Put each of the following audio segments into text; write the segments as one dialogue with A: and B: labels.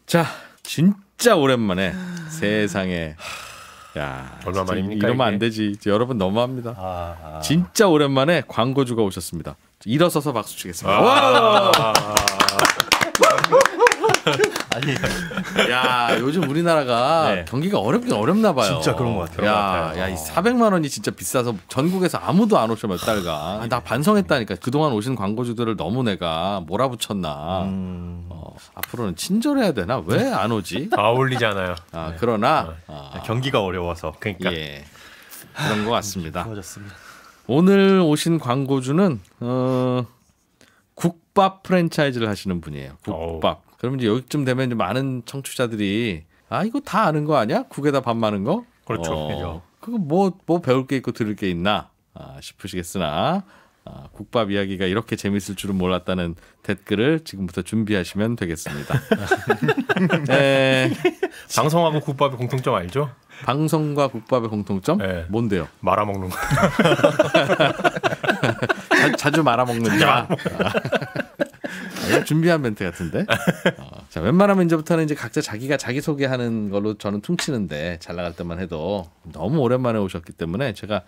A: 자, 진짜 오랜만에 세상에 야,
B: 얼마 만입니까?
A: 이러면 안 되지. 여러분 너무합니다. 진짜 오랜만에 광고주가 오셨습니다. 일어서서 박수 치겠습니다. 와!
C: 아니,
A: 야, 요즘 우리나라가
C: 네.
A: 경기가 어렵긴 어렵나 봐요.
C: 진짜 그런 것 같아요.
A: 야, 이 400만 원이 진짜 비싸서 전국에서 아무도 안 오셔 몇 달간. 나 반성했다니까. 그동안 오신 광고주들을 너무 내가 몰아붙였나. 앞으로는 친절해야 되나? 왜 안 오지?
B: 다 어울리잖아요.
A: 그러나
C: 경기가 어려워서
B: 그러니까
A: 예, 그런 것 같습니다.
C: 좋아졌습니다.
A: 오늘 오신 광고주는 국밥 프랜차이즈를 하시는 분이에요. 국밥. 그러면 이제 여기쯤 되면 이제 많은 청취자들이 이거 다 아는 거 아니야? 국에다 밥 마는 거?
B: 그렇죠.
A: 그거 뭐 배울 게 있고 들을 게 있나 싶으시겠으나 국밥 이야기가 이렇게 재밌을 줄은 몰랐다는 댓글을 지금부터 준비하시면 되겠습니다. 네,
B: 방송하고 국밥의 공통점 알죠?
A: 방송과 국밥의 공통점?
B: 네.
A: 뭔데요?
B: 말아먹는 거.
A: 자주 말아먹는다. 준비한 멘트 같은데. 자, 웬만하면 이제부터는 이제 각자 자기가 자기 소개하는 걸로 저는 퉁치는데 잘 나갈 때만 해도 너무 오랜만에 오셨기 때문에 제가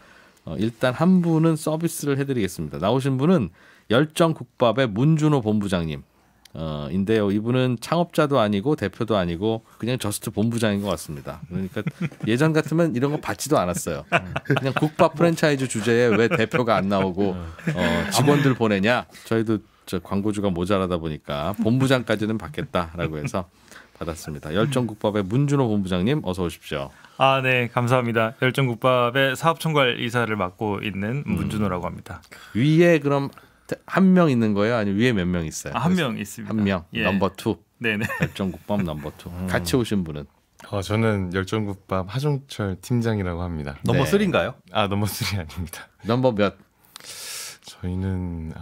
A: 일단 한 분은 서비스를 해드리겠습니다. 나오신 분은 열정국밥의 문준호 본부장님. 인데요. 이분은 창업자도 아니고 대표도 아니고 그냥 저스트 본부장인 것 같습니다. 그러니까 예전 같으면 이런 거 받지도 않았어요. 그냥 국밥 프랜차이즈 주제에 왜 대표가 안 나오고 직원들 보내냐. 저희도 광고주가 모자라다 보니까 본부장까지는 받겠다라고 해서 받았습니다. 열정국밥의 문준호 본부장님 어서 오십시오.
D: 네, 감사합니다. 열정국밥의 사업총괄 이사를 맡고 있는 문준호라고 합니다.
A: 위에 그럼 한 명 있는 거예요? 아니면 위에 몇 명 있어요?
D: 한 명 있습니다.
A: 한 명.
D: 예.
A: 넘버 2.
D: 네네.
A: 열정국밥 넘버 2. 같이 오신 분은
E: 저는 열정국밥 하종철 팀장이라고 합니다.
C: 넘버
A: 네.
C: 3인가요?
E: 넘버 3 아닙니다.
A: 넘버 몇?
E: 저희는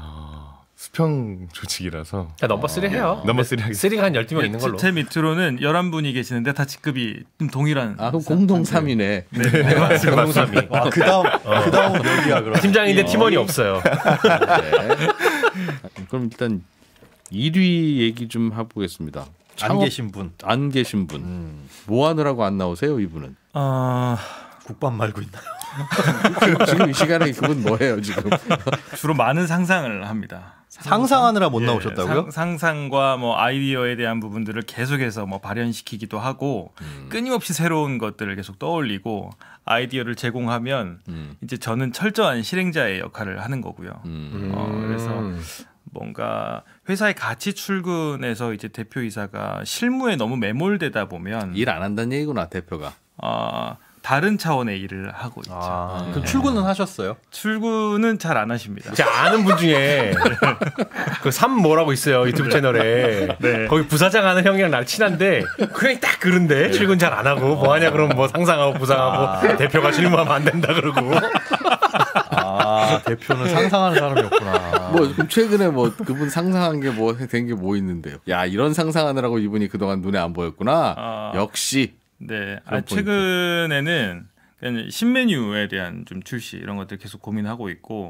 E: 수평 조직이라서
B: 넘버 3 해요.
E: 넘버 3 하겠습니다.
B: 3가 한 12명 있는 걸로.
D: 제 밑으로는 11분이 계시는데 다 직급이 좀 동일한.
A: 그럼 공동 3위네.
D: 네, 맞습니다.
B: 공동삼이.
C: 와, 그다음 여기야 그럼.
B: 팀장인데 팀원이 없어요.
A: 네. 그럼 일단 1위 얘기 좀 해보겠습니다.
C: 안 계신 분.
A: 안 계신 분. 뭐 하느라고 안 나오세요, 이분은?
C: 국밥 말고 있나요?
A: 지금 이 시간에 그분 뭐예요, 지금?
D: 주로 많은 상상을 합니다.
C: 상상하느라 못 나오셨다고요?
D: 상상과 뭐 아이디어에 대한 부분들을 계속해서 뭐 발현시키기도 하고 끊임없이 새로운 것들을 계속 떠올리고 아이디어를 제공하면 이제 저는 철저한 실행자의 역할을 하는 거고요. 그래서 뭔가 회사에 같이 출근해서 이제 대표이사가 실무에 너무 매몰되다 보면
A: 일 안 한다는 얘기구나, 대표가.
D: 다른 차원의 일을 하고 있죠.
C: 그럼 출근은 하셨어요?
D: 출근은 잘 안 하십니다.
B: 제가 아는 분 중에 그 삼 뭐라고 있어요 유튜브 채널에.
D: 네.
B: 거기 부사장 하는 형이랑 날 친한데 그냥 딱 그런데 출근 잘 안 하고 뭐 하냐 그러면 뭐 상상하고 부상하고 대표가 실무하면 안 된다 그러고.
C: 대표는 상상하는 사람이었구나.
A: 뭐 그럼 최근에 뭐 그분 상상한 게 뭐 된 게 뭐 있는데요? 야, 이런 상상하느라고 이분이 그동안 눈에 안 보였구나. 역시.
D: 네,
A: 그런
D: 최근에는 그냥 신메뉴에 대한 좀 출시 이런 것들 계속 고민하고 있고.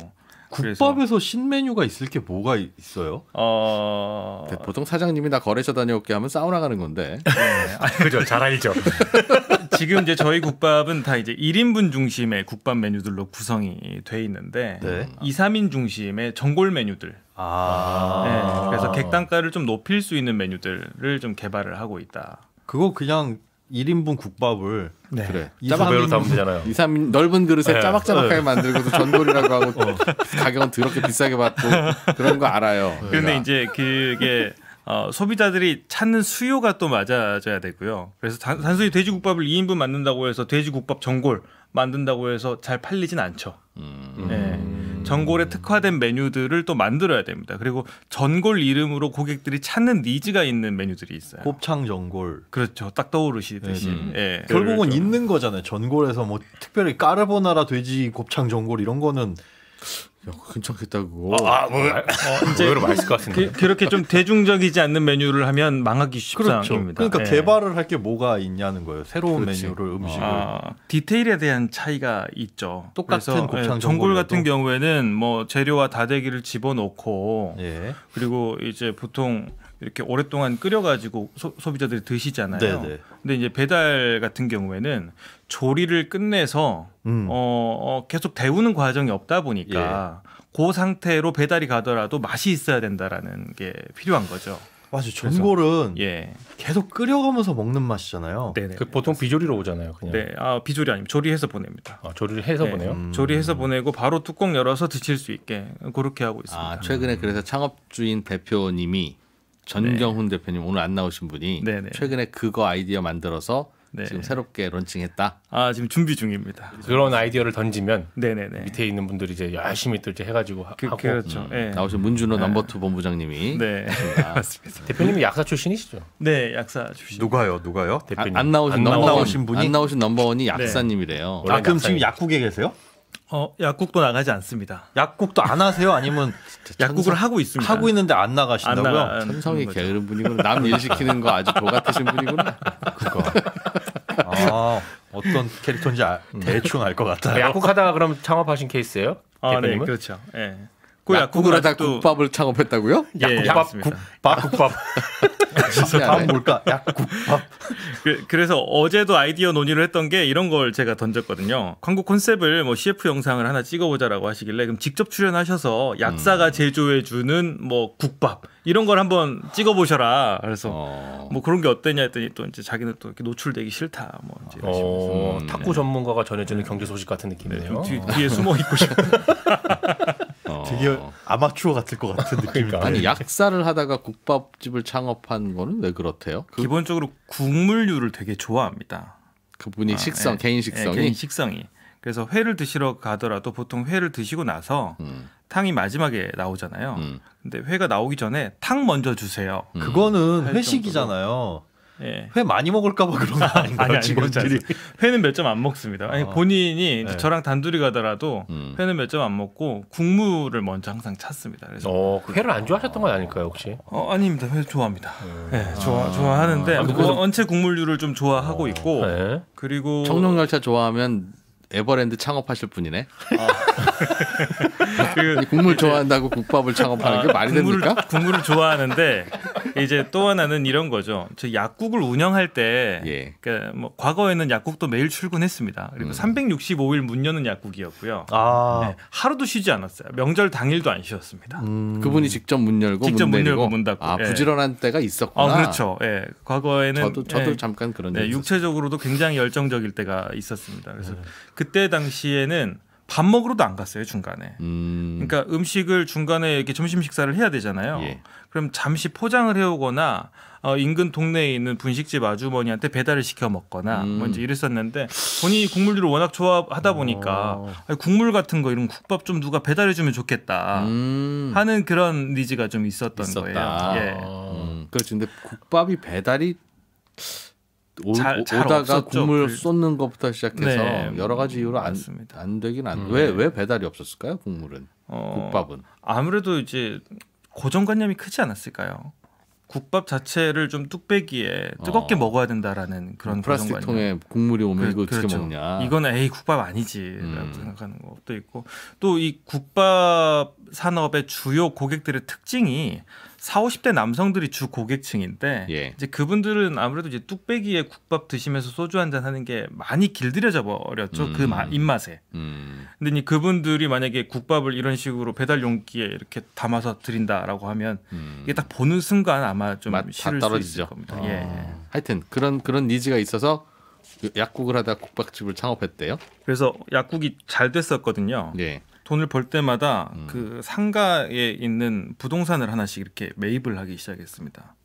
C: 국밥에서 신메뉴가 있을 게 뭐가 있어요?
A: 보통 사장님이 나 거래처 다녀올게 하면 사우나 가는 건데.
B: 그죠, 잘 알죠.
D: 지금 이제 저희 국밥은 다 이제 1인분 중심의 국밥 메뉴들로 구성이 돼 있는데
C: 네.
D: 2, 3인 중심의 전골 메뉴들. 네, 그래서 객단가를 좀 높일 수 있는 메뉴들을 좀 개발을 하고 있다.
C: 그거 그냥 1인분 국밥을
A: 그래.
B: 두 배로 담으면 되잖아요.
A: 2, 3 넓은 그릇에
B: 네.
A: 짜박짜박하게 만들고도 전골이라고 하고 가격은 더럽게 비싸게 받고 그런 거 알아요.
D: 그런데 이제 그게 소비자들이 찾는 수요가 또 맞아져야 되고요. 그래서 단순히 돼지국밥을 2인분 만든다고 해서 돼지국밥 전골 만든다고 해서 잘 팔리진 않죠. 네. 전골에 특화된 메뉴들을 또 만들어야 됩니다. 그리고 전골 이름으로 고객들이 찾는 니즈가 있는 메뉴들이 있어요.
C: 곱창 전골.
D: 그렇죠. 딱 떠오르시듯이. 예.
C: 결국은 있는 거잖아요. 전골에서 뭐 특별히 까르보나라 돼지 곱창 전골 이런 거는
A: 야, 괜찮겠다 그거.
B: 의외로 맛있을 것 같은데.
D: 그렇게 좀 대중적이지 않는 메뉴를 하면 망하기
C: 그렇죠.
D: 쉽상입니다.
C: 그러니까
D: 예.
C: 개발을 할 게 뭐가 있냐는 거예요. 새로운
A: 그렇지.
C: 메뉴를 음식을.
D: 디테일에 대한 차이가 있죠.
C: 똑같은
D: 그래서,
C: 곱창
D: 전골 같은
C: 전골이라도?
D: 경우에는 뭐 재료와 다대기를 집어넣고
C: 예.
D: 그리고 이제 보통 이렇게 오랫동안 끓여가지고 소비자들이 드시잖아요.
C: 네네.
D: 근데 이제 배달 같은 경우에는 조리를 끝내서 계속 데우는 과정이 없다 보니까 그 상태로 배달이 가더라도 맛이 있어야 된다라는 게 필요한 거죠.
C: 맞아요. 전골은
D: 예,
C: 계속 끓여가면서 먹는 맛이잖아요.
D: 네네.
B: 그 보통 비조리로 오잖아요. 그냥.
D: 네, 비조리 아니면 조리해서 보냅니다.
B: 조리를 해서
D: 네.
B: 보내요.
D: 조리해서 보내고 바로 뚜껑 열어서 드실 수 있게 그렇게 하고 있습니다.
A: 아, 최근에 그래서 창업주인 대표님이 전경훈 대표님 오늘 안 나오신 분이
D: 네네.
A: 최근에 그거 아이디어 만들어서
D: 네.
A: 지금 새롭게 론칭했다.
D: 지금 준비 중입니다.
B: 그런 아이디어를 던지면
D: 네네네.
B: 밑에 있는 분들이 이제 열심히 또 이제 해가지고 하고.
D: 그렇죠. 예.
A: 나오신 문준호 넘버 2 본부장님이
D: 네.
A: 맞습니다.
B: 대표님이 약사 출신이시죠?
D: 네, 약사 주시.
C: 누가요?
B: 대표님.
A: 안 나오신
B: 안
A: 넘버
C: 나오신 분이?
A: 안 나오신 넘버원이 약사님이래요.
B: 원래
C: 그럼
B: 약사님.
C: 지금 약국에 계세요?
D: 약국도 나가지 않습니다.
C: 약국도 안 하세요? 아니면
D: 약국을 하고 있습니다.
C: 하고 있는데 안
D: 안
C: 나가신다고요?
D: 나가.
A: 천성이 게으른 분이구나. 남 일 시키는 거 아주 도 같으신 분이구나.
C: 그거. 어떤 캐릭터인지 대충 알 것 같아요.
B: 약국 하다가 그럼 창업하신 케이스예요?
D: 네,
B: 대표님은?
D: 그렇죠. 예. 그
A: 약국을 하다
D: 아직도-
A: 국밥을 창업했다고요?
D: 예,
B: 약국밥,
D: 맞습니다.
B: 국밥.
C: 다음 뭘까? 약국밥.
D: 그래서 어제도 아이디어 논의를 했던 게 이런 걸 제가 던졌거든요. 광고 컨셉을 뭐 CF 영상을 하나 찍어보자라고 하시길래 그럼 직접 출연하셔서 약사가 제조해주는 뭐 국밥 이런 걸 한번 찍어보셔라. 그래서 뭐 그런 게 어떠냐 했더니 또 이제 자기는 또 이렇게 노출되기 싫다. 뭐 이제 이러시면서.
B: 탁구 전문가가 전해주는 경제 소식 같은 느낌이네요.
D: 뒤에 숨어 있고 싶어.
C: 되게 아마추어 같을 것 같은 느낌이.
B: 그러니까.
A: 아니 약사를 하다가 국밥집을 창업한 거는 왜 그렇대요?
D: 기본적으로 국물류를 되게 좋아합니다.
A: 그분이 식성,
D: 예.
A: 개인
D: 예,
A: 식성이
D: 개인 식성이. 그래서 회를 드시러 가더라도 보통 회를 드시고 나서 탕이 마지막에 나오잖아요. 근데 회가 나오기 전에 탕 먼저 주세요.
C: 그거는
D: 할
C: 회식이잖아요.
D: 예.
C: 회 많이 먹을까봐 그런 거 아닌가요?
D: 아니, 그렇지
C: 직원들이.
D: 않습니다. 회는 몇 점 안 먹습니다. 아니, 본인이 이제
C: 네.
D: 저랑 단둘이 가더라도 회는 몇 점 안 먹고 국물을 먼저 항상 찾습니다. 그래서
B: 회를 안 좋아하셨던 건 아닐까요 혹시?
D: 아닙니다. 회 좋아합니다. 네, 좋아하는데 원체 국물류를 좀 좋아하고 있고
B: 네.
D: 그리고
A: 청룡열차 좋아하면 에버랜드 창업하실 분이네.
D: 그
A: 국물 좋아한다고 국밥을 창업하는 게 말이 됩니까?
D: 국물을 좋아하는데 이제 또 하나는 이런 거죠. 저 약국을 운영할 때,
A: 예.
D: 그러니까 뭐 과거에는 약국도 매일 출근했습니다. 그리고 365일 문 여는 약국이었고요. 네, 하루도 쉬지 않았어요. 명절 당일도 안 쉬었습니다.
A: 그분이 직접 문 열고
D: 직접
A: 문
D: 문
A: 내리고
D: 열고 문 닫고. 예.
A: 부지런한 때가 있었구나.
D: 그렇죠. 예, 과거에는
A: 저도
D: 예,
A: 잠깐 그런
D: 네,
A: 적이 있었어요.
D: 육체적으로도 굉장히 열정적일 때가 있었습니다. 그래서 그때 당시에는 밥 먹으러도 안 갔어요 중간에. 그러니까 음식을 중간에 이렇게 점심 식사를 해야 되잖아요.
A: 예.
D: 그럼 잠시 포장을 해오거나 인근 동네에 있는 분식집 아주머니한테 배달을 시켜 먹거나 뭐 이제 이랬었는데 본인이 국물류를 워낙 좋아하다 보니까 아니, 국물 같은 거 이런 국밥 좀 누가 배달해주면 좋겠다 하는 그런 니즈가 좀 있었던
A: 있었다.
D: 거예요. 예.
A: 그렇지. 근데 국밥이 배달이
D: 잘
A: 오다가
D: 없었죠.
A: 국물 쏟는 것부터 시작해서
D: 네,
A: 여러 가지 이유로
D: 맞습니다.
A: 안 되긴 왜 배달이 없었을까요? 국물은 국밥은
D: 아무래도 이제 고정관념이 크지 않았을까요? 국밥 자체를 좀 뚝배기에 뜨겁게 먹어야 된다라는 그런
A: 플라스틱
D: 고정관념.
A: 통에 국물이 오면 이거 어떻게
D: 그렇죠.
A: 먹냐?
D: 이거는 에이 국밥 아니지라고 생각하는 것도 있고 또 이 국밥 산업의 주요 고객들의 특징이 40, 50대 남성들이 주 고객층인데
A: 예.
D: 이제 그분들은 아무래도 이제 뚝배기에 국밥 드시면서 소주 한잔 하는 게 많이 길들여져 버렸죠. 그 입맛에. 근데 이제 그분들이 만약에 국밥을 이런 식으로 배달 용기에 이렇게 담아서 드린다라고 하면 이게 딱 보는 순간 아마 좀
A: 맛 다
D: 싫을 수
A: 떨어지죠.
D: 있을 겁니다. 예.
A: 하여튼 그런 니즈가 있어서 약국을 하다 국밥집을 창업했대요.
D: 그래서 약국이 잘 됐었거든요.
A: 예.
D: 돈을 벌 때마다 그 상가에 있는 부동산을 하나씩 이렇게 매입을 하기 시작했습니다.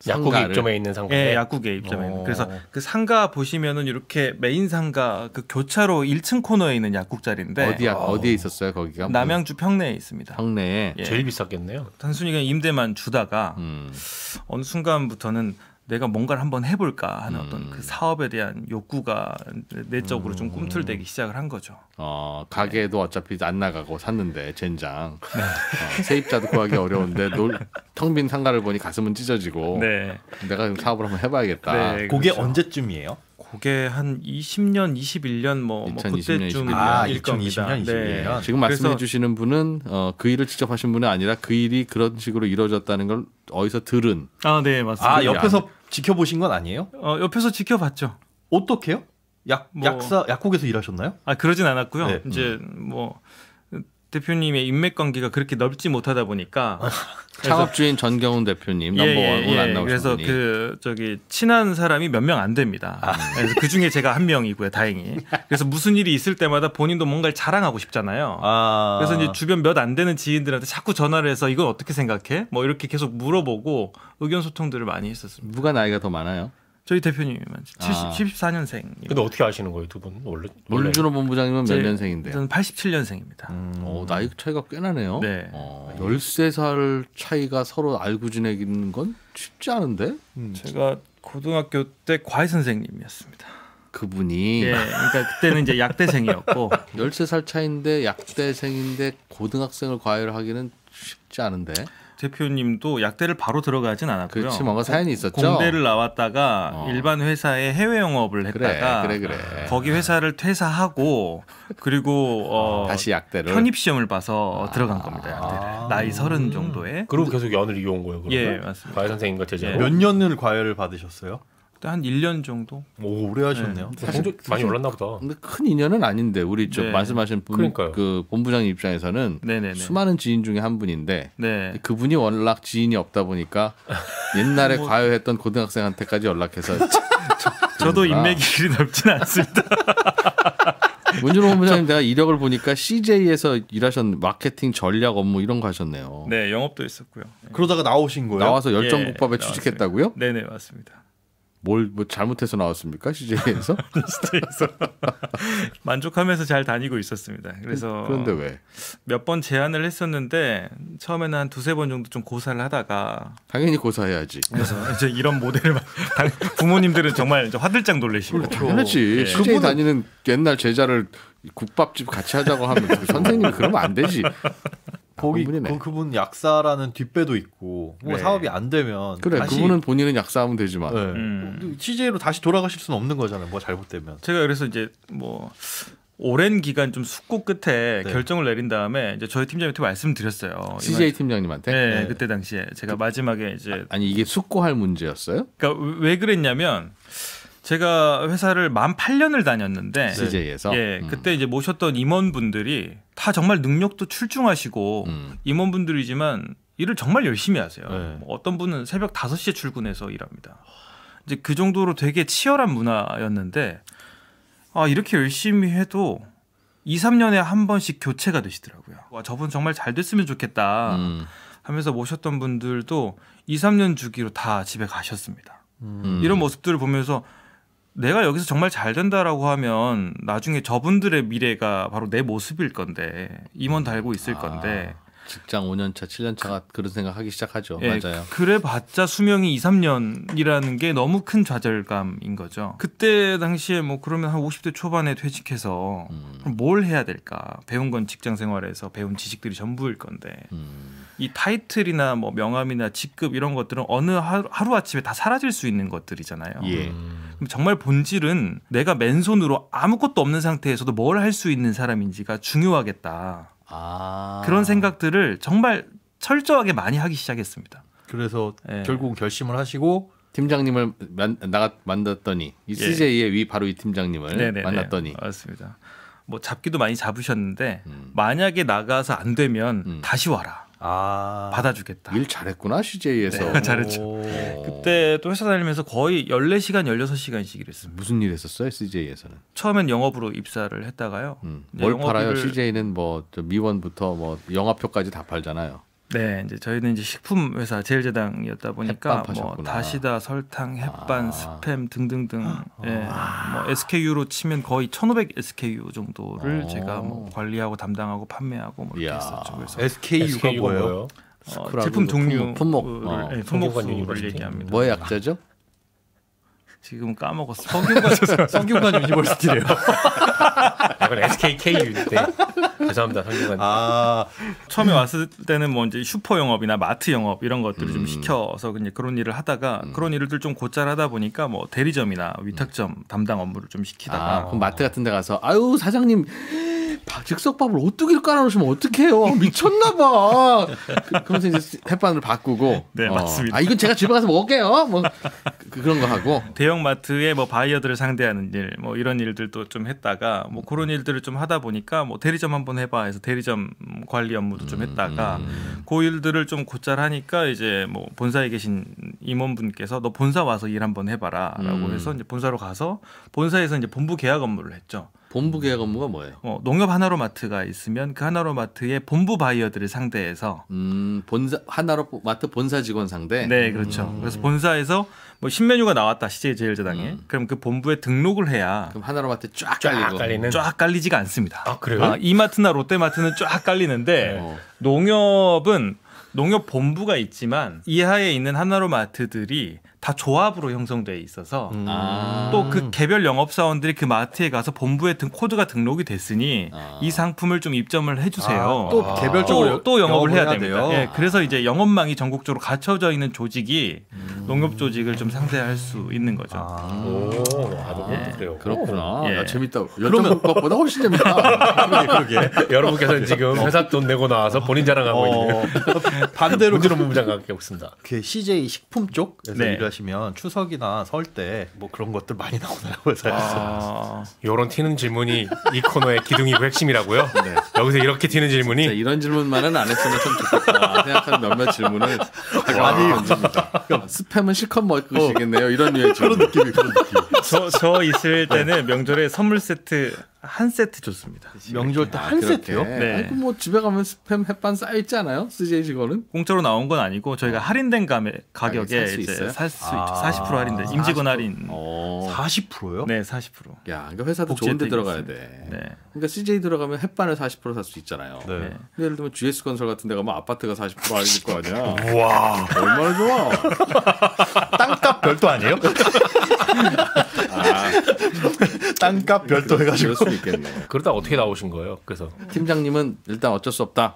B: 약국에
A: 상가를?
B: 입점해 있는 상가.
D: 예, 약국에 입점해. 그래서 그 상가 보시면은 이렇게 메인 상가 그 교차로 1층 코너에 있는 약국 자리인데
A: 어디에 있었어요? 거기가
D: 남양주 평내에 있습니다.
A: 평내에.
D: 예.
B: 제일 비쌌겠네요.
D: 단순히 그냥 임대만 주다가 어느 순간부터는 내가 뭔가를 한번 해볼까 하는 어떤 그 사업에 대한 욕구가 내적으로 좀 꿈틀대기 시작을 한 거죠.
A: 가게도 어차피 안 나가고 샀는데 젠장. 세입자도 구하기 어려운데 텅 빈 상가를 보니 가슴은 찢어지고
D: 네.
A: 내가 좀 사업을 한번 해봐야겠다.
D: 네,
C: 그게
D: 그렇죠.
C: 언제쯤이에요?
D: 그게 한 20년, 21년 뭐
A: 2020년,
D: 그때쯤일
A: 21년.
D: 겁니다.
C: 2020년, 21년.
A: 지금 말씀해 주시는 분은 그 일을 직접 하신 분이 아니라 그 일이 그런 식으로 이루어졌다는 걸 어디서 들은.
D: 네, 맞습니다.
C: 아, 옆에서 지켜보신 건 아니에요?
D: 옆에서 지켜봤죠.
C: 어떻게요?
D: 뭐-
C: 약국에서 일하셨나요?
D: 그러진 않았고요.
C: 네.
D: 이제 뭐 대표님의 인맥 관계가 그렇게 넓지 못하다 보니까
A: 창업주인 전경훈 대표님 넘버원 오늘 안 나오신
D: 그래서
A: 분이.
D: 친한 사람이 몇 명 안 됩니다. 그래서 그 중에 제가 한 명이고요, 다행히. 그래서 무슨 일이 있을 때마다 본인도 뭔가를 자랑하고 싶잖아요. 그래서 이제 주변 몇 안 되는 지인들한테 자꾸 전화를 해서 이건 어떻게 생각해? 뭐 이렇게 계속 물어보고 의견 소통들을 많이 했었습니다.
A: 누가 나이가 더 많아요?
D: 저희 대표님은
A: 아.
D: 74년생.
B: 근데 어떻게 아시는 거예요, 두 분? 원래
A: 문준호 본부장님은 몇 년생인데요?
D: 저는 87년생입니다.
A: 나이 차이가 꽤 나네요.
D: 네.
A: 13살 차이가 서로 알고 지내기는 건 쉽지 않은데?
D: 제가 고등학교 때 과외 선생님이었습니다.
A: 그분이
D: 예, 그러니까 그때는 이제 약대생이었고
A: 13살 차인데 약대생인데 고등학생을 과외를 하기는 쉽지 않은데.
D: 대표님도 약대를 바로 들어가진 않았고요.
A: 그렇지, 뭔가 사연이 있었죠.
D: 공대를 나왔다가 일반 회사에 해외 영업을 했다가
A: 그래.
D: 거기 회사를 퇴사하고 그리고
A: 다시 약대를.
D: 편입 시험을 봐서 들어간 겁니다. 약대를. 나이 30 정도에.
B: 그리고 계속 연을 이어온 거예요. 그러면?
D: 예, 맞습니다.
B: 과외 선생님과 제자로.
C: 몇 년을 과외를 받으셨어요?
D: 한 1년 정도.
C: 오, 오래 하셨네요.
B: 성적 많이 올랐나 보다.
A: 근데 큰 인연은 아닌데 우리 저
D: 네.
A: 말씀하신 분,
B: 그러니까요.
A: 그 본부장님 입장에서는
D: 네네네.
A: 수많은 지인 중에 한 분인데
D: 네.
A: 그분이 워낙 지인이 없다 보니까 옛날에 과외했던 고등학생한테까지 연락해서
D: 저도 인맥이 그리 넓진 않습니다.
A: 문준호 본부장님 내가 이력을 보니까 CJ에서 일하셨 마케팅 전략 업무 이런 거 하셨네요.
D: 네, 영업도 했었고요.
C: 그러다가 나오신 거예요?
A: 나와서 열정국밥에
D: 예,
A: 취직했다고요?
D: 네네, 맞습니다.
A: 뭐 잘못해서 나왔습니까 CJ에서?
D: 만족하면서 잘 다니고 있었습니다. 그래서
A: 그런데 왜?
D: 몇 번 제안을 했었는데 처음에는 한 두세 번 정도 좀 고사를 하다가
A: 당연히 고사해야지.
D: 그래서 이제 이런 모델을 부모님들은 정말 이제 화들짝 놀라시고
A: 당연하지. CJ 다니는 옛날 제자를 국밥집 같이 하자고 하면 선생님이 그러면 안 되지.
C: 거기
A: 분이네.
C: 그분 약사라는 뒷배도 있고 뭐
D: 네.
C: 사업이 안 되면
A: 그래
C: 다시,
A: 그분은 본인은 약사하면 되지만
C: 네. CJ로 다시 돌아가실 수는 없는 거잖아요. 뭐 잘못되면.
D: 제가 그래서 이제 뭐 오랜 기간 좀 숙고 끝에
C: 네.
D: 결정을 내린 다음에 이제 저희 팀장님한테 말씀드렸어요.
A: CJ 팀장님한테.
D: 네, 그때 당시에 제가 마지막에 이제
A: 아니 이게 숙고할 문제였어요?
D: 그러니까 왜 그랬냐면 제가 회사를 만 8년을 다녔는데
A: CJ에서.
D: 예, 그때 이제 모셨던 임원분들이 다 정말 능력도 출중하시고 임원분들이지만 일을 정말 열심히 하세요.
C: 네.
D: 뭐 어떤 분은 새벽 5시에 출근해서 일합니다. 이제 그 정도로 되게 치열한 문화였는데 이렇게 열심히 해도 2, 3년에 한 번씩 교체가 되시더라고요. 와, 저분 정말 잘 됐으면 좋겠다 하면서 모셨던 분들도 2, 3년 주기로 다 집에 가셨습니다. 이런 모습들을 보면서 내가 여기서 정말 잘 된다라고 하면 나중에 저분들의 미래가 바로 내 모습일 건데 임원 달고 있을 건데
A: 직장 5년차, 7년차가 그런 생각하기 시작하죠.
D: 예,
A: 맞아요.
D: 그래봤자 수명이 2, 3년이라는 게 너무 큰 좌절감인 거죠. 그때 당시에 뭐 그러면 한 50대 초반에 퇴직해서 그럼 뭘 해야 될까? 배운 건 직장 생활에서 배운 지식들이 전부일 건데 이 타이틀이나 뭐 명함이나 직급 이런 것들은 어느 하루아침에 다 사라질 수 있는 것들이잖아요.
A: 예.
D: 그럼 정말 본질은 내가 맨손으로 아무것도 없는 상태에서도 뭘 할 수 있는 사람인지가 중요하겠다. 그런 생각들을 정말 철저하게 많이 하기 시작했습니다.
C: 그래서
D: 예.
C: 결국 결심을 하시고
A: 팀장님을 만났더니 이 CJ의 바로 이 팀장님을
D: 네네네.
A: 만났더니
D: 맞습니다. 뭐 잡기도 많이 잡으셨는데 만약에 나가서 안 되면 다시 와라. 받아주겠다.
A: 일 잘했구나 CJ에서.
D: 잘했죠.
C: 오.
D: 그때 또 회사 다니면서 거의 14시간, 16시간씩 일했습니다.
A: 무슨 일 했었어요 CJ에서는?
D: 처음엔 영업으로 입사를 했다가요.
A: 뭘 팔아요? CJ는 뭐 미원부터 뭐 영화표까지 다 팔잖아요.
D: 네, 이제 저희는 이제 식품 회사 제일제당이었다 보니까
A: 햇반
D: 뭐
A: 파셨구나.
D: 다시다, 설탕, 햇반, 스팸 등등등. 예, 뭐 SKU로 치면 거의 1,500 SKU 정도를 제가 뭐 관리하고 담당하고 판매하고 뭐 이렇게
A: 이야.
D: 했었죠. 그래서
C: SKU가 뭐예요?
D: 제품 종류
A: 품목.
D: 네,
B: 성균관
D: 품목수를
B: 유니버시티.
D: 얘기합니다.
A: 뭐의 약자죠?
D: 지금 까먹었어.
C: 성균관 유니버시티래요.
B: 약간 SKK 때 죄송합니다, 성균관.
D: 처음에 왔을 때는 뭐 이제 슈퍼 영업이나 마트 영업 이런 것들을 좀 시켜서 이제 그런 일을 하다가 그런 일들 좀 곧잘 하다 보니까 뭐 대리점이나 위탁점 담당 업무를 좀 시키다가
A: 그럼 마트 같은 데 가서 아유 사장님 즉석밥을 오뚜기를 깔아놓으시면 어떡해요? 미쳤나봐. 그러면서 이제 햇반을 바꾸고.
D: 네, 맞습니다.
A: 이건 제가 집에 가서 먹을게요. 뭐 그런 거 하고.
D: 대형 마트의 뭐 바이어들을 상대하는 일, 뭐 이런 일들도 좀 했다가 뭐 그런 일들을 좀 하다 보니까 뭐 대리점 한번 해봐 해서 대리점 관리 업무도 좀 했다가 그 일들을 좀 곧잘 하니까 이제 뭐 본사에 계신 임원분께서 너 본사 와서 일 한번 해봐라라고 해서 이제 본사로 가서 본사에서 이제 본부 계약 업무를 했죠.
A: 본부 계약 업무가 뭐예요?
D: 농협 하나로마트가 있으면 그 하나로마트의 본부 바이어들을 상대해서
A: 본사 하나로마트 본사 직원 상대.
D: 네, 그렇죠. 그래서 본사에서 뭐 신메뉴가 나왔다 CJ 제일제당에 그럼 그 본부에 등록을 해야
A: 그럼 하나로마트 쫙
B: 쫙 깔리는.
D: 쫙 깔리지가 않습니다.
B: 아, 그래요?
D: 이마트나 롯데마트는 쫙 깔리는데 농협은 농협 본부가 있지만 이하에 있는 하나로마트들이 다 조합으로 형성돼 있어서 또 그 개별 영업사원들이 그 마트에 가서 본부에 코드가 등록이 됐으니 이 상품을 좀 입점을 해주세요.
C: 또 개별적으로
D: 또 영업을 해야 됩니다.
C: 돼요.
D: 예, 그래서 이제 영업망이 전국적으로 갖춰져 있는 조직이 농협 조직을 좀 상대할 수 있는 거죠.
B: 그래요.
A: 그렇구나.
D: 예.
A: 야, 재밌다. 열정국밥보다 훨씬 재밌다.
B: 그러게. 여러분께서는 지금 회사 돈 내고 나와서 본인 자랑하고 있는
C: 반대로
B: 문준호 본부장과 있습니다.
C: 그 CJ 식품 쪽에서
D: 네.
C: 일하시면 추석이나 설 때 뭐 그런 것들 많이 나오나요 회사에서?
B: 요런 튀는 질문이 이 코너의 기둥이고 핵심이라고요? 네. 여기서 이렇게 튀는 질문이
A: 진짜 이런 질문만은 안 했으면 참 좋겠다 생각하는 몇몇 질문을 많이 던집니다. 스팸은 실컷 먹으시겠네요. 이런 류의 질문.
C: 그런 느낌.
D: 저 있을 때는 명절에 선물 세트 한 세트 줬습니다.
C: 명절 때 한 세트요?
D: 네.
A: 아니, 뭐 집에 가면 스팸 햇반 쌓여 있지 않아요? CJ 직원은?
D: 공짜로 나온 건 아니고 저희가 할인된 가격에
A: 살 수
D: 이제
A: 있어요?
D: 살 수 있죠. 40% 할인된 임직원 할인.
C: 40%요?
D: 네, 40%.
A: 야, 그러니까 회사도
D: 복지
A: 좋은 데
D: 혜택이
A: 들어가야
D: 있습니다.
A: 돼.
D: 네.
A: 그러니까 CJ 들어가면 햇반을 40% 살 수 있잖아요.
C: 네.
D: 네.
A: 예를 들면 GS 건설 같은 데 가면 아파트가 40% 할인일 거 아니야.
C: 와,
A: 얼마나 좋아.
C: 땅값 별도 아니에요? 땅값 별도 해가지고.
A: 그럴 수 있겠네.
B: 그러다 어떻게 나오신 거예요? 그래서
A: 팀장님은 일단 어쩔 수 없다.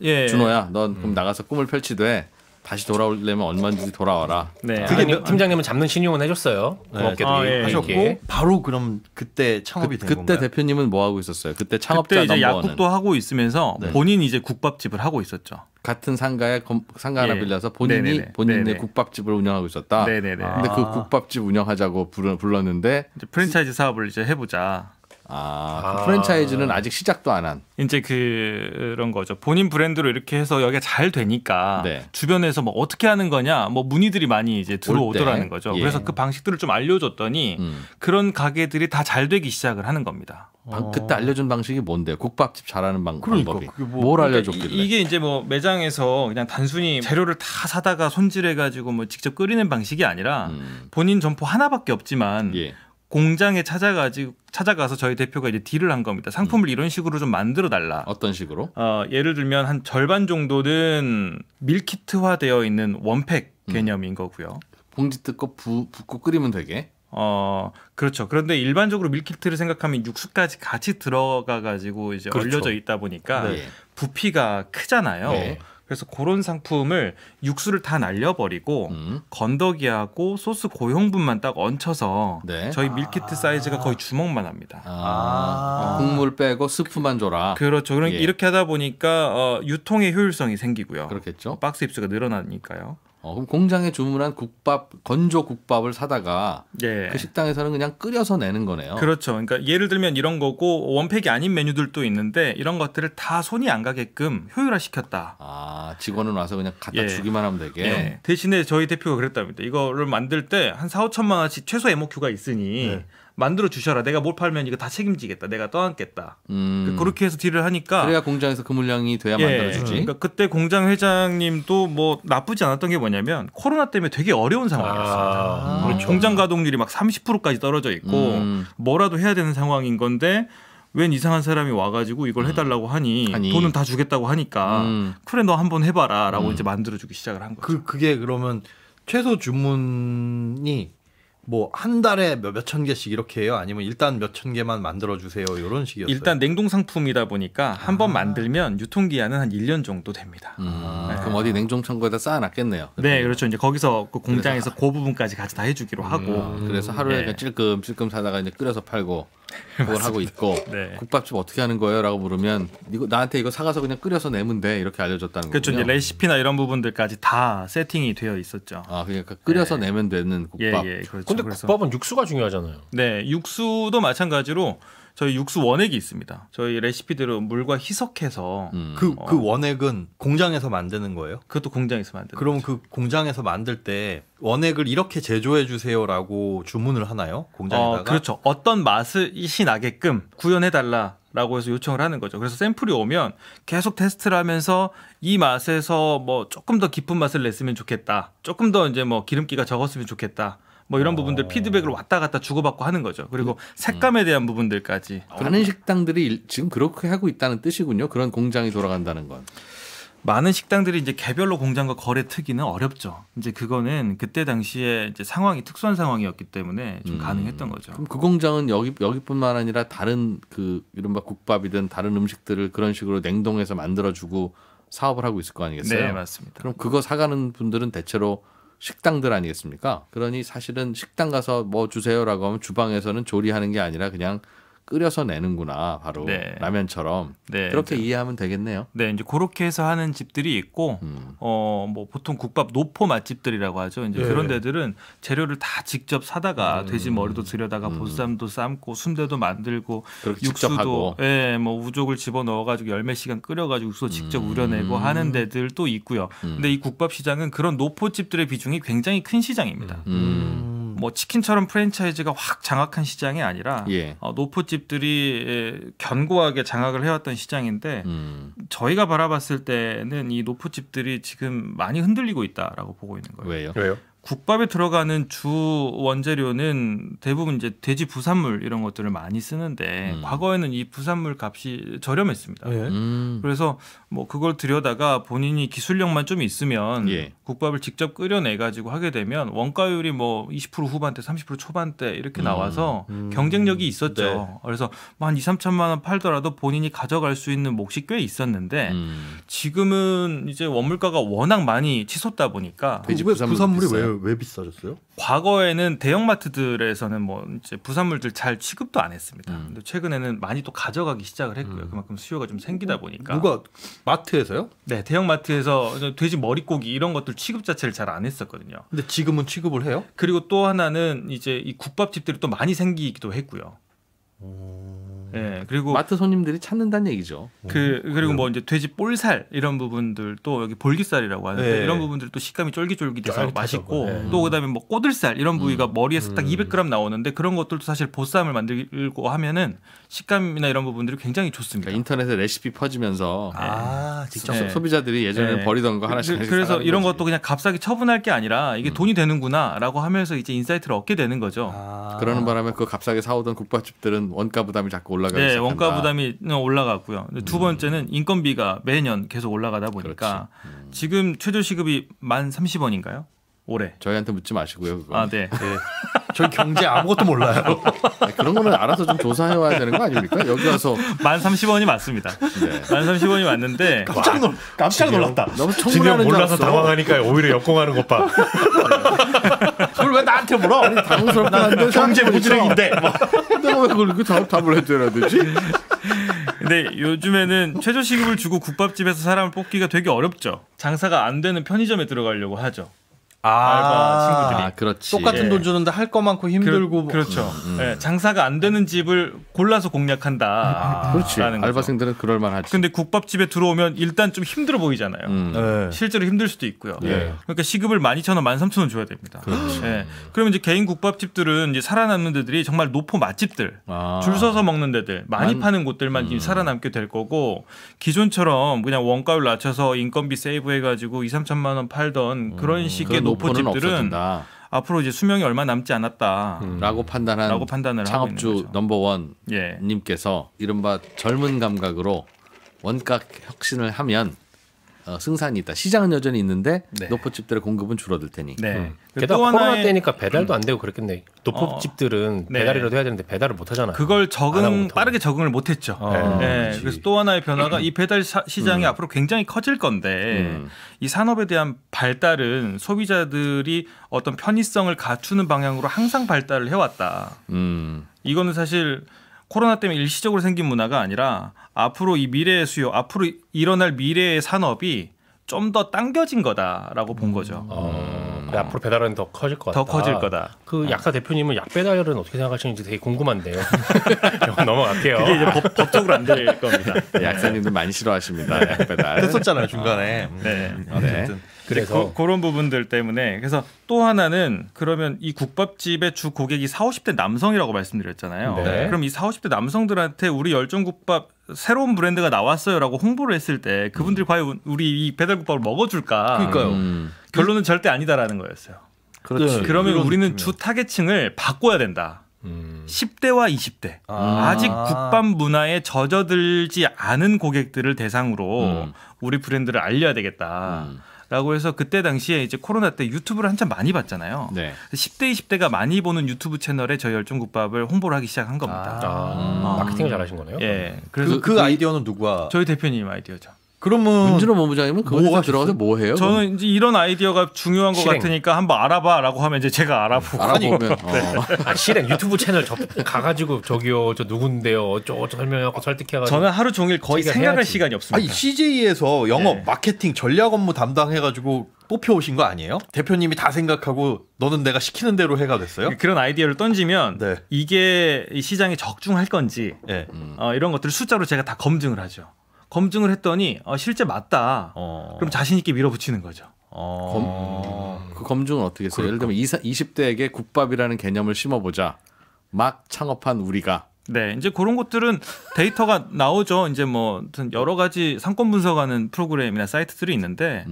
D: 예.
A: 준호야, 넌 그럼 나가서 꿈을 펼치되 다시 돌아오려면 얼마든지 돌아와라.
D: 네.
B: 팀장님은 잡는 신용은 해줬어요. 고맙게도
D: 예.
C: 하셨고 바로 그럼 그때 창업이 된
A: 그때
C: 건가요?
A: 대표님은 뭐 하고 있었어요? 그때 창업자
D: 그때 이제
A: 넘버원은
D: 약국도 하고 있으면서 본인 이제 국밥집을 하고 있었죠.
A: 같은 상가에 상가 하나
D: 예.
A: 빌려서 본인이
D: 네네네.
A: 본인의
D: 네네.
A: 국밥집을 운영하고 있었다.
D: 네네네.
A: 근데 그 국밥집 운영하자고 불렀는데
D: 이제 프랜차이즈 사업을 이제 해보자.
A: 그 프랜차이즈는 아직 시작도 안 한.
D: 이제 그런 거죠. 본인 브랜드로 이렇게 해서 여기가 잘 되니까
A: 네.
D: 주변에서 뭐 어떻게 하는 거냐, 뭐 문의들이 많이 이제 들어오더라는
A: 때.
D: 거죠.
A: 예.
D: 그래서 그 방식들을 좀 알려줬더니 그런 가게들이 다 잘 되기 시작을 하는 겁니다.
A: 그때 알려준 방식이 뭔데요? 국밥집 잘하는
C: 그러니까,
A: 방법이.
C: 그게 뭐-
A: 뭘 알려줬길래?
D: 이게 이제 뭐 매장에서 그냥 단순히 재료를 다 사다가 손질해가지고 뭐 직접 끓이는 방식이 아니라 본인 점포 하나밖에 없지만
A: 예.
D: 공장에 찾아가서 저희 대표가 이제 딜을 한 겁니다. 상품을 이런 식으로 좀 만들어 달라.
A: 어떤 식으로?
D: 예를 들면 한 절반 정도는 밀키트화되어 있는 원팩 개념인 거고요.
A: 봉지 뜯고 붓고 끓이면 되게.
D: 그렇죠. 그런데 일반적으로 밀키트를 생각하면 육수까지 같이 들어가 가지고 이제
C: 그렇죠.
D: 얼려져 있다 보니까
A: 네.
D: 부피가 크잖아요.
A: 네.
D: 그래서 그런 상품을 육수를 다 날려버리고 건더기하고 소스 고형분만 딱 얹혀서
A: 네.
D: 저희 밀키트 사이즈가 거의 주먹만 합니다.
A: 국물 빼고 스프만 줘라.
D: 그렇죠. 그러니까
A: 예.
D: 이렇게 하다 보니까 유통의 효율성이 생기고요.
A: 그렇겠죠.
D: 박스 입수가 늘어나니까요.
A: 그럼 공장에 주문한 건조 국밥을 사다가
D: 예.
A: 그 식당에서는 그냥 끓여서 내는 거네요.
D: 그렇죠. 그러니까 예를 들면 이런 거고 원팩이 아닌 메뉴들도 있는데 이런 것들을 다 손이 안 가게끔 효율화시켰다.
A: 직원은 와서 그냥 갖다
D: 예.
A: 주기만 하면 되게.
D: 예. 대신에 저희 대표가 그랬답니다. 이거를 만들 때 한 4-5천만 원씩 최소 MOQ가 있으니 만들어 주셔라. 내가 뭘 팔면 이거 다 책임지겠다. 내가 떠안겠다. 그렇게 해서 딜을 하니까
A: 그래야 공장에서 그 물량이 돼야
D: 예.
A: 만들어주지.
D: 그러니까 그때 공장 회장님도 뭐 나쁘지 않았던 게 뭐냐면 코로나 때문에 되게 어려운 상황이었습니다.
B: 그렇죠.
D: 공장 가동률이 막 30%까지 떨어져 있고 뭐라도 해야 되는 상황인 건데 웬 이상한 사람이 와가지고 이걸 해달라고 하니 돈은 다 주겠다고 하니까 그래 너 한번 해봐라라고 이제 만들어주기 시작을 한 거죠.
C: 그게 그러면 최소 주문이 뭐 한 달에 몇천 개씩 이렇게 해요? 아니면 일단 몇천 개만 만들어 주세요 이런 식이었어요?
D: 일단 냉동 상품이다 보니까 한 번 만들면 유통기한은 한 1년 정도 됩니다.
A: 그럼 어디 냉동창고에다 쌓아놨겠네요.
D: 네, 그렇죠. 이제 거기서 그 공장에서 그 부분까지 같이 다 해주기로 하고.
A: 그래서 하루에 그냥 찔끔찔끔 사다가 이제 끓여서 팔고 그걸 하고 있고
D: 네.
A: 국밥집 어떻게 하는 거예요?라고 물으면 이거 나한테 이거 사가서 그냥 끓여서 내면 돼 이렇게 알려줬다는
D: 그렇죠.
A: 거군요.
D: 이제 레시피나 이런 부분들까지 다 세팅이 되어 있었죠.
A: 아 그러니까 끓여서 내면 되는 국밥.
D: 예, 그렇죠.
B: 근데
D: 그래서
B: 국밥은 육수가 중요하잖아요.
D: 네, 육수도 마찬가지로 저희 육수 원액이 있습니다. 저희 레시피대로 물과 희석해서
C: 그 원액은 공장에서 만드는 거예요?
D: 그것도 공장에서 만드는.
C: 그럼 그 공장에서 만들 때 원액을 이렇게 제조해 주세요라고 주문을 하나요? 공장에다가?
D: 그렇죠. 어떤 맛이 나게끔 구현해 달라라고 해서 요청을 하는 거죠. 그래서 샘플이 오면 계속 테스트를 하면서 이 맛에서 뭐 조금 더 깊은 맛을 냈으면 좋겠다. 조금 더 이제 뭐 기름기가 적었으면 좋겠다. 뭐 이런 부분들 피드백을 왔다 갔다 주고받고 하는 거죠. 그리고 색감에 대한 부분들까지.
A: 많은 식당들이 지금 그렇게 하고 있다는 뜻이군요. 그런 공장이 돌아간다는 건.
D: 많은 식당들이 이제 개별로 공장과 거래 트기는 어렵죠. 이제 그거는 그때 당시에 이제 상황이 특수한 상황이었기 때문에 좀 가능했던 거죠.
A: 그럼 그 공장은 여기뿐만 아니라 다른 그 이른바 국밥이든 다른 음식들을 그런 식으로 냉동해서 만들어주고 사업을 하고 있을 거 아니겠어요?
D: 네, 맞습니다.
A: 그럼 그거 사가는 분들은 대체로 식당들 아니겠습니까? 그러니 사실은 식당 가서 뭐 주세요라고 하면 주방에서는 조리하는 게 아니라 그냥 끓여서 내는구나 바로
D: 네.
A: 라면처럼
D: 네,
A: 그렇게
D: 이제,
A: 이해하면 되겠네요.
D: 네, 이제 그렇게 해서 하는 집들이 있고, 뭐 보통 국밥 노포 맛집들이라고 하죠. 이제 그런 데들은 재료를 다 직접 사다가 돼지 머리도 들여다가 보쌈도 삶고 순대도 만들고
A: 그렇게 직접 하고.
D: 예, 뭐 우족을 집어 넣어가지고 열몇 시간 끓여가지고 육수 직접 우려내고 하는 데들도 있고요. 근데 이 국밥 시장은 그런 노포집들의 비중이 굉장히 큰 시장입니다. 뭐 치킨처럼 프랜차이즈가 확 장악한 시장이 아니라
A: 예.
D: 노포집들이 견고하게 장악을 해왔던 시장인데 저희가 바라봤을 때는 이 노포집들이 지금 많이 흔들리고 있다라고 보고 있는 거예요.
A: 왜요?
B: 왜요?
D: 국밥에 들어가는 주 원재료는 대부분 이제 돼지 부산물 이런 것들을 많이 쓰는데 과거에는 이 부산물 값이 저렴했습니다. 그래서 뭐 그걸 들여다가 본인이 기술력만 좀 있으면
A: 예.
D: 국밥을 직접 끓여내 가지고 하게 되면 원가율이 뭐 20% 후반대, 30% 초반대 이렇게 나와서 경쟁력이 있었죠.
C: 네.
D: 그래서 뭐 한 2, 3천만 원 팔더라도 본인이 가져갈 수 있는 몫이 꽤 있었는데 지금은 이제 원물가가 워낙 많이 치솟다 보니까
A: 돼지
C: 왜
A: 부산물이
C: 부산물이
A: 비싸요?
C: 왜 비싸졌어요?
D: 과거에는 대형마트들에서는 뭐 이제 부산물들 잘 취급도 안 했습니다. 근데 최근에는 많이 또 가져가기 시작을 했고요. 그만큼 수요가 좀 생기다 보니까.
C: 누가 마트에서요?
D: 네, 대형마트에서 돼지 머릿고기 이런 것들 취급 자체를 잘 안 했었거든요.
C: 근데 지금은 취급을 해요?
D: 그리고 또 하나는 이제 이 국밥집들이 또 많이 생기기도 했고요. 네, 그리고
A: 마트 손님들이 찾는다는 얘기죠.
D: 그리고 뭐 이제 돼지 볼살 이런 부분들 또 여기 볼기살이라고 하는데
C: 네.
D: 이런 부분들 또 식감이 쫄깃쫄깃해서
B: 쫄깃하죠.
D: 맛있고
B: 네.
D: 또 그다음에 뭐 꼬들살 이런 부위가 머리에서 딱 200g 나오는데 그런 것들도 사실 보쌈을 만들고 하면은 식감이나 이런 부분들이 굉장히 좋습니다.
A: 그러니까 인터넷에 레시피 퍼지면서
C: 직접
D: 네.
A: 소비자들이 예전에
D: 네.
A: 버리던 거 하나씩
D: 그래서
A: 사가는
D: 이런
A: 거지.
D: 것도 그냥 값싸게 처분할 게 아니라 이게 돈이 되는구나라고 하면서 이제 인사이트를 얻게 되는 거죠.
A: 그러는 바람에 그 값싸게 사오던 국밥집들은 원가 부담이 자꾸 올라가기
D: 네,
A: 시작한다.
D: 원가 부담이 올라갔고요. 두 번째는 인건비가 매년 계속 올라가다 보니까 지금 최저 시급이 1,030원인가요? 올해.
A: 저희한테 묻지 마시고요. 그거.
D: 아, 네.
C: 저희 경제 아무것도 몰라요.
A: 아니, 그런 거는 알아서 좀 조사해 와야 되는 거 아닙니까? 여기 와서
D: 1,030원이 맞습니다.
A: 네.
D: 1,030원이 맞는데
B: 깜짝 놀랐다.
A: 너무
B: 진영
A: 청문하는 줄
B: 몰라서
A: 알았어.
B: 당황하니까 오히려 역공하는 것 봐.
C: 그걸 왜 나한테 물어?
A: 당황스럽긴 한데
B: 경제 부지런인데.
A: 내가 왜 그걸 이렇게 답을 해줘야 되지?
D: 근데 요즘에는 최저 시급을 주고 국밥집에서 사람을 뽑기가 되게 어렵죠. 장사가 안 되는 편의점에 들어가려고 하죠. 알바 친구들이.
A: 아, 그렇지.
C: 똑같은
D: 예.
C: 돈 주는데 할 거 많고 힘들고
D: 그렇죠. 예, 장사가 안 되는 집을 골라서 공략한다.
A: 그렇지.
D: 라는 거죠.
A: 알바생들은 그럴 만하지.
D: 근데 국밥집에 들어오면 일단 좀 힘들어 보이잖아요.
C: 네.
D: 실제로 힘들 수도 있고요.
A: 예.
D: 그러니까 시급을 12,000원, 13,000원 줘야 됩니다. 예. 그러면 이제 개인 국밥집들은 이제 살아남는 데들이 정말 노포 맛집들,
A: 아.
D: 줄 서서 먹는 데들, 많이 파는 곳들만 이제 살아남게 될 거고 기존처럼 그냥 원가율 낮춰서 인건비 세이브해가지고 2, 3천만 원 팔던 그런 식의
A: 그런 노포는
D: 노포집들은
A: 없어진다.
D: 앞으로 이제 수명이 얼마 남지 않았다라고
A: 라고 판단한
D: 판단을 하고 있는
A: 창업주
D: 거죠.
A: 넘버원
D: 예.
A: 님께서 이른바 젊은 감각으로 원가 혁신을 하면 승산이 있다. 시장은 여전히 있는데
D: 네.
A: 노포집들의 공급은 줄어들 테니.
D: 네.
B: 게다가
D: 또
B: 코로나
D: 하나의
B: 때니까 배달도 안 되고 그랬겠네. 노포집들은
D: 네.
B: 배달이라도 해야 되는데 배달을 못 하잖아요.
D: 그걸
B: 안 하고
D: 빠르게 적응을 못했죠.
B: 네.
D: 네. 그래서 또 하나의 변화가 이 배달 시장이 앞으로 굉장히 커질 건데 이 산업에 대한 발달은 소비자들이 어떤 편의성을 갖추는 방향으로 항상 발달을 해왔다. 이거는 사실 코로나 때문에 일시적으로 생긴 문화가 아니라 앞으로 이 미래의 수요, 앞으로 일어날 미래의 산업이 좀 더 당겨진 거다라고 본 거죠.
B: 앞으로 배달은 더 커질 것 같다.
D: 더 커질 거다.
B: 그 약사 대표님은 약 배달은 어떻게 생각하시는지 되게 궁금한데요. 넘어갈게요.
D: 그게 이제 법적으로 안 될 겁니다.
A: 약사님들 많이 싫어하십니다. 약 배달.
C: 했었잖아요 중간에.
D: 네.
C: 어쨌든.
B: 그래서
D: 그런 부분들 때문에 그래서 또 하나는 그러면 이 국밥집의 주 고객이 40, 50대 남성이라고 말씀드렸잖아요.
B: 네.
D: 그럼 이 40, 50대 남성들한테 우리 열정국밥 새로운 브랜드가 나왔어요라고 홍보를 했을 때 그분들이 과연 우리 이 배달국밥을 먹어줄까?
C: 그러니까요.
D: 결론은 절대 아니다라는 거였어요.
A: 그렇지.
D: 그러면
C: 이런
D: 우리는
C: 느낌이요.
D: 주 타겟층을 바꿔야 된다. 10대와 20대 아직 국밥 문화에 젖어들지 않은 고객들을 대상으로 우리 브랜드를 알려야 되겠다. 라고 해서 그때 당시에 이제 코로나 때 유튜브를 한참 많이 봤잖아요.
A: 네.
D: 10대, 20대가 많이 보는 유튜브 채널에 저희 열정국밥을 홍보를 하기 시작한 겁니다.
B: 마케팅을 잘하신 거네요.
D: 예, 그래서
C: 그 아이디어는 누가?
D: 저희 대표님 아이디어죠.
C: 그러면
A: 문준호 본부장님은 그 회사
C: 뭐
A: 들어가서 뭐 해요?
D: 저는 이제 이런 아이디어가 중요한 것
B: 실행.
D: 같으니까 한번 알아봐라고 하면 이제 제가 알아보고
A: 알아보면
B: 실행 유튜브 채널 가가지고 저기요 저 누군데요 어쩌고 설명하고 설득해가지고
D: 저는 하루 종일 거의
B: 자기가
D: 생각할
B: 해야지.
D: 시간이 없습니다.
C: 아니 CJ에서 영업,
D: 네.
C: 마케팅, 전략 업무 담당해가지고 뽑혀오신 거 아니에요? 대표님이 다 생각하고 너는 내가 시키는 대로 해가 됐어요?
D: 그런 아이디어를 던지면
C: 네.
D: 이게 이 시장에 적중할 건지
C: 네.
D: 이런 것들을 숫자로 제가 다 검증을 하죠. 검증을 했더니 실제 맞다. 그럼 자신 있게 밀어붙이는 거죠.
A: 그 검증은 어떻게 했어요? 예를 들면 20대에게 국밥이라는 개념을 심어보자. 막 창업한 우리가.
D: 네, 이제 그런 것들은 데이터가 나오죠. 이제 뭐 아무튼 여러 가지 상권 분석하는 프로그램이나 사이트들이 있는데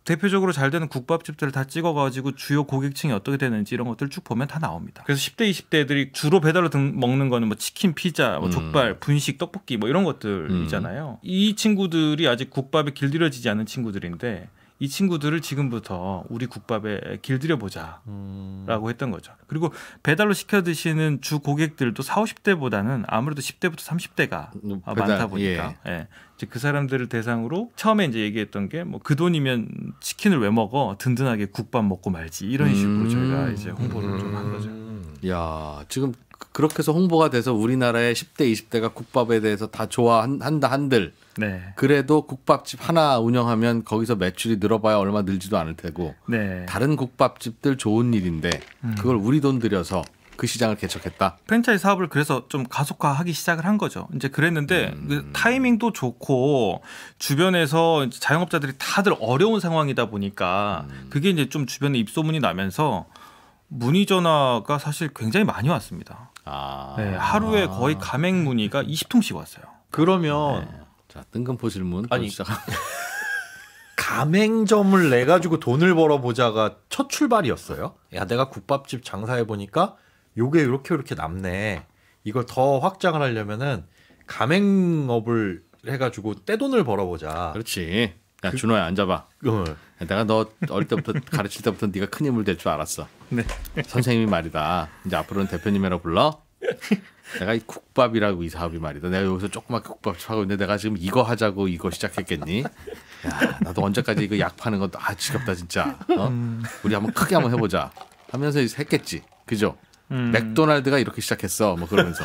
D: 대표적으로 잘 되는 국밥집들을 다 찍어가지고 주요 고객층이 어떻게 되는지 이런 것들을 쭉 보면 다 나옵니다. 그래서 10대, 20대들이 주로 배달로 먹는 거는 뭐 치킨, 피자, 뭐 족발, 분식, 떡볶이 뭐 이런 것들이잖아요. 이 친구들이 아직 국밥에 길들여지지 않은 친구들인데 이 친구들을 지금부터 우리 국밥에 길들여보자라고 했던 거죠. 그리고 배달로 시켜 드시는 주 고객들도 40, 50대보다는 아무래도 10대부터 30대가 많다 보니까 예. 이제 그 사람들을 대상으로 처음에 이제 얘기했던 게 뭐 그 돈이면 치킨을 왜 먹어? 든든하게 국밥 먹고 말지 이런 식으로 저희가 이제 홍보를 좀 한 거죠.
A: 야, 지금 그렇게 해서 홍보가 돼서 우리나라의 10대, 20대가 국밥에 대해서 다 좋아한다 한들
D: 네.
A: 그래도 국밥집 하나 운영하면 거기서 매출이 늘어봐야 얼마 늘지도 않을 테고
D: 네.
A: 다른 국밥집들 좋은 일인데 그걸 우리 돈 들여서 그 시장을 개척했다.
D: 프랜차이즈 사업을 그래서 좀 가속화하기 시작을 한 거죠. 이제 그랬는데 그 타이밍도 좋고 주변에서 이제 자영업자들이 다들 어려운 상황이다 보니까 그게 이제 좀 주변에 입소문이 나면서 문의 전화가 사실 굉장히 많이 왔습니다. 네, 하루에 거의 가맹 문의가 20통씩 왔어요.
C: 그러면
A: 자, 뜬금포 질문 또
C: 아니,
A: 시작.
C: 가맹점을 내 가지고 돈을 벌어보자가 첫 출발이었어요. 야, 내가 국밥집 장사해 보니까 요게 이렇게 남네. 이걸 더 확장을 하려면은 가맹업을 해가지고 떼돈을 벌어보자.
A: 그렇지. 야, 준호야 앉아봐. 내가 너 어릴 때부터 가르칠 때부터 네가 큰 힘을 될 줄 알았어.
D: 네.
A: 선생님이 말이다. 이제 앞으로는 대표님이라고 불러. 내가 이 국밥이라고 이 사업이 말이다. 내가 여기서 조그맣게 국밥집 하고 있는데 내가 지금 이거 하자고 이거 시작했겠니? 야, 나도 언제까지 이거 약 파는 것도 지겹다 진짜. 우리 한번 크게 한번 해보자. 하면서 했겠지. 그죠? 맥도날드가 이렇게 시작했어. 뭐 그러면서.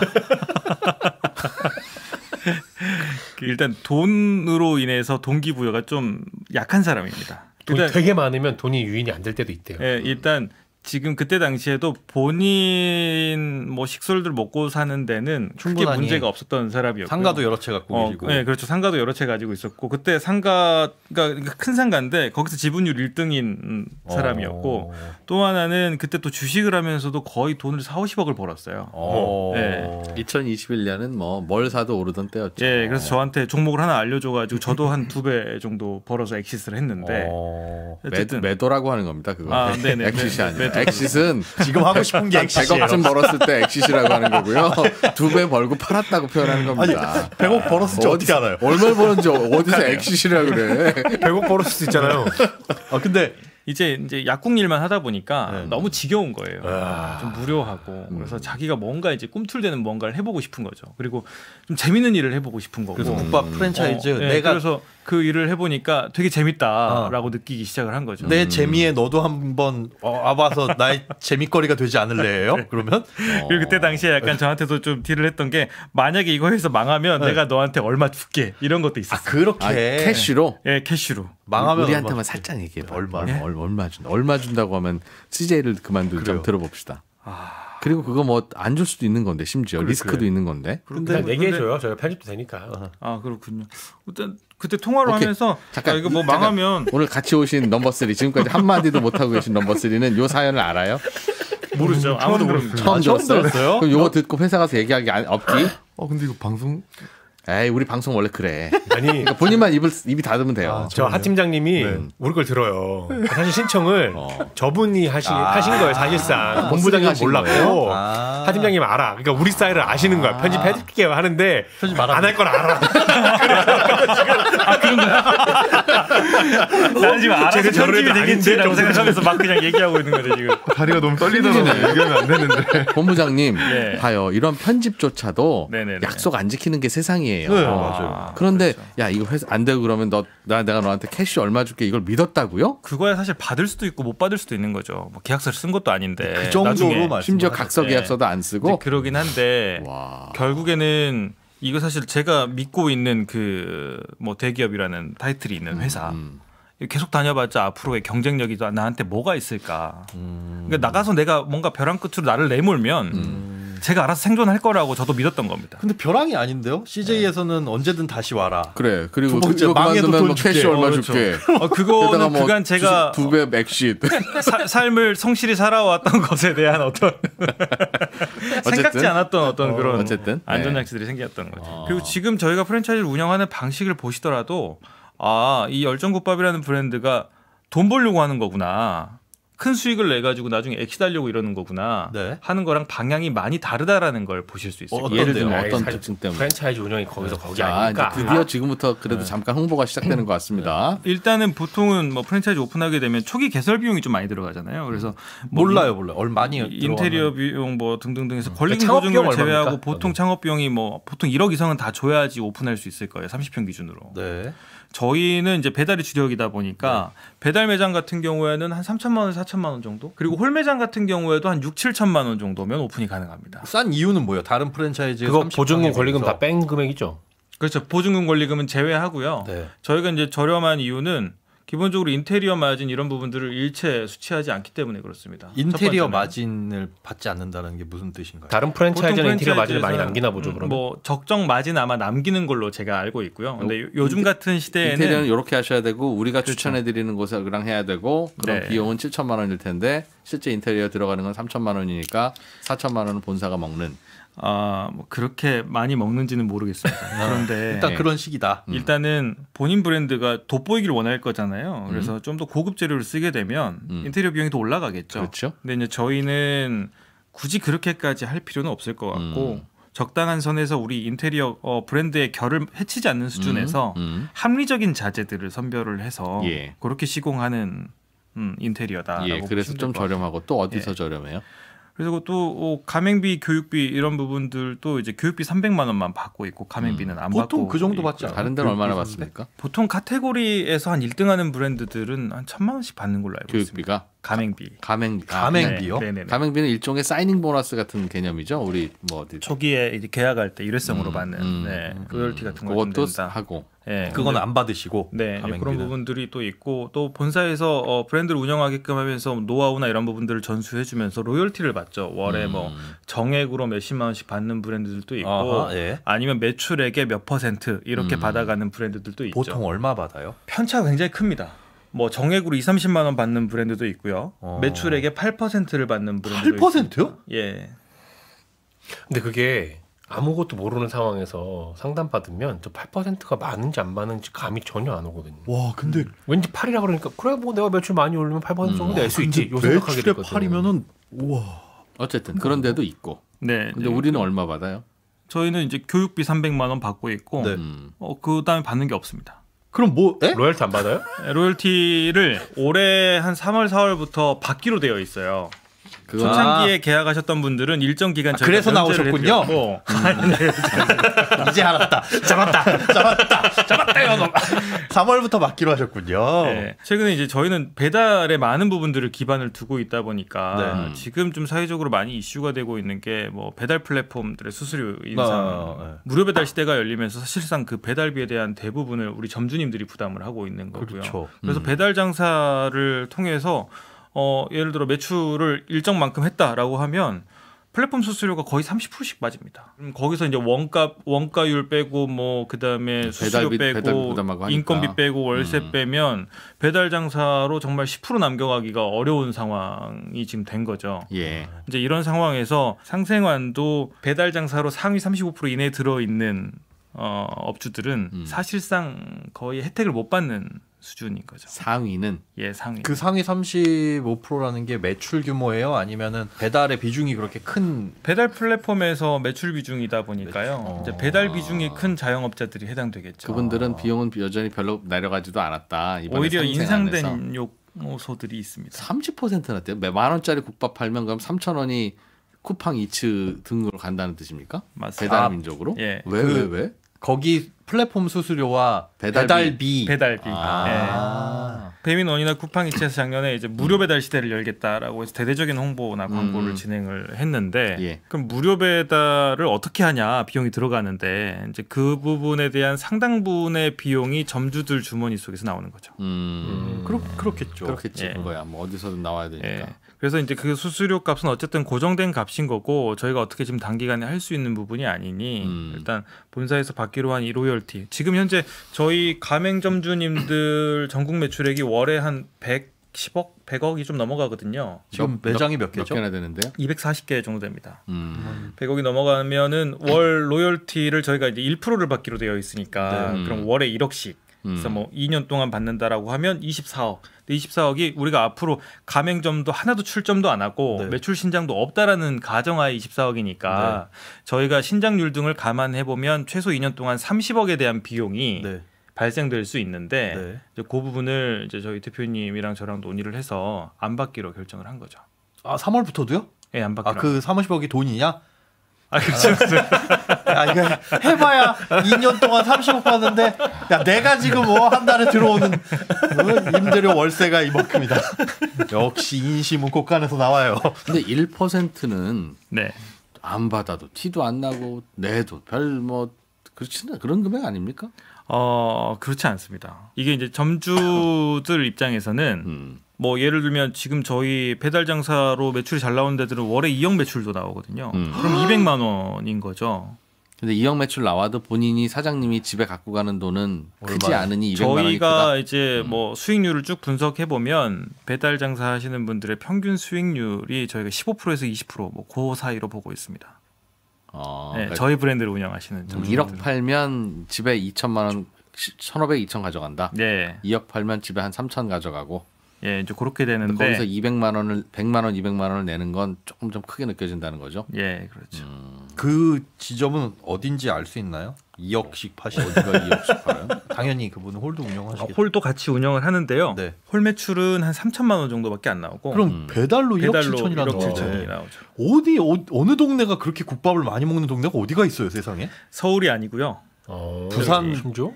D: 일단 돈으로 인해서 동기부여가 좀 약한 사람입니다.
B: 돈이
D: 일단,
B: 되게 많으면 돈이 유인이 안 될 때도 있대요.
D: 예, 일단 지금 그때 당시에도 본인 뭐 식솔들 먹고 사는 데는 크게
C: 충분하니.
D: 문제가 없었던 사람이었고요.
C: 상가도 여러 채 갖고 계시고.
D: 네, 그렇죠. 상가도 여러 채 가지고 있었고 그때 상가가 큰 상가인데 거기서 지분율 1등인 사람이었고 또 하나는 그때 또 주식을 하면서도 거의 돈을 4, 50억을 벌었어요. 네.
A: 2021년은 뭐 뭘 사도 오르던 때였죠.
D: 예, 그래서 저한테 종목을 하나 알려줘가지고 저도 한 2배 정도 벌어서 엑시스를 했는데 어쨌든
A: 매도라고 하는 겁니다. 그거.
D: 네네.
A: 엑시스 아니라. 엑싯은
C: 지금 하고 싶은 게 엑시예요.
A: 100억쯤 벌었을 때 엑싯이라고 하는 거고요. 2배 벌고 팔았다고 표현하는 겁니다.
C: 100억 벌었을지 어떻게 알아요?
A: 얼마를 벌었는지 어디서 엑싯이라 그래.
B: 100억 벌었을 수 있잖아요.
C: 근데
D: 이제 약국 일만 하다 보니까
C: 네.
D: 너무 지겨운 거예요. 좀 무료하고 그래서 자기가 뭔가 이제 꿈틀대는 뭔가를 해보고 싶은 거죠. 그리고 좀 재밌는 일을 해보고 싶은 거고.
C: 그래서 국밥 프랜차이즈
D: 네,
C: 내가
D: 그래서 그 일을 해보니까 되게 재밌다라고 느끼기 시작을 한 거죠.
C: 내 재미에 너도 한번 와봐서 나의 재미거리가 되지 않을래요? 그러면
D: 그리고 그때 당시에 약간 저한테도 좀 딜을 했던 게 만약에 이거 해서 망하면
C: 네.
D: 내가 너한테 얼마 줄게 이런 것도 있었어요.
C: 그렇게
A: 캐시로
D: 예, 캐시로.
C: 망하면
A: 우리한테만 살짝 얘기해 봐.
C: 얼마?
A: 얼마 준다고 하면 CJ를 그만두고 좀
C: 그래요.
A: 들어봅시다. 그리고 그거 뭐 안 줄 수도 있는 건데 심지어 리스크도 있는 건데.
B: 근데 얘기해줘요. 저희가 편집도 되니까.
D: 아 그렇군요. 일단 그때 통화를
A: 오케이.
D: 하면서
A: 잠깐,
D: 이거 뭐
A: 잠깐.
D: 망하면
A: 오늘 같이 오신 넘버 3 지금까지 한 마디도 못 하고 계신 넘버 3는 요 사연을 알아요?
D: 모르죠. 아무도 모릅니다.
A: 처음 들었어요?
C: 들었어요?
A: 그럼 요거 듣고 회사 가서 얘기하기 없기?
E: 근데 이거 방송
A: 에이 우리 방송 원래 그래.
B: 아니
A: 그러니까 본인만 입이 닫으면 돼요.
B: 저 하 팀장님이 우리 걸 들어요. 사실 신청을 저분이 하신 거예요. 사실상 본부장님
A: 하신
B: 몰랐고
A: 거예요?
B: 하 팀장님 알아. 그러니까 우리 스타일을 아시는 거야. 편집해드릴게요 하는데
C: 편집 안
B: 안 할 걸 알아.
D: 나는 지금 알아서
B: 쟤는 저런
D: 편집이
B: 애들
D: 되겠지라고
B: 아닌데?
D: 생각하면서 막 그냥 얘기하고 있는 거죠 지금.
E: 다리가 너무 떨리더라고요. 얘기하면 안 되는데.
A: 본부장님
D: 네.
A: 봐요. 이런 편집조차도
D: 네네네.
A: 약속 안 지키는 게 세상이에요.
C: 네, 맞아요.
A: 그런데 야 이거 회사 안 되고 그러면 내가 너한테 캐시 얼마 줄게 이걸 믿었다고요?
D: 그거야 사실 받을 수도 있고 못 받을 수도 있는 거죠. 뭐 계약서를 쓴 것도 아닌데.
C: 그 정도로
D: 나중에
C: 말씀.
A: 심지어 각서
D: 네.
A: 계약서도 안
D: 이제
A: 쓰고.
D: 그러긴 한데
A: 와.
D: 결국에는 이거 사실 제가 믿고 있는 그 뭐 대기업이라는 타이틀이 있는 회사 계속 다녀봤자 앞으로의 경쟁력이 나한테 뭐가 있을까? 그러니까 나가서 내가 뭔가 벼랑 끝으로 나를 내몰면 제가 알아서 생존할 거라고 저도 믿었던 겁니다.
C: 근데 벼랑이 아닌데요? CJ에서는 언제든 다시 와라.
A: 그래. 그리고
C: 두 번째
A: 이거
C: 망해도
A: 그만두면
C: 돈
A: 뭐 캐시
C: 줄게.
A: 얼마
D: 그렇죠.
A: 줄게.
D: 그거는
A: 게다가 뭐
D: 그간 제가
A: 2배 맥시.
D: 삶을 성실히 살아왔던 것에 대한 어떤 생각지 않았던 어떤 그런
A: 어쨌든.
D: 안전장치들이 생겼던 거죠. 그리고 지금 저희가 프랜차이즈를 운영하는 방식을 보시더라도 이 열정국밥이라는 브랜드가 돈 벌려고 하는 거구나. 큰 수익을 내 가지고 나중에 엑시달려고 이러는 거구나
C: 네.
D: 하는 거랑 방향이 많이 다르다라는 걸 보실 수 있어요.
C: 어떤데요?
A: 예를 들면
B: 아이,
A: 어떤
B: 사실
A: 특징 때문에.
B: 프랜차이즈 운영이 거기서 거기
A: 자, 이제
B: 아니니까.
A: 드디어 지금부터 그래도 잠깐 홍보가 시작되는 것 같습니다.
D: 일단은 보통은 뭐 프랜차이즈 오픈하게 되면 초기 개설 비용이 좀 많이 들어가잖아요. 그래서 뭐
C: 몰라요. 많이
D: 인테리어 비용 뭐 등등등해서 권리금
B: 창업 비용
D: 보증금을 제외하고
B: 얼마입니까?
D: 보통 창업 비용이 뭐 보통 1억 이상은 다 줘야지 오픈할 수 있을 거예요. 30평 기준으로.
C: 네.
D: 저희는 이제 배달이 주력이다 보니까 배달 매장 같은 경우에는 한 3천만 원, 4천만 원 정도. 그리고 홀 매장 같은 경우에도 한 6, 7천만 원 정도면 오픈이 가능합니다.
C: 싼 이유는 뭐예요? 다른 프랜차이즈
B: 그거 보증금 권리금 다 뺀 금액이죠.
D: 그렇죠. 보증금 권리금은 제외하고요.
C: 네.
D: 저희가 이제 저렴한 이유는 기본적으로 인테리어 마진 이런 부분들을 일체 수취하지 않기 때문에 그렇습니다.
C: 인테리어
D: 첫 번째는.
C: 마진을 받지 않는다는 게 무슨 뜻인가요?
B: 다른 프랜차이즈는
D: 보통
B: 인테리어 마진을 많이
D: 프랜차이즈에서는,
B: 남기나 보죠. 그러면.
D: 뭐 적정 마진 아마 남기는 걸로 제가 알고 있고요. 근데 요즘 같은 시대에는
A: 인테리어는 이렇게 하셔야 되고 우리가 추천해 드리는 곳이랑 해야 되고 그럼
D: 네.
A: 비용은 7천만 원일 텐데 실제 인테리어 들어가는 건 3천만 원이니까 4천만 원은 본사가 먹는.
D: 뭐 그렇게 많이 먹는지는 모르겠습니다. 그런데
C: 일단
A: 네.
C: 그런 식이다.
D: 일단은 본인 브랜드가 돋보이길 원할 거잖아요. 그래서 좀 더 고급 재료를 쓰게 되면 인테리어 비용이 더 올라가겠죠.
A: 그렇죠.
D: 근데 이제 저희는 굳이 그렇게까지 할 필요는 없을 것 같고 적당한 선에서 우리 인테리어 브랜드의 결을 해치지 않는 수준에서 합리적인 자재들을 선별을 해서
A: 예.
D: 그렇게 시공하는 인테리어다라고
A: 예, 그래서
D: 보시면
A: 좀
D: 될것 같아요.
A: 저렴하고 또 어디서 저렴해요?
D: 그리고 또 가맹비, 교육비 이런 부분들도 이제 교육비 300만 원만 받고 있고 가맹비는 안 받고
C: 보통 그 정도 받지
D: 있고요.
C: 않아요?
A: 다른 데는 얼마나 받습니까?
D: 보통 카테고리에서 한 1등하는 브랜드들은 한 1,000만 원씩 받는 걸로 알고 있습니다.
A: 교육비가
D: 가맹비.
C: 가맹비요?
D: 네, 네네네.
A: 가맹비는 일종의 사이닝 보너스 같은 개념이죠. 우리 뭐 어디
D: 초기에 이제 계약할 때 일회성으로 받는 로열티 같은 걸
A: 그것도
D: 준다.
A: 하고.
D: 네,
C: 그건 안 받으시고
D: 네,
C: 가맹비는.
D: 그런 부분들이 또 있고 또 본사에서 브랜드를 운영하게끔 하면서 노하우나 이런 부분들을 전수해주면서 로열티를 받죠. 월에 뭐 정액으로 몇십만 원씩 받는 브랜드들도 있고
C: 아하, 예.
D: 아니면 매출액의 몇 % 이렇게 받아가는 브랜드들도 있죠.
C: 보통 얼마 받아요?
D: 편차가 굉장히 큽니다. 뭐 정액으로 2, 30만 원 받는 브랜드도 있고요. 매출액의 8%를 받는 브랜드도
C: 8%요?
D: 있습니다. 예.
B: 근데 그게 아무것도 모르는 상황에서 상담 받으면 저 8%가 많은지 안 많은지 감이 전혀 안 오거든요.
C: 와 근데
B: 왠지 8이라 그러니까 그래 뭐 내가 매출 많이 올리면 8% 정도 낼 수 있지. 요 생각하게
C: 매출의
B: 됐거든요.
C: 8이면은 우와.
A: 어쨌든 그런 데도 있고.
D: 네.
A: 근데 우리는 얼마 받아요?
D: 저희는 이제 교육비 300만 원 받고 있고
C: 네.
D: 그다음에 받는 게 없습니다.
C: 그럼 뭐? 에?
B: 로열티 안 받아요?
D: 로열티를 올해 한 3월 4월부터 받기로 되어 있어요.
A: 그건
D: 초창기에 계약하셨던 분들은 일정 기간 저희가
C: 그래서
D: 면제를
C: 나오셨군요?
D: 해드렸고
C: 이제 알았다. 잡았다 이거. 3월부터 받기로 하셨군요.
D: 네. 최근에 이제 저희는 배달에 많은 부분들을 기반을 두고 있다 보니까
C: 네.
D: 지금 좀 사회적으로 많이 이슈가 되고 있는 게 뭐 배달 플랫폼들의 수수료 인상,
C: 네.
D: 무료 배달 시대가 열리면서 사실상 그 배달비에 대한 대부분을 우리 점주님들이 부담을 하고 있는 거고요.
C: 그렇죠.
D: 그래서 배달 장사를 통해서 예를 들어 매출을 일정만큼 했다라고 하면 플랫폼 수수료가 거의 30%씩 빠집니다. 그럼 거기서 이제 원가율 빼고 뭐 그다음에 수수료
A: 배달비
D: 빼고
A: 부담하고 하니까.
D: 인건비 빼고 월세 빼면 배달 장사로 정말 10% 남겨가기가 어려운 상황이 지금 된 거죠.
A: 예.
D: 이제 이런 상황에서 상생완도 배달 장사로 상위 35% 이내에 들어 있는 업주들은 사실상 거의 혜택을 못 받는 수준인 거죠.
A: 상위는
D: 상위.
C: 그 상위 35%라는 게 매출 규모예요? 아니면은 배달의 비중이 그렇게 큰?
D: 배달 플랫폼에서 매출 비중이다 보니까요. 이제 배달 비중이 큰 자영업자들이 해당되겠죠.
A: 그분들은 비용은 여전히 별로 내려가지도 않았다. 이번에
D: 오히려
A: 상생 안에서.
D: 인상된 요소들이 있습니다.
A: 30%나 떼요. 만 원짜리 국밥 팔면 그럼 3,000원이 쿠팡 이츠 등으로 간다는 뜻입니까?
D: 맞습니다.
A: 배달 민족으로?
D: 예.
A: 왜?
C: 거기 플랫폼 수수료와
A: 배달비.
D: 배달비.
C: 아.
D: 배민원이나 쿠팡이츠에서 작년에 이제 무료 배달 시대를 열겠다라고 해서 대대적인 홍보나 광고를 진행을 했는데
A: 예.
D: 그럼 무료 배달을 어떻게 하냐 비용이 들어가는데 이제 그 부분에 대한 상당분의 비용이 점주들 주머니 속에서 나오는 거죠.
C: 그렇겠죠.
A: 그렇겠지.
D: 예.
A: 그거야. 뭐 어디서든 나와야 되니까.
D: 예. 그래서 이제 그 수수료 값은 어쨌든 고정된 값인 거고 저희가 어떻게 지금 단기간에 할 수 있는 부분이 아니니 일단 본사에서 받기로 한 이 로열티 지금 현재 저희 가맹점주님들 전국 매출액이 월에 한 110억, 100억이 좀 넘어가거든요.
C: 지금 매장이 몇 개죠?
A: 몇 개나 되는데요?
D: 240개 정도 됩니다. 100억이 넘어가면은 월 로열티를 저희가 이제 1%를 받기로 되어 있으니까 그럼 월에 1억씩 그래서 뭐 2년 동안 받는다라고 하면 24억. 근데 24억이 우리가 앞으로 가맹점도 하나도 출점도 안 하고
C: 네.
D: 매출 신장도 없다라는 가정하에 24억이니까 저희가 신장률 등을 감안해 보면 최소 2년 동안 30억에 대한 비용이
C: 네.
D: 발생될 수 있는데
C: 네.
D: 이제 그 부분을 이제 저희 대표님이랑 저랑 논의를 해서 안 받기로 결정을 한 거죠.
C: 아 3월부터도요?
D: 예, 안 받기로.
C: 그 30억이 돈이냐?
D: 그렇죠.
C: 야, 이거 해봐야 2년 동안 30억 받는데 야 내가 지금 뭐 한 달에 들어오는 임대료 월세가 이만큼이다. 역시 인심은 곳간에서 나와요.
A: 근데 1%는
D: 네.
A: 안 받아도 티도 안 나고 내도 별 뭐 그렇지는 그런 금액 아닙니까?
D: 그렇지 않습니다. 이게 이제 점주들 입장에서는 뭐 예를 들면 지금 저희 배달 장사로 매출이 잘 나오는 데들은 월에 2억 매출도 나오거든요. 그럼 200만 원인 거죠.
A: 근데 2억 매출 나와도 본인이 사장님이 집에 갖고 가는 돈은 크지
C: 얼마예요?
A: 않으니 200만 원이
D: 저희가
A: 크다.
D: 이제 뭐 수익률을 쭉 분석해 보면 배달 장사 하시는 분들의 평균 수익률이 저희가 15%에서 20%뭐 그 사이로 보고 있습니다. 네,
A: 그러니까
D: 저희 브랜드를 운영하시는 점주분들.
A: 1억 팔면 집에 2천만 원, 1,500, 2천 가져간다.
D: 네,
A: 2억 팔면 집에 한 3천 가져가고.
D: 예, 이제 그렇게
A: 근데
D: 되는데
A: 거기서 200만 원을 100만 원, 200만 원을 내는 건 조금 좀 크게 느껴진다는 거죠.
D: 예, 그렇죠.
C: 그 지점은 어딘지 알 수 있나요? 2억씩 파시고
A: 어디가 2억씩 팔아요?
C: 당연히 그분은 홀도 운영하시겠죠.
D: 홀도 같이 운영을 하는데요.
C: 네.
D: 홀 매출은 한 3천만 원 정도밖에 안 나오고
C: 그럼 배달로 1억
D: 배달로
C: 7천이라는
D: 1억 7천이 나오죠.
C: 어느 동네가 그렇게 국밥을 많이 먹는 동네가 어디가 있어요 세상에?
D: 서울이 아니고요.
C: 부산
B: 심지어?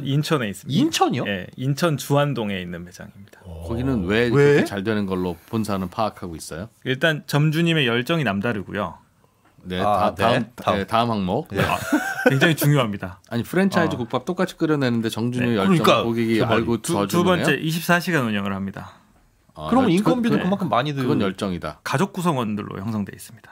D: 인천에 있습니다.
C: 인천이요?
D: 예, 인천 주안동에 있는 매장입니다.
A: 거기는 왜
C: 왜?
A: 그렇게 잘 되는 걸로 본사는 파악하고 있어요?
D: 일단 점주님의 열정이 남다르고요.
A: 네,
C: 아,
A: 다음 항목.
D: 굉장히 중요합니다.
A: 아니 프랜차이즈 국밥 똑같이 끓여내는데 정준유
C: 네.
A: 열정
C: 그러니까
A: 고객이
C: 그
A: 알고
D: 두
A: 도와주는
D: 번째 24시간 운영을 합니다.
C: 그럼 인건비도
D: 네.
C: 그만큼 많이 들.
A: 그건 열정이다.
D: 가족 구성원들로 형성돼 있습니다.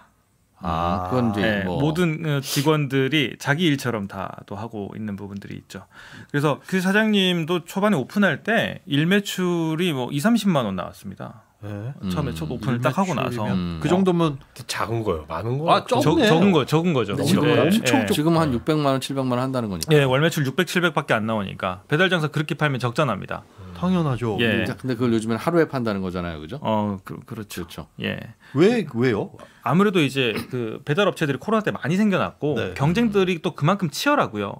A: 그건 이제
D: 네,
A: 뭐
D: 모든 직원들이 자기 일처럼 다 또 하고 있는 부분들이 있죠. 그래서 그 사장님도 초반에 오픈할 때 일 매출이 뭐 2, 30만 원 나왔습니다.
C: 네.
D: 처음에 첫 오픈을 딱 하고 나서
C: 그 정도면
B: 작은 거요. 많은 거.
C: 아, 적네.
D: 적은 거죠.
A: 지금
D: 네.
A: 엄청
D: 예.
A: 지금 한 600만 원, 700만 원 한다는 거니까.
D: 예, 월 매출 600, 700밖에 안 나오니까 배달 장사 그렇게 팔면 적자납니다.
C: 당연하죠.
D: 예.
A: 근데 그걸 요즘엔 하루에 판다는 거잖아요, 그죠?
D: 그렇죠.
A: 그렇죠.
D: 예.
C: 왜요?
D: 아무래도 이제 그 배달 업체들이 코로나 때 많이 생겨났고
C: 네.
D: 경쟁들이 또 그만큼 치열하고요.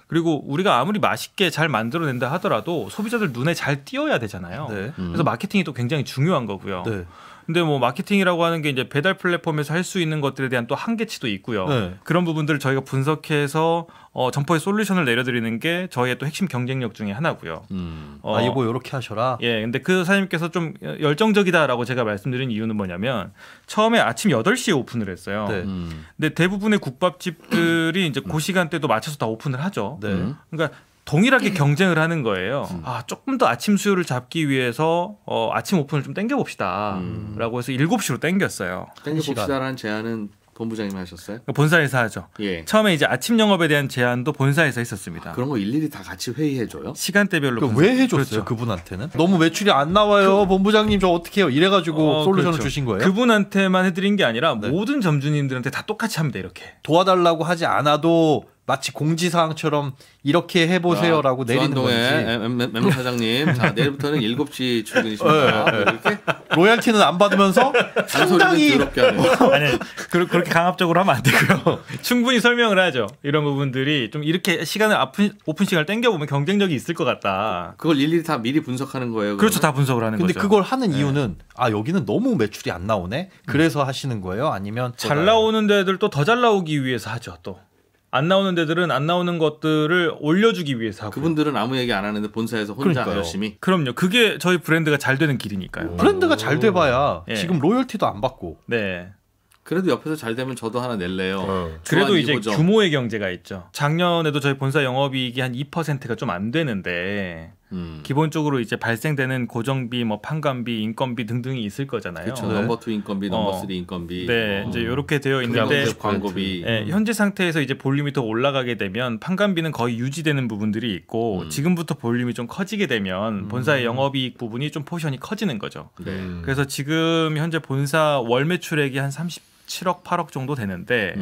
D: 그리고 우리가 아무리 맛있게 잘 만들어낸다 하더라도 소비자들 눈에 잘 띄어야 되잖아요.
C: 네.
D: 그래서 마케팅이 또 굉장히 중요한 거고요.
C: 네.
D: 근데 뭐 마케팅이라고 하는 게 이제 배달 플랫폼에서 할 수 있는 것들에 대한 또 한계치도 있고요.
C: 네.
D: 그런 부분들을 저희가 분석해서 점포에 솔루션을 내려드리는 게 저희의 또 핵심 경쟁력 중에 하나고요.
C: 이거 이렇게 하셔라.
D: 예, 근데 그 사장님께서 좀 열정적이다라고 제가 말씀드린 이유는 뭐냐면 처음에 아침 8시에 오픈을 했어요.
C: 네.
D: 근데 대부분의 국밥집들이 이제 그 시간대도 맞춰서 다 오픈을 하죠.
C: 네.
D: 그러니까 동일하게 경쟁을 하는 거예요. 조금 더 아침 수요를 잡기 위해서 아침 오픈을 좀 땡겨봅시다. 라고 해서 7시로 땡겼어요.
A: 땡겨봅시다라는 제안은 본부장님이 하셨어요?
D: 본사에서 하죠.
A: 예.
D: 처음에 이제 아침 영업에 대한 제안도 본사에서 했었습니다.
A: 그런 거 일일이 다 같이 회의해줘요?
D: 시간대별로.
C: 그러니까 왜 해줬어요?
D: 그렇죠.
C: 그분한테는? 너무 매출이 안 나와요. 본부장님 저 어떻게 해요? 이래가지고 솔루션을
D: 그렇죠.
C: 주신 거예요?
D: 그분한테만 해드린 게 아니라
C: 네.
D: 모든 점주님들한테 다 똑같이 합니다. 이렇게.
C: 도와달라고 하지 않아도 마치 공지사항처럼 이렇게 해보세요라고 내리는 건지.
A: 주한동의 멤버 사장님, 자 내일부터는 7시 출근이십니다.
C: 네.
A: 이렇게
C: 로얄티는 안 받으면서 상당히
A: 더럽게 하는.
D: 아니 그렇게 강압적으로 하면 안 되고요. 충분히 설명을 하죠. 이런 부분들이 좀 이렇게 시간을 오픈 시간을 땡겨보면 경쟁력이 있을 것 같다.
A: 그걸 일일이 다 미리 분석하는 거예요.
D: 그렇죠.
A: 그러면?
D: 다 분석을 하는
C: 근데
D: 거죠.
C: 그걸 하는 이유는 여기는 너무 매출이 안 나오네. 그래서 하시는 거예요? 아니면
D: 잘 나오는 데들도 더 잘 나오기 위해서 하죠. 또 안 나오는 데들은 안 나오는 것들을 올려주기 위해서 하고.
A: 그분들은 아무 얘기 안 하는데 본사에서 혼자
C: 그러니까요.
A: 열심히.
D: 그럼요. 그게 저희 브랜드가 잘 되는 길이니까요.
C: 브랜드가 잘 돼봐야
D: 예.
C: 지금 로열티도 안 받고.
D: 네.
A: 그래도 옆에서 잘 되면 저도 하나 낼래요.
D: 그래도
A: 주한
D: 이제
A: 2호점.
D: 규모의 경제가 있죠. 작년에도 저희 본사 영업이익이 한 2%가 좀 안 되는데 기본적으로 이제 발생되는 고정비, 뭐 판관비, 인건비 등등이 있을 거잖아요.
A: 그렇죠.
C: 네.
A: 넘버 2 인건비, 넘버 3 인건비.
D: 네, 이제 이렇게 되어 있는데
A: 광고비.
D: 현재 상태에서 이제 볼륨이 더 올라가게 되면 판관비는 거의 유지되는 부분들이 있고 지금부터 볼륨이 좀 커지게 되면 본사의 영업이익 부분이 좀 포션이 커지는 거죠.
A: 네.
D: 그래서 지금 현재 본사 월 매출액이 한 37억, 8억 정도 되는데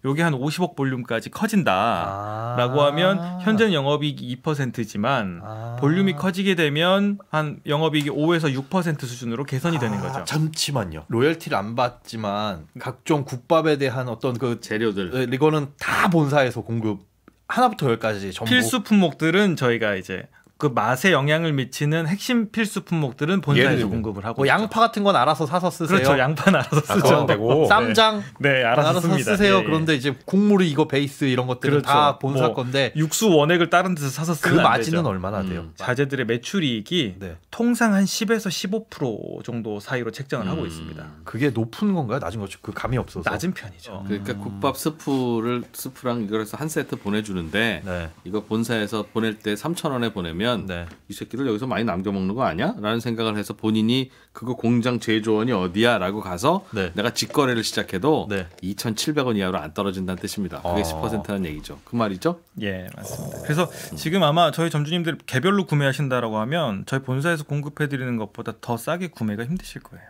D: 요게 한 50억 볼륨까지 커진다라고 하면 현재는 영업이익이 2%지만 볼륨이 커지게 되면 한 영업이익이 5에서 6% 수준으로 개선이 되는 거죠.
C: 잠시만요. 로열티를 안 받지만 각종 국밥에 대한 어떤 그
A: 재료들.
C: 이거는 다 본사에서 공급 하나부터 열까지 전부.
D: 필수 품목들은 저희가 이제 그 맛에 영향을 미치는 핵심 필수 품목들은 본사에서 공급을 하고
C: 뭐 양파 같은 건 알아서 사서 쓰세요.
D: 그렇죠. 양파는 알아서 쓰죠.
B: 그건 되고.
C: 쌈장
D: 네, 알아서
C: 알아서
D: 씁니다.
C: 쓰세요.
D: 예, 예.
C: 그런데 이제 국물이 이거 베이스 이런 것들은
D: 그렇죠.
C: 다 본사
D: 뭐
C: 건데
D: 육수 원액을 다른 데서 사서
C: 그
D: 쓰면 안
C: 마진은
D: 되죠.
C: 얼마나 돼요?
D: 자재들의 매출이익이
C: 네.
D: 통상 한 10에서 15% 정도 사이로 책정을 하고 있습니다.
C: 그게 높은 건가요? 낮은 거죠? 그 감이 없어서.
D: 낮은 편이죠.
A: 그러니까 국밥 스프랑 이걸 해서 한 세트 보내주는데
C: 네.
A: 이거 본사에서 보낼 때 3,000원에 보내면
C: 네.
A: 이 새끼들 여기서 많이 남겨 먹는 거 아니야? 라는 생각을 해서 본인이 그거 공장 제조원이 어디야? 라고 가서
C: 네.
A: 내가 직거래를 시작해도
C: 네.
A: 2,700원 이하로 안 떨어진다는 뜻입니다. 그게 10%라는 얘기죠. 그 말이죠?
D: 예, 맞습니다. 그래서 지금 아마 저희 점주님들 개별로 구매하신다라고 하면 저희 본사에서 공급해드리는 것보다 더 싸게 구매가 힘드실 거예요.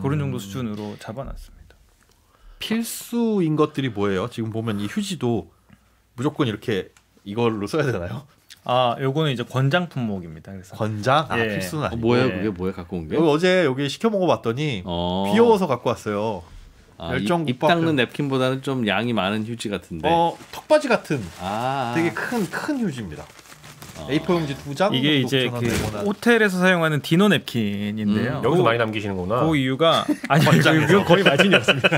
D: 그런 정도 수준으로 잡아놨습니다.
C: 필수인 것들이 뭐예요? 지금 보면 이 휴지도 무조건 이렇게 이걸로 써야 되나요?
D: 요거는 이제 권장 품목입니다. 그래서
C: 권장?
D: 예.
C: 필수는 아니고.
A: 뭐예요?
D: 네.
A: 그게 뭐예요? 갖고 온 게?
C: 어제 여기 시켜 먹어봤더니 귀여워서 갖고 왔어요. 열정
A: 입
C: 국밥.
A: 닦는 냅킨보다는 좀 양이 많은 휴지 같은데.
C: 턱받이 같은
A: 아,
C: 되게 큰 휴지입니다. A4 용지 2장.
D: 이게 이제 그 호텔에서 사용하는 디너 냅킨인데요.
B: 여기서 많이 남기시는구나.
D: 그 이유가 아니 이건 거의 마진이 없습니다.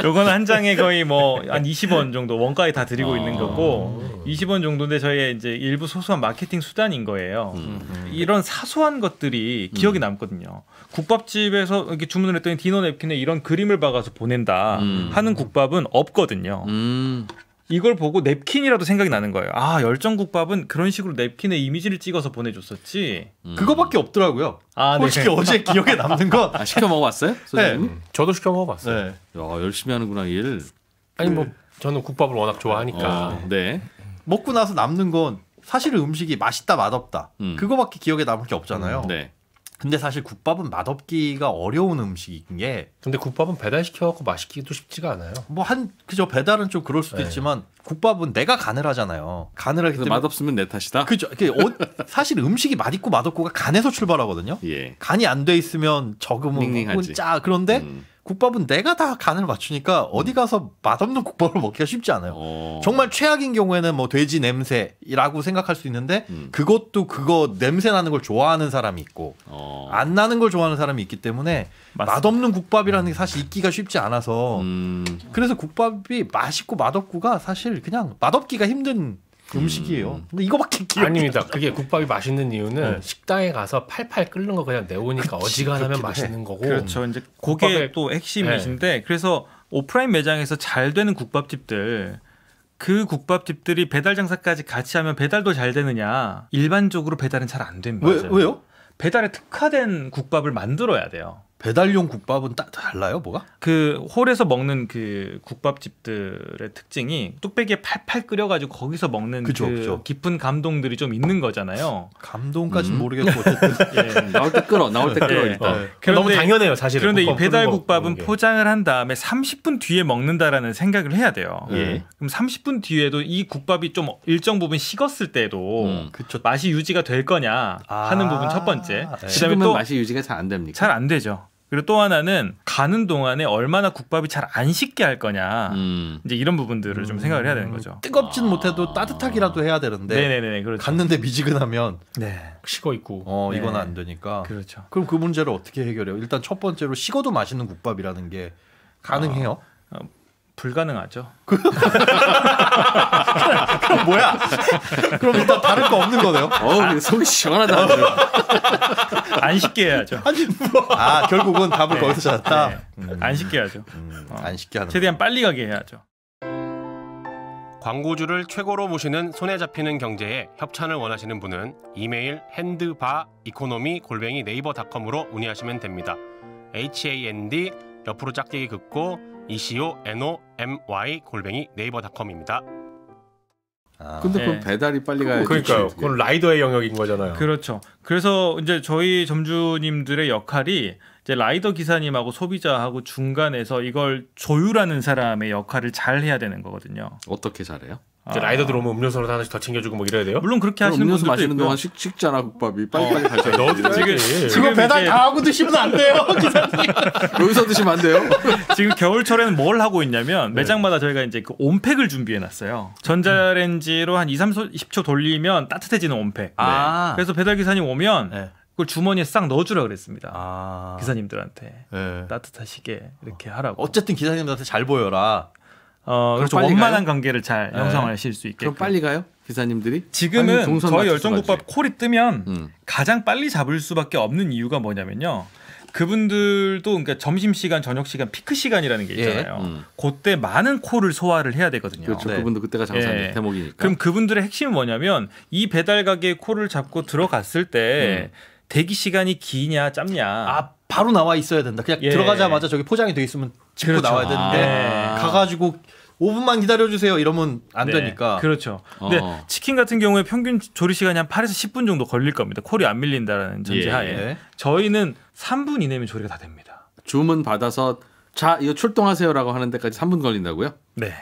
D: 요건 한 장에 거의 뭐 한 20원 정도 원가에 다 드리고 있는 거고 20원 정도인데 저희의 이제 일부 소소한 마케팅 수단인 거예요. 이런 사소한 것들이 기억에 남거든요. 국밥집에서 이렇게 주문을 했더니 디너 냅킨에 이런 그림을 박아서 보낸다 하는 국밥은 없거든요. 이걸 보고 냅킨이라도 생각이 나는 거예요. 열정국밥은 그런 식으로 냅킨에 이미지를 찍어서 보내줬었지.
C: 그거밖에 없더라고요. 솔직히
D: 네.
C: 어제 기억에 남는 건
A: 시켜 먹어봤어요? 소장님?
B: 저도 시켜 먹어봤어요.
C: 네.
A: 야, 열심히 하는구나 일.
B: 아니 뭐 저는 국밥을 워낙 좋아하니까.
A: 네.
C: 먹고 나서 남는 건 사실은 음식이 맛있다 맛없다 그거밖에 기억에 남을 게 없잖아요.
A: 네.
C: 근데 사실 국밥은 맛없기가 어려운 음식인 게
B: 근데 국밥은 배달시켜갖고 맛있기도 쉽지가 않아요.
C: 뭐 그죠 배달은 좀 그럴 수도
B: 네.
C: 있지만 국밥은 내가 간을 하잖아요. 간을 하기 때문에
A: 맛없으면 내 탓이다.
C: 그죠. 사실 음식이 맛있고 맛없고가 간에서 출발하거든요.
A: 예.
C: 간이 안 돼 있으면 적으면
A: 닝닝하지.
C: 짜 그런데 국밥은 내가 다 간을 맞추니까 어디 가서 맛없는 국밥을 먹기가 쉽지 않아요. 정말 최악인 경우에는 뭐 돼지 냄새라고 생각할 수 있는데 그것도 그거 냄새 나는 걸 좋아하는 사람이 있고 안 나는 걸 좋아하는 사람이 있기 때문에 맛없는 국밥이라는 게 사실 있기가 쉽지 않아서 그래서 국밥이 맛있고 맛없고가 사실 그냥 맛없기가 힘든 음식이에요. 근데 이거밖에 기억이
B: 아닙니다. 그게 국밥이 맛있는 이유는 식당에 가서 팔팔 끓는 거 그냥 내오니까 어지간하면 맛있는 거고.
D: 그렇죠. 이제 그게
B: 국밥의-
D: 또 핵심이신데 그래서 오프라인 매장에서 잘 되는 국밥집들 그 국밥집들이 배달 장사까지 같이 하면 배달도 잘 되느냐? 일반적으로 배달은 잘 안 됩니다.
C: 왜요?
D: 배달에 특화된 국밥을 만들어야 돼요.
C: 배달용 국밥은 달라요, 뭐가?
D: 그 홀에서 먹는 그 국밥집들의 특징이 뚝배기에 팔팔 끓여가지고 거기서 먹는
C: 그죠,
D: 그
C: 그죠.
D: 깊은 감동들이 좀 있는 거잖아요.
C: 감동까지는 모르겠고 어쨌든
D: 예.
A: 나올 때 끌어
D: 예.
A: 일단.
B: 너무 당연해요, 사실.
D: 그런데 이 배달 국밥은 포장을 한 다음에 30분 뒤에 먹는다라는 생각을 해야 돼요.
A: 예.
D: 그럼 30분 뒤에도 이 국밥이 좀 일정 부분 식었을 때도
C: 그쵸.
D: 맛이 유지가 될 거냐 하는 부분 첫 번째.
C: 네.
D: 그다음에
A: 식으면
D: 또
A: 맛이 유지가 잘 안 됩니까?
D: 잘 안 되죠. 그리고 또 하나는 가는 동안에 얼마나 국밥이 잘 안 식게 할 거냐. 이제 이런 부분들을 좀 생각을 해야 되는 거죠.
C: 뜨겁진 못해도 따뜻하기라도 해야 되는데
D: 네네네, 그렇죠.
C: 갔는데 미지근하면
D: 네,
B: 식어 있고.
C: 이건
D: 네.
C: 안 되니까.
D: 그렇죠.
C: 그럼 그 문제를 어떻게 해결해요? 일단 첫 번째로 식어도 맛있는 국밥이라는 게 가능해요?
D: 불가능하죠.
C: 그럼 뭐야? 그럼 일단 다를 거 없는 거네요?
A: 속이 시원하다. 아주.
D: 안 식게 해야죠.
C: 결국은 답을 거기서 찾았다.
D: 네. 안 식게 해야죠.
C: 안 쉽게 하는.
D: 최대한 빨리 가게 해야죠.
F: 광고주를 최고로 모시는 손에 잡히는 경제에 협찬을 원하시는 분은 이메일 handbaeconomy@naver.com으로 문의하시면 됩니다. HAND 옆으로 짝대기 긋고 ECONOMY@naver.com입니다.
A: 근데 그럼
D: 네.
A: 배달이 빨리 가야지.
B: 그러니까요. 그건 라이더의 영역인 거잖아요.
D: 그렇죠. 그래서 이제 저희 점주님들의 역할이 이제 라이더 기사님하고 소비자하고 중간에서 이걸 조율하는 사람의 역할을 잘 해야 되는 거거든요.
A: 어떻게 잘해요?
B: 이제 라이더 들어오면 음료수로 하나씩 더 챙겨주고 뭐 이래야 돼요?
D: 물론 그렇게
A: 그럼
D: 하시는
A: 음료수
D: 분들도
A: 마시는
D: 있고요.
A: 동안 식잖아 국밥이 빨리빨리 가죠.
B: 넣어도
D: 지금
C: 배달
D: 이제
C: 다 하고 드시면 안 돼요, 기사님.
A: 여기서 드시면 안 돼요.
D: 지금 겨울철에는 뭘 하고 있냐면 매장마다 저희가 이제 그 온팩을 준비해 놨어요. 전자레인지로 한 20초 돌리면 따뜻해지는 온팩. 그래서 배달 기사님 오면
C: 네.
D: 그걸 주머니에 싹 넣어주라 그랬습니다. 기사님들한테
C: 네.
D: 따뜻하시게 이렇게 하라고.
C: 어쨌든 기사님들한테 잘 보여라.
D: 그렇죠.
A: 빨리
D: 원만한
A: 가요?
D: 관계를 잘 형성하실 수 있게.
A: 그럼 빨리 가요? 기사님들이? 아니면
D: 지금은
A: 동선
D: 저희
A: 맞춰서
D: 열정국밥
A: 가지?
D: 콜이 뜨면 가장 빨리 잡을 수밖에 없는 이유가 뭐냐면요. 그분들도 그러니까 점심 시간, 저녁 시간, 피크 시간이라는 게 있잖아요. 그때 많은 콜을 소화를 해야 되거든요.
A: 그렇죠.
C: 네.
A: 그분도 그때가 장사
D: 예.
A: 대목이니까.
D: 그럼 그분들의 핵심은 뭐냐면 이 배달 가게 콜을 잡고 들어갔을 때 대기 시간이 기냐 짧냐.
C: 바로 나와 있어야 된다. 그냥
D: 예.
C: 들어가자마자 저기 포장이 돼 있으면 짚고
D: 그렇죠.
C: 나와야 되는데 가가지고 5분만 기다려주세요 이러면 안
D: 네,
C: 되니까.
D: 그렇죠. 근데 치킨 같은 경우에 평균 조리 시간이 한 8에서 10분 정도 걸릴 겁니다. 콜이 안 밀린다라는 전제하에.
C: 예.
D: 저희는 3분 이내면 조리가 다 됩니다.
A: 주문 받아서 자 이거 출동하세요라고 하는 데까지 3분 걸린다고요?
D: 네.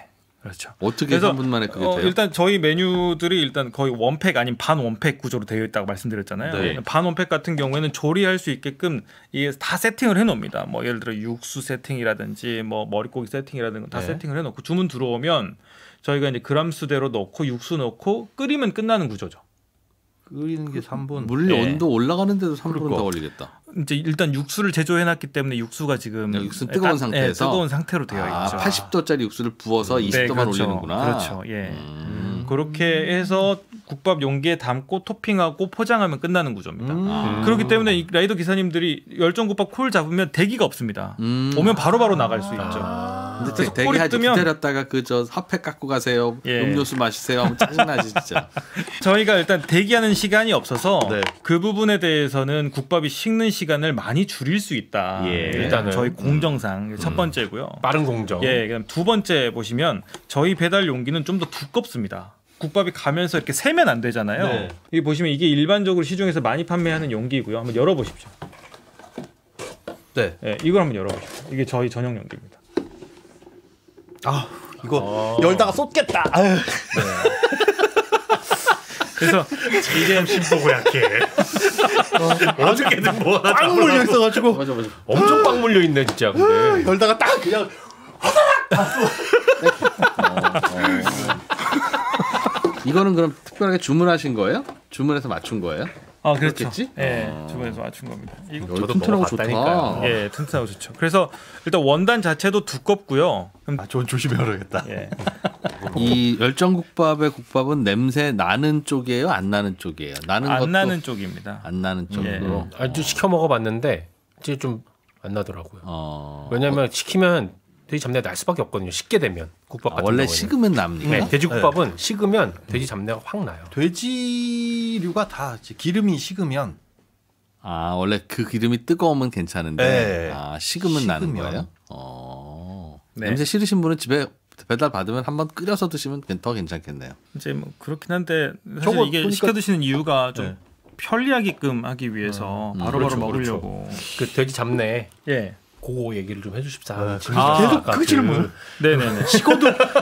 D: 그렇죠.
A: 어떻게
D: 그래서
A: 3분 만에 그게 돼요?
D: 일단 저희 메뉴들이 일단 거의 원팩 아닌 반 원팩 구조로 되어 있다고 말씀드렸잖아요.
A: 네.
D: 반 원팩 같은 경우에는 조리할 수 있게끔 이게 다 세팅을 해놓습니다. 뭐 예를 들어 육수 세팅이라든지 뭐 머릿고기 세팅이라든지 다
C: 네.
D: 세팅을 해놓고 주문 들어오면 저희가 이제 그람 수대로 넣고 육수 넣고 끓이면 끝나는 구조죠.
C: 끓이는 게 3분.
A: 물
D: 네.
A: 온도 올라가는데도 3분은
C: 그러니까.
A: 더 걸리겠다.
D: 이제 일단 육수를 제조해놨기 때문에 육수가 지금
A: 육수는 뜨거운 상태에서?
D: 뜨거운 상태로 되어 있죠.
A: 80도짜리 육수를 부어서 20도만
D: 그렇죠.
A: 올리는구나.
D: 그렇죠. 예. 그렇게 해서 국밥 용기에 담고 토핑하고 포장하면 끝나는 구조입니다. 그렇기 때문에 이 라이더 기사님들이 열정국밥 콜 잡으면 대기가 없습니다. 오면 바로바로 나갈 수 있죠.
A: 근데
D: 그래서
A: 되게
D: 콜이
A: 하지
D: 뜨면-
A: 기다렸다가 그 저 핫팩 갖고 가세요.
D: 예.
A: 음료수 마시세요. 하면 짜증나지 진짜.
D: 저희가 일단 대기하는 시간이 없어서
C: 네.
D: 그 부분에 대해서는 국밥이 식는 시간을 많이 줄일 수 있다.
C: 예.
D: 일단은 저희 공정상 첫 번째고요.
B: 빠른 공정.
D: 예, 그럼 두 번째 보시면 저희 배달 용기는 좀 더 두껍습니다. 국밥이 가면서 이렇게 세면 안 되잖아요.
C: 네.
D: 여기 보시면 이게 일반적으로 시중에서 많이 판매하는 용기이고요. 한번 열어보십시오.
C: 네.
D: 네, 이걸 한번 열어보십시오. 이게 저희 전용 용기입니다.
C: 아 이거 열다가 쏟겠다. 아유.
D: 그래서 이게
B: 심보고 약해. 어저께는 뭐 하나
C: 빵 물려 있어가지고
A: 맞아.
B: 엄청 빵 물려 있네 진짜. 근데
C: 열다가 딱 그냥
A: 이거는 그럼 특별하게 주문하신 거예요? 주문해서 맞춘 거예요?
D: 그렇죠.
A: 그렇겠지?
D: 예, 주문해서 맞춘 겁니다. 이거
A: 여기 튼튼하고 좋다.
B: 먹어봤다니까요.
D: 예, 튼튼하고 좋죠. 그래서 일단 원단 자체도 두껍고요.
C: 전 조심해야겠다.
D: 예.
A: 이 열정국밥의 국밥은 냄새 나는 쪽이에요? 안 나는 쪽이에요? 나는
D: 안
A: 것도
D: 나는 쪽입니다.
A: 안 나는 쪽으로.
B: 아주 시켜 먹어봤는데 이제 좀 안 나더라고요.
A: 어.
B: 왜냐하면 식히면 돼지 잡내가 날 수밖에 없거든요. 식게 되면 국밥 같은
A: 원래
B: 경우에는.
A: 식으면 납니까?
B: 네, 돼지국밥은 식으면 돼지 잡내가 확 나요.
C: 돼지류가 다 이제 기름이 식으면
A: 아 원래 그 기름이 뜨거우면 괜찮은데
C: 네.
A: 식으면 나는
C: 식으면.
A: 거예요.
D: 네.
A: 냄새 싫으신 분은 집에 배달 받으면 한번 끓여서 드시면 더 괜찮겠네요.
D: 이제 뭐 그렇긴 한데 사실
C: 저거
D: 이게
C: 보니까-
D: 시켜 드시는 이유가 좀
C: 네.
D: 편리하게끔 하기 위해서 바로바로
C: 그렇죠,
D: 먹으려고.
B: 그 돼지 잡내
D: 예.
B: 그거 얘기를 좀 해주십사.
C: 계속 그 질문.
D: 네네네.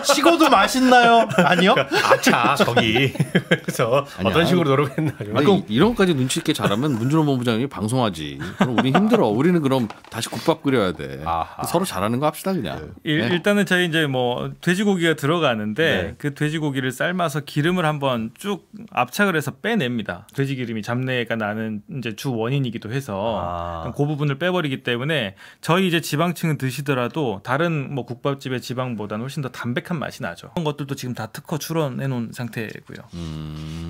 C: 식어도 맛있나요? 아니요.
B: 아차 거기. 그래서
A: 아니야.
B: 어떤 식으로 노력했나.
A: 아니, 이런 것까지 눈치 있게 잘하면 문준호 본부장님이 방송하지. 그럼 우리 힘들어. 우리는 그럼 다시 국밥 끓여야 돼.
C: 아하.
A: 서로 잘하는 거 합시다 그냥. 네.
D: 일단은 저희 이제 뭐 돼지고기가 들어가는데
C: 네.
D: 그 돼지고기를 삶아서 기름을 한번 쭉 압착을 해서 빼냅니다. 돼지 기름이 잡내가 나는 이제 주 원인이기도 해서 그 부분을 빼버리기 때문에 저희 이제 지방층은 드시더라도 다른 뭐 국밥집의 지방보다는 훨씬 더 담백한 맛이 나죠. 그런 것들도 지금 다 특허 출원해 놓은 상태고요.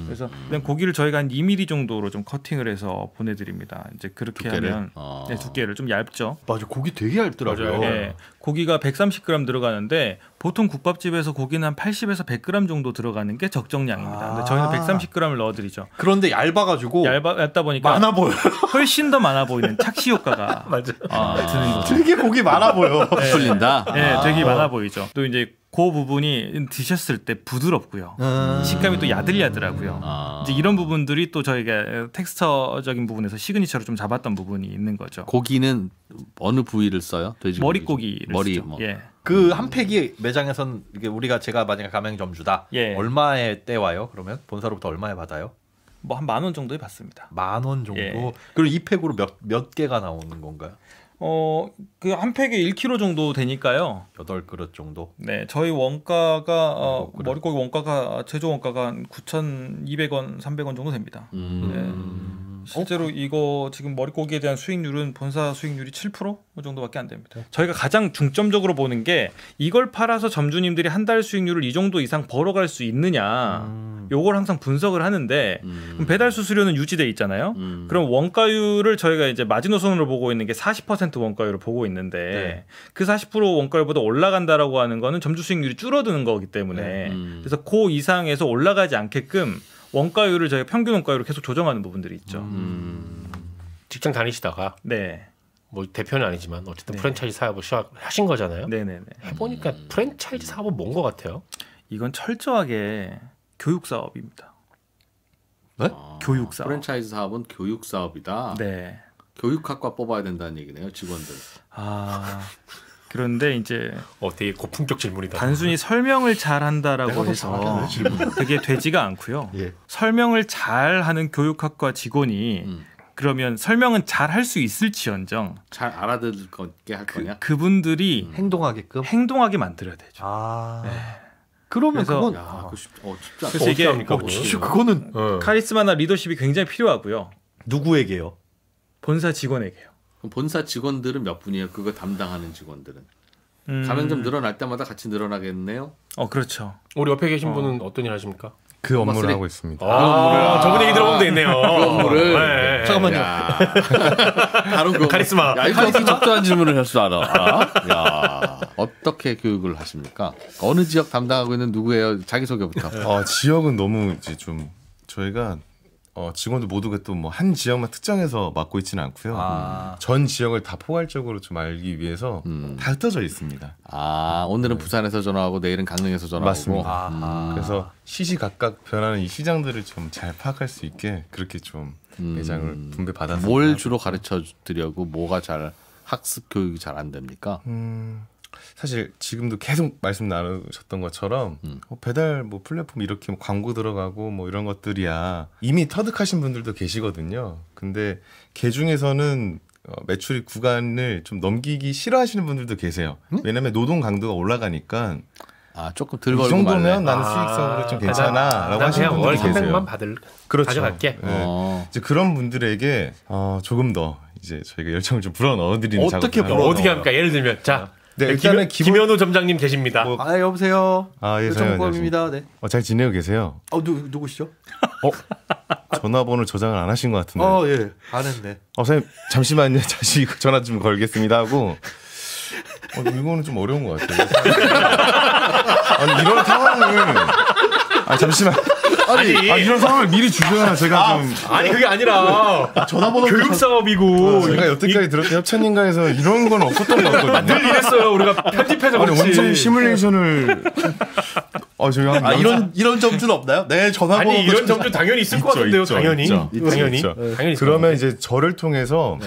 D: 그래서 그냥 고기를 저희가 한 2mm 정도로 좀 커팅을 해서 보내드립니다. 이제 그렇게
A: 두께를?
D: 하면 네, 두께를 좀 얇죠.
C: 맞아, 고기 되게 얇더라고요.
B: 맞아요.
D: 예, 고기가 130g 들어가는데 보통 국밥집에서 고기는 한 80에서 100g 정도 들어가는 게 적정량입니다. 근데 저희는 130g을 넣어드리죠.
C: 그런데 얇아가지고
D: 얇다 보니까
C: 많아 보여.
D: 훨씬 더 많아 보이는 착시 효과가 드는 거죠.
C: 되게 고기 많아 보여.
A: 풀린다.
D: 네, 되게 많아 보이죠. 또 이제 그 부분이 드셨을 때 부드럽고요. 식감이 또 야들야들하고요. 이제 이런 부분들이 또 저희가 텍스처적인 부분에서 시그니처로 좀 잡았던 부분이 있는 거죠.
A: 고기는 어느 부위를 써요? 돼지
D: 머리고기를
A: 머리
D: 쓰죠.
A: 뭐.
D: 예.
C: 그 한 팩이 매장에선 이게 제가 만약에 가맹점주다.
D: 예.
C: 얼마에 떼와요? 그러면 본사로부터 얼마에 받아요?
D: 뭐 한 10,000원 정도에 받습니다.
C: 10,000원 정도.
D: 예.
C: 그리고 이 팩으로 몇 개가 나오는 건가요?
D: 그 한 팩에 1kg 정도 되니까요.
C: 8그릇 정도.
D: 네, 저희 원가가 머리고기 원가가 제조 원가가 한 9,200원, 300원 정도 됩니다. 실제로 이거 지금 머리고기에 대한 수익률은 본사 수익률이 7% 정도밖에 안 됩니다. 저희가 가장 중점적으로 보는 게 이걸 팔아서 점주님들이 한 달 수익률을 이 정도 이상 벌어갈 수 있느냐. 요걸 항상 분석을 하는데 그럼 배달 수수료는 유지돼 있잖아요. 그럼 원가율을 저희가 이제 마지노선으로 보고 있는 게 40% 원가율을 보고 있는데 그 40% 원가율보다 올라간다라고 하는 거는 점주 수익률이 줄어드는 거기 때문에 그래서 그 이상에서 올라가지 않게끔 원가율을 저희가 평균 원가율로 계속 조정하는 부분들이 있죠.
B: 직장 다니시다가
D: 네,
B: 뭐 대표는 아니지만 어쨌든
D: 네.
B: 프랜차이즈 사업을 시작하신 거잖아요.
D: 네네네.
B: 해보니까 프랜차이즈 사업은 뭔 것 같아요?
D: 이건 철저하게 교육 사업입니다.
C: 네?
D: 교육 사업.
A: 프랜차이즈 사업은 교육 사업이다.
D: 네.
A: 교육학과 뽑아야 된다는 얘기네요, 직원들.
D: 그런데 이제
B: 되게 고품격 질문이다.
D: 단순히 설명을 잘한다라고 해서 그게 되지가 않고요.
C: 예.
D: 설명을 잘하는 교육학과 직원이 그러면 설명은 잘 할 수 있을지언정
A: 잘 알아듣게 할 거냐?
D: 그분들이
C: 행동하게끔.
D: 행동하게 만들어야 되죠.
C: 그러면
D: 그래서-
C: 그건
A: 야, 그거 쉽지 않다.
D: 그래서 이게
B: 합니까,
C: 그거는
D: 카리스마나 리더십이 굉장히 필요하고요.
C: 누구에게요?
D: 본사 직원에게요.
A: 그럼 본사 직원들은 몇 분이에요? 그거 담당하는 직원들은. 가맹점 늘어날 때마다 같이 늘어나겠네요.
D: 그렇죠.
B: 우리 옆에 계신 분은 어떤 일 하십니까?
E: 그 업무를
A: 쓰리.
E: 하고 있습니다.
B: 저분 얘기 들어보면 되겠네요.
A: 업무를.
C: 잠깐만요.
A: 바로 그
B: 카리스마.
A: 야, 이거 어떻게 적절한 질문을 할 줄 알아? 야, 어떻게 교육을 하십니까? 어느 지역 담당하고 있는 누구예요? 자기 소개부터.
E: 지역은 너무 이제 좀 저희가 직원들 모두가 또 뭐 한 지역만 특정해서 맡고 있지는 않고요. 전 지역을 다 포괄적으로 좀 알기 위해서 다 흩어져 있습니다.
A: 오늘은 부산에서 전화하고 내일은 강릉에서 전화하고.
E: 맞습니다. 그래서 시시각각 변하는 이 시장들을 좀 잘 파악할 수 있게 그렇게 좀 매장을 분배받아서.
A: 뭘 주로 가르쳐 드려고 뭐가 잘 학습 교육이 잘 안 됩니까?
E: 사실 지금도 계속 말씀 나누셨던 것처럼 배달 뭐 플랫폼 이렇게 뭐 광고 들어가고 뭐 이런 것들이야 이미 터득하신 분들도 계시거든요. 근데 그 중에서는 매출이 구간을 좀 넘기기 싫어하시는 분들도 계세요. 왜냐하면 노동 강도가 올라가니까
A: 조금 덜
E: 이
A: 걸고
E: 정도면
A: 말래.
E: 나는 수익성으로 좀 괜찮아라고
B: 난
E: 하시는
B: 그냥 월
E: 분들이 계세요.
B: 300만
E: 그렇죠.
B: 가져갈게.
E: 네. 이제 그런 분들에게 조금 더 이제 저희가 열정을 좀 불어 넣어드리는
C: 어떻게
E: 작업을
C: 불어
B: 어떻게 합니까? 예를 들면 자
E: 네, 일단은
B: 김현우 점장님 계십니다.
E: 뭐-
C: 여보세요.
E: 예,
C: 정법입니다. 네.
E: 잘 지내고 계세요?
C: 누구시죠?
E: 전화번호 저장을 안 하신 것 같은데.
C: 예. 안 했네.
E: 선생님 잠시만요. 다시 전화 좀 걸겠습니다 하고. 이거는 좀 어려운 것 같아요. 아니 이런 상황을 잠시만.
B: 아니
E: 이런 상황을 미리 주셔야 제가 좀.
B: 아니 그게 아니라
C: 전화번호
B: 교육 사업이고
E: 제가 여태까지 들었던 협찬인가에서 이런 건 없었던 것 같거든요.
B: 늘 이랬어요. 우리가 편집해서
E: 아니
B: 그렇지.
E: 원점 시뮬레이션을. 저희가
C: 이런 점주는 없나요? 네, 전화번호.
B: 아니 이런 점도 당연히 있을 것 같은데요.
E: 있죠,
B: 당연히.
E: 있죠.
B: 당연히.
E: 있죠.
B: 당연히 있을
E: 그러면
B: 것
E: 이제 저를 통해서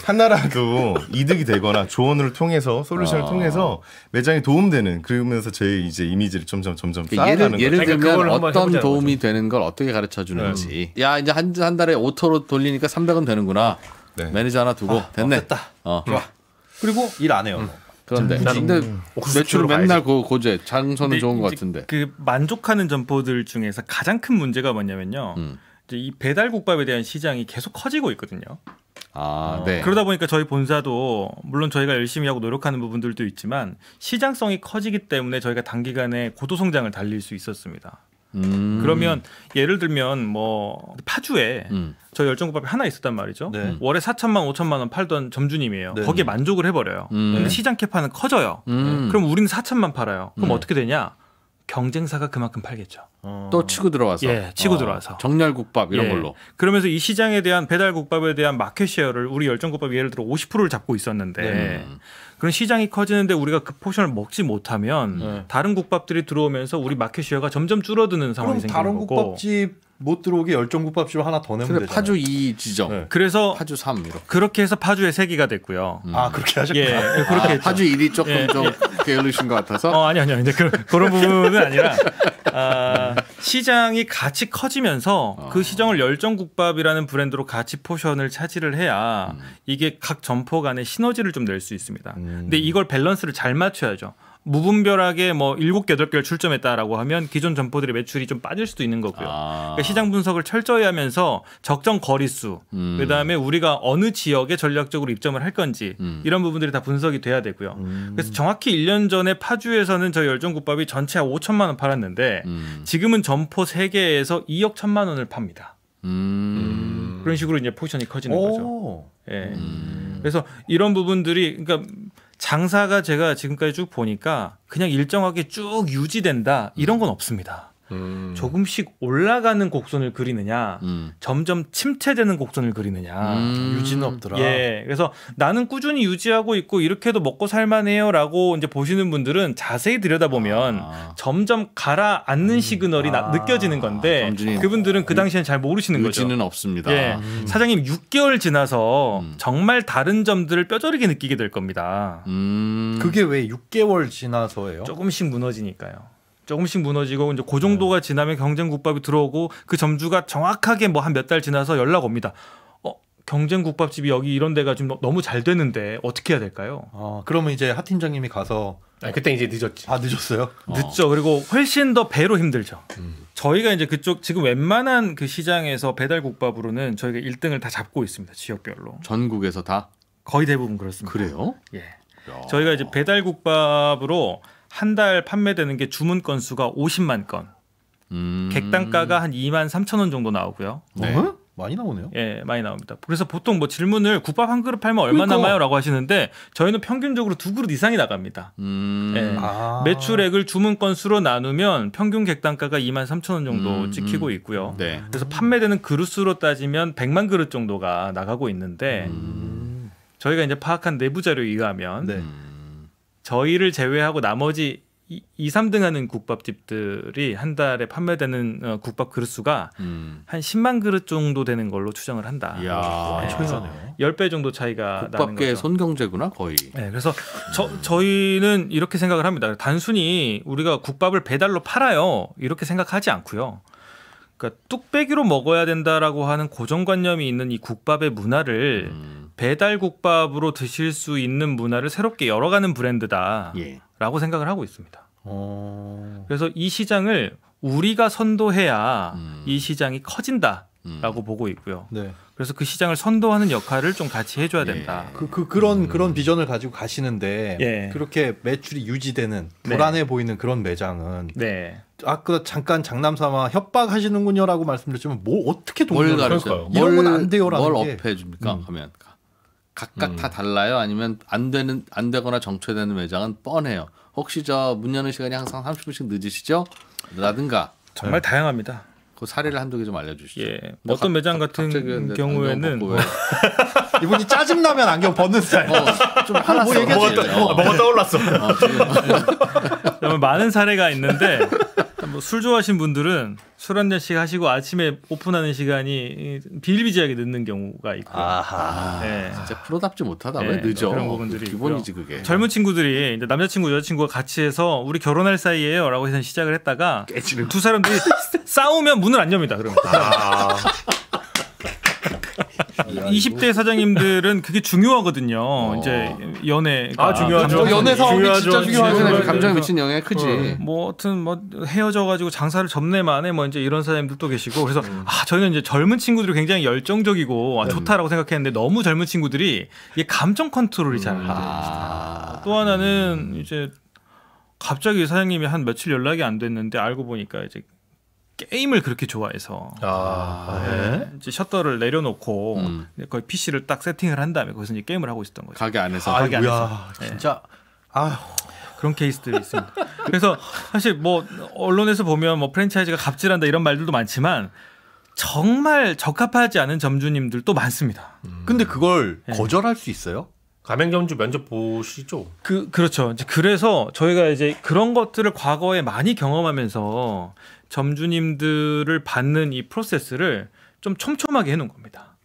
E: 하나라도 이득이 되거나 조언을 통해서 솔루션을 통해서 매장에 도움되는 그러면서 제 이제 이미지를 점점 쌓아가는
A: 예를
B: 거죠.
A: 들면
B: 그걸 한번
A: 어떤
B: 해보자는
A: 도움이 되는 걸 어떻게 가르쳐 주는지. 야 이제 한 달에 오토로 돌리니까 300원 되는구나.
E: 네.
A: 매니저 하나 두고 됐네.
C: 됐다.
A: 좋아.
C: 그리고 일 안 해요.
A: 그런데 근데 매출을 맨날 고제 장소는 좋은 것 같은데.
D: 그 만족하는 점포들 중에서 가장 큰 문제가 뭐냐면요. 이제 이 배달국밥에 대한 시장이 계속 커지고 있거든요.
A: 네.
D: 그러다 보니까 저희 본사도 물론 저희가 열심히 하고 노력하는 부분들도 있지만 시장성이 커지기 때문에 저희가 단기간에 고도 성장을 달릴 수 있었습니다. 그러면 예를 들면 뭐 파주에 저희 열정국밥이 하나 있었단 말이죠.
C: 네.
D: 월에 4천만 5천만 원 팔던 점주님이에요.
C: 네.
D: 거기에 만족을 해버려요. 근데 시장 캐파는 커져요. 그럼 우리는 4천만 팔아요. 그럼 어떻게 되냐? 경쟁사가 그만큼 팔겠죠.
A: 또 치고 들어와서.
D: 치고 들어와서.
A: 정렬국밥 이런 걸로.
D: 그러면서 이 시장에 대한 배달국밥에 대한 마켓 쉐어를 우리 열정국밥이 예를 들어 50%를 잡고 있었는데 그런 시장이 커지는데 우리가 그 포션을 먹지 못하면 다른 국밥들이 들어오면서 우리 마켓 쉐어가 점점 줄어드는 상황이
C: 그럼
D: 생기는
C: 다른
D: 거고.
C: 국밥집 못 들어오게 열정국밥집을 하나 더 내면
A: 그래
C: 되잖아요.
A: 파주 2 지정.
C: 네.
D: 그래서
A: 파주 3 이렇게.
D: 그렇게 해서 파주에 3개가 됐고요.
C: 그렇게 하셨구나.
D: 그렇게 했죠.
A: 파주 1이 조금 좀 게을르신 것 같아서.
D: 아니요. 이제 그런 부분은 아니라 시장이 같이 커지면서 그 시장을 열정국밥이라는 브랜드로 같이 포션을 차지를 해야 이게 각 점포 간의 시너지를 좀 낼 수 있습니다. 근데 이걸 밸런스를 잘 맞춰야죠. 무분별하게 뭐 7개, 8개를 출점했다라고 하면 기존 점포들의 매출이 좀 빠질 수도 있는 거고요. 그러니까 시장 분석을 철저히 하면서 적정 거리수, 그다음에 우리가 어느 지역에 전략적으로 입점을 할 건지 이런 부분들이 다 분석이 돼야 되고요. 그래서 정확히 1년 전에 파주에서는 저희 열정국밥이 전체 5천만 원 팔았는데 지금은 점포 3개에서 2억 1천만 원을 팝니다. 그런 식으로 이제 포지션이 커지는 거죠. 예. 그래서 이런 부분들이 그러니까 장사가 제가 지금까지 쭉 보니까 그냥 일정하게 쭉 유지된다 이런 건 없습니다. 조금씩 올라가는 곡선을 그리느냐, 점점 침체되는 곡선을 그리느냐.
C: 유지는 없더라.
D: 그래서 나는 꾸준히 유지하고 있고 이렇게 해도 먹고 살만해요라고 이제 보시는 분들은 자세히 들여다보면 점점 가라앉는 시그널이 느껴지는 건데 그분들은 그 당시엔 잘 모르시는 거죠.
A: 유지는 없습니다.
D: 사장님 6개월 지나서 정말 다른 점들을 뼈저리게 느끼게 될 겁니다.
C: 그게 왜 6개월 지나서예요?
D: 조금씩 무너지니까요. 조금씩 무너지고 이제 그 정도가 지나면 경쟁국밥이 들어오고 그 점주가 정확하게 뭐 한 몇 달 지나서 연락 옵니다. 경쟁국밥집이 여기 이런 데가 좀 너무 잘 되는데 어떻게 해야 될까요?
C: 그러면 이제 하 팀장님이 가서
B: 그때 이제 늦었지.
C: 늦었어요?
D: 늦죠. 그리고 훨씬 더 배로 힘들죠. 저희가 이제 그쪽 지금 웬만한 그 시장에서 배달국밥으로는 저희가 1등을 다 잡고 있습니다. 지역별로.
A: 전국에서 다?
D: 거의 대부분 그렇습니다.
A: 그래요?
D: 저희가 이제 배달국밥으로 한 달 판매되는 게 주문 건수가 50만 건. 객단가가 한 2만 3천 원 정도 나오고요.
A: 네.
C: 많이 나오네요.
D: 예, 많이 나옵니다. 그래서 보통 뭐 질문을 국밥 한 그릇 팔면 얼마 남아요라고 하시는데 저희는 평균적으로 2그릇 이상이 나갑니다. 예. 매출액을 주문 건수로 나누면 평균 객단가가 23,000원 정도 찍히고 있고요.
A: 네.
D: 그래서 판매되는 그릇수로 따지면 100만 그릇 정도가 나가고 있는데 저희가 이제 파악한 내부 자료에 의하면
C: 네.
D: 저희를 제외하고 나머지 2, 3등 하는 국밥집들이 한 달에 판매되는 국밥 그릇수가 한 10만 그릇 정도 되는 걸로 추정을 한다.
A: 이야,
C: 최소네요.
D: 10배 정도 차이가 나는
A: 국밥계의
D: 거죠.
A: 손경제구나 거의.
D: 네, 그래서 저희는 이렇게 생각을 합니다. 단순히 우리가 국밥을 배달로 팔아요 이렇게 생각하지 않고요. 그러니까 뚝배기로 먹어야 된다라고 하는 고정관념이 있는 이 국밥의 문화를 배달 국밥으로 드실 수 있는 문화를 새롭게 열어가는 브랜드다라고
A: 예.
D: 생각을 하고 있습니다. 그래서 이 시장을 우리가 선도해야 이 시장이 커진다라고 보고 있고요.
C: 네.
D: 그래서 그 시장을 선도하는 역할을 좀 같이 해줘야 된다.
C: 그런 비전을 가지고 가시는데
D: 예.
C: 그렇게 매출이 유지되는
D: 네.
C: 불안해 보이는 그런 매장은
D: 네.
C: 아까 잠깐 장남삼아 협박하시는군요라고 말씀드렸지만 뭐 어떻게
A: 뭘
C: 동료를
A: 가르쳐요?
C: 이런 건 안 돼요라는
A: 뭘
C: 게
A: 업해 줍니까? 하면 각각 다 달라요? 아니면 안 되거나 정체되는 매장은 뻔해요. 혹시 저 문 여는 시간이 항상 30분씩 늦으시죠? 라든가
D: 정말 다양합니다.
A: 그 사례를 한두 개 좀 알려주시죠.
D: 예. 어떤 매장 같은 경우에는 뭐
C: 이분이 짜증 나면 안경 벗는 스타일.
A: 좀 하나
C: 뭐 얘기하세요.
B: 뭐가 떠올랐어.
D: 정말 많은 사례가 있는데 뭐 술 좋아하시는 분들은 술 한 잔씩 하시고 아침에 오픈하는 시간이 비일비재하게 늦는 경우가 있고요.
C: 아하.
D: 네.
A: 진짜 프로답지 못하다. 왜
D: 네,
A: 늦어?
D: 그런 부분들이
A: 기본이지
D: 있고요.
A: 그게.
D: 젊은 친구들이 이제 남자친구 여자친구가 같이 해서 우리 결혼할 사이에요라고 해서 시작을 했다가 두 사람들이 싸우면 문을 안 엽니다. 그러면 20대 사장님들은 그게 중요하거든요. 이제 연애가
B: 중요하죠.
C: 연애 사업이 진짜 중요하잖아요.
A: 감정에 미친 영향이 크지.
D: 뭐 하여튼 뭐 헤어져 가지고 장사를 접내 만에 뭐 이제 이런 사장님들도 계시고 그래서 저희는 이제 젊은 친구들이 굉장히 열정적이고 좋다라고 생각했는데 너무 젊은 친구들이 이게 감정 컨트롤이 잘 안 돼요. 또 하나는 이제 갑자기 사장님이 한 며칠 연락이 안 됐는데 알고 보니까 이제 게임을 그렇게 좋아해서 이제 셔터를 내려놓고 거의 PC를 딱 세팅을 한 다음에 거기서 이제 게임을 하고 있었던 거죠.
A: 가게 안에서.
D: 가게 안에서.
C: 야, 진짜 아휴.
D: 그런 케이스들이 있습니다. 그래서 사실 뭐 언론에서 보면 뭐 프랜차이즈가 갑질한다 이런 말들도 많지만 정말 적합하지 않은 점주님들도 많습니다.
C: 근데 그걸 거절할 수 있어요?
B: 가맹점주 면접 보시죠.
D: 그렇죠. 이제 그래서 저희가 이제 그런 것들을 과거에 많이 경험하면서 점주님들을 받는 이 프로세스를 좀 촘촘하게 해놓은 겁니다.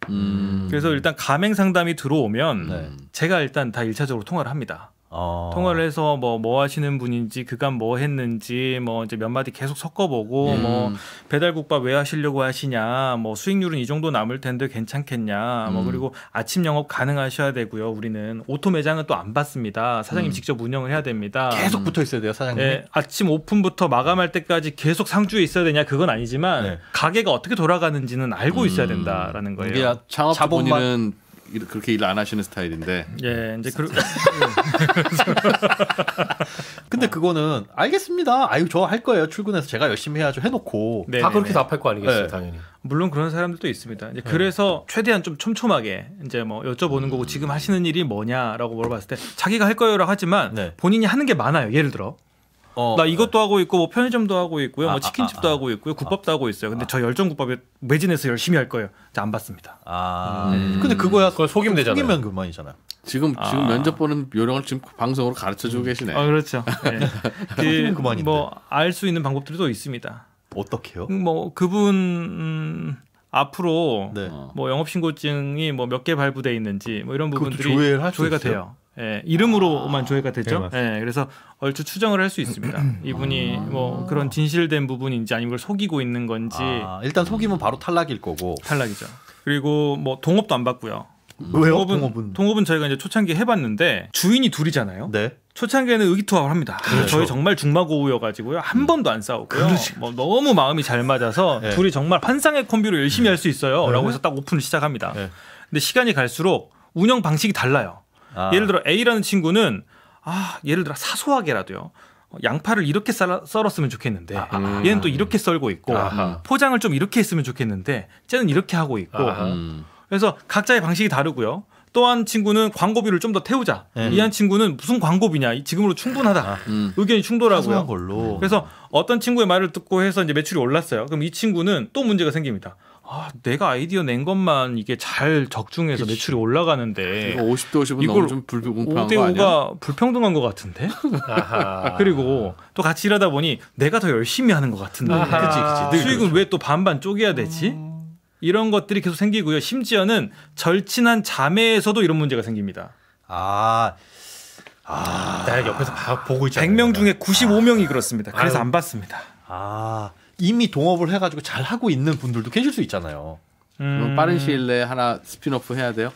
D: 그래서 일단 가맹 상담이 들어오면 제가 일단 다 1차적으로 통화를 합니다. 통화를 해서 뭐 하시는 분인지 그간 뭐 했는지 뭐 이제 몇 마디 계속 섞어보고 뭐 배달국밥 왜 하시려고 하시냐 뭐 수익률은 이 정도 남을 텐데 괜찮겠냐 뭐 그리고 아침 영업 가능하셔야 되고요. 우리는 오토 매장은 또 안 받습니다. 사장님 직접 운영을 해야 됩니다.
C: 계속 붙어 있어야 돼요, 사장님.
D: 네, 아침 오픈부터 마감할 때까지 계속 상주에 있어야 되냐 그건 아니지만 가게가 어떻게 돌아가는지는 알고 있어야 된다라는 거예요.
A: 이게 창업
C: 자본만-
A: 본인은 그렇게 일 안 하시는 스타일인데.
D: 예, 이제
C: 근데 그거는 알겠습니다. 아유 저 할 거예요. 출근해서 제가 열심히 해야죠. 해놓고
D: 네,
B: 다
D: 네,
B: 그렇게
D: 네.
B: 답할 거 아니겠어요,
C: 네.
B: 당연히.
D: 물론 그런 사람들도 있습니다. 이제 그래서 최대한 좀 촘촘하게 이제 뭐 여쭤보는 거고 지금 하시는 일이 뭐냐라고 물어봤을 때 자기가 할 거예요라고 하지만
C: 네.
D: 본인이 하는 게 많아요. 예를 들어 나 이것도 하고 있고 뭐 편의점도 하고 있고요, 뭐 치킨집도 하고 있고요, 국밥도 하고 있어요. 근데 저 열정국밥에 매진해서 열심히 할 거예요. 이제 안 받습니다.
C: 근데 그거야
B: 그걸 속이면 되잖아요.
C: 속이면 그만이잖아요.
A: 지금 면접 보는 요령을 지금 방송으로 가르쳐주고 계시네.
D: 그렇죠.
C: 속이면 그만인데.
D: 뭐 알 수 있는 방법들이 또 있습니다.
C: 어떻게요?
D: 뭐 그분 앞으로
C: 네.
D: 뭐 영업신고증이 뭐 몇 개 발부돼 있는지 뭐 이런
C: 그것도
D: 부분들이
C: 조회를 할수
D: 조회가
C: 있어요?
D: 돼요. 예, 이름으로만 조회가 되죠.
B: 네,
D: 예, 그래서 얼추 추정을 할 수 있습니다. 이분이 뭐 그런 진실된 부분인지 아니면 그걸 속이고 있는 건지
C: 일단 속이면 바로 탈락일 거고.
D: 탈락이죠. 그리고 뭐 동업도 안 받고요.
C: 왜요?
D: 동업은 저희가 이제 초창기 해봤는데 주인이 둘이잖아요.
C: 네.
D: 초창기에는 의기투합을 합니다. 저희 정말 중마고우여가지고요. 한 번도 안 싸웠고요. 뭐 너무 마음이 잘 맞아서
C: 네.
D: 둘이 정말 환상의 콤비로 열심히 할 수 있어요. 라고 해서 딱 오픈을 시작합니다.
C: 네.
D: 근데 시간이 갈수록 운영 방식이 달라요. 예를 들어 A라는 친구는 예를 들어 사소하게라도요. 양파를 이렇게 썰었으면 좋겠는데 얘는 또 이렇게 썰고 있고 포장을 좀 이렇게 했으면 좋겠는데 쟤는 이렇게 하고 있고 그래서 각자의 방식이 다르고요. 또 한 친구는 광고비를 좀 더 태우자. 이 한 친구는 무슨 광고비냐. 지금으로 충분하다. 의견이 충돌하고요.
C: 걸로.
D: 그래서 어떤 친구의 말을 듣고 해서 이제 매출이 올랐어요. 그럼 이 친구는 또 문제가 생깁니다. 아, 내가 아이디어 낸 것만 이게 잘 적중해서 매출이 올라가는데
A: 이거 50대 50은
D: 이걸
A: 너무 좀 불공평한
D: 5대
A: 거 아니야?
D: 5가 불평등한 것 같은데. 그리고 또 같이 일하다 보니 내가 더 열심히 하는 것 같은데.
C: 그치.
D: 수익은 왜 또 반반 쪼개야 되지? 이런 것들이 계속 생기고요. 심지어는 절친한 자매에서도 이런 문제가 생깁니다.
B: 나 옆에서 보고 있잖아.
D: 100명 중에 95명이 그렇습니다. 그래서
B: 아유.
D: 안 받습니다.
C: 이미 동업을 해가지고 잘 하고 있는 분들도 계실 수 있잖아요.
A: 그럼 빠른 시일 내에 하나 스피노프 해야 돼요?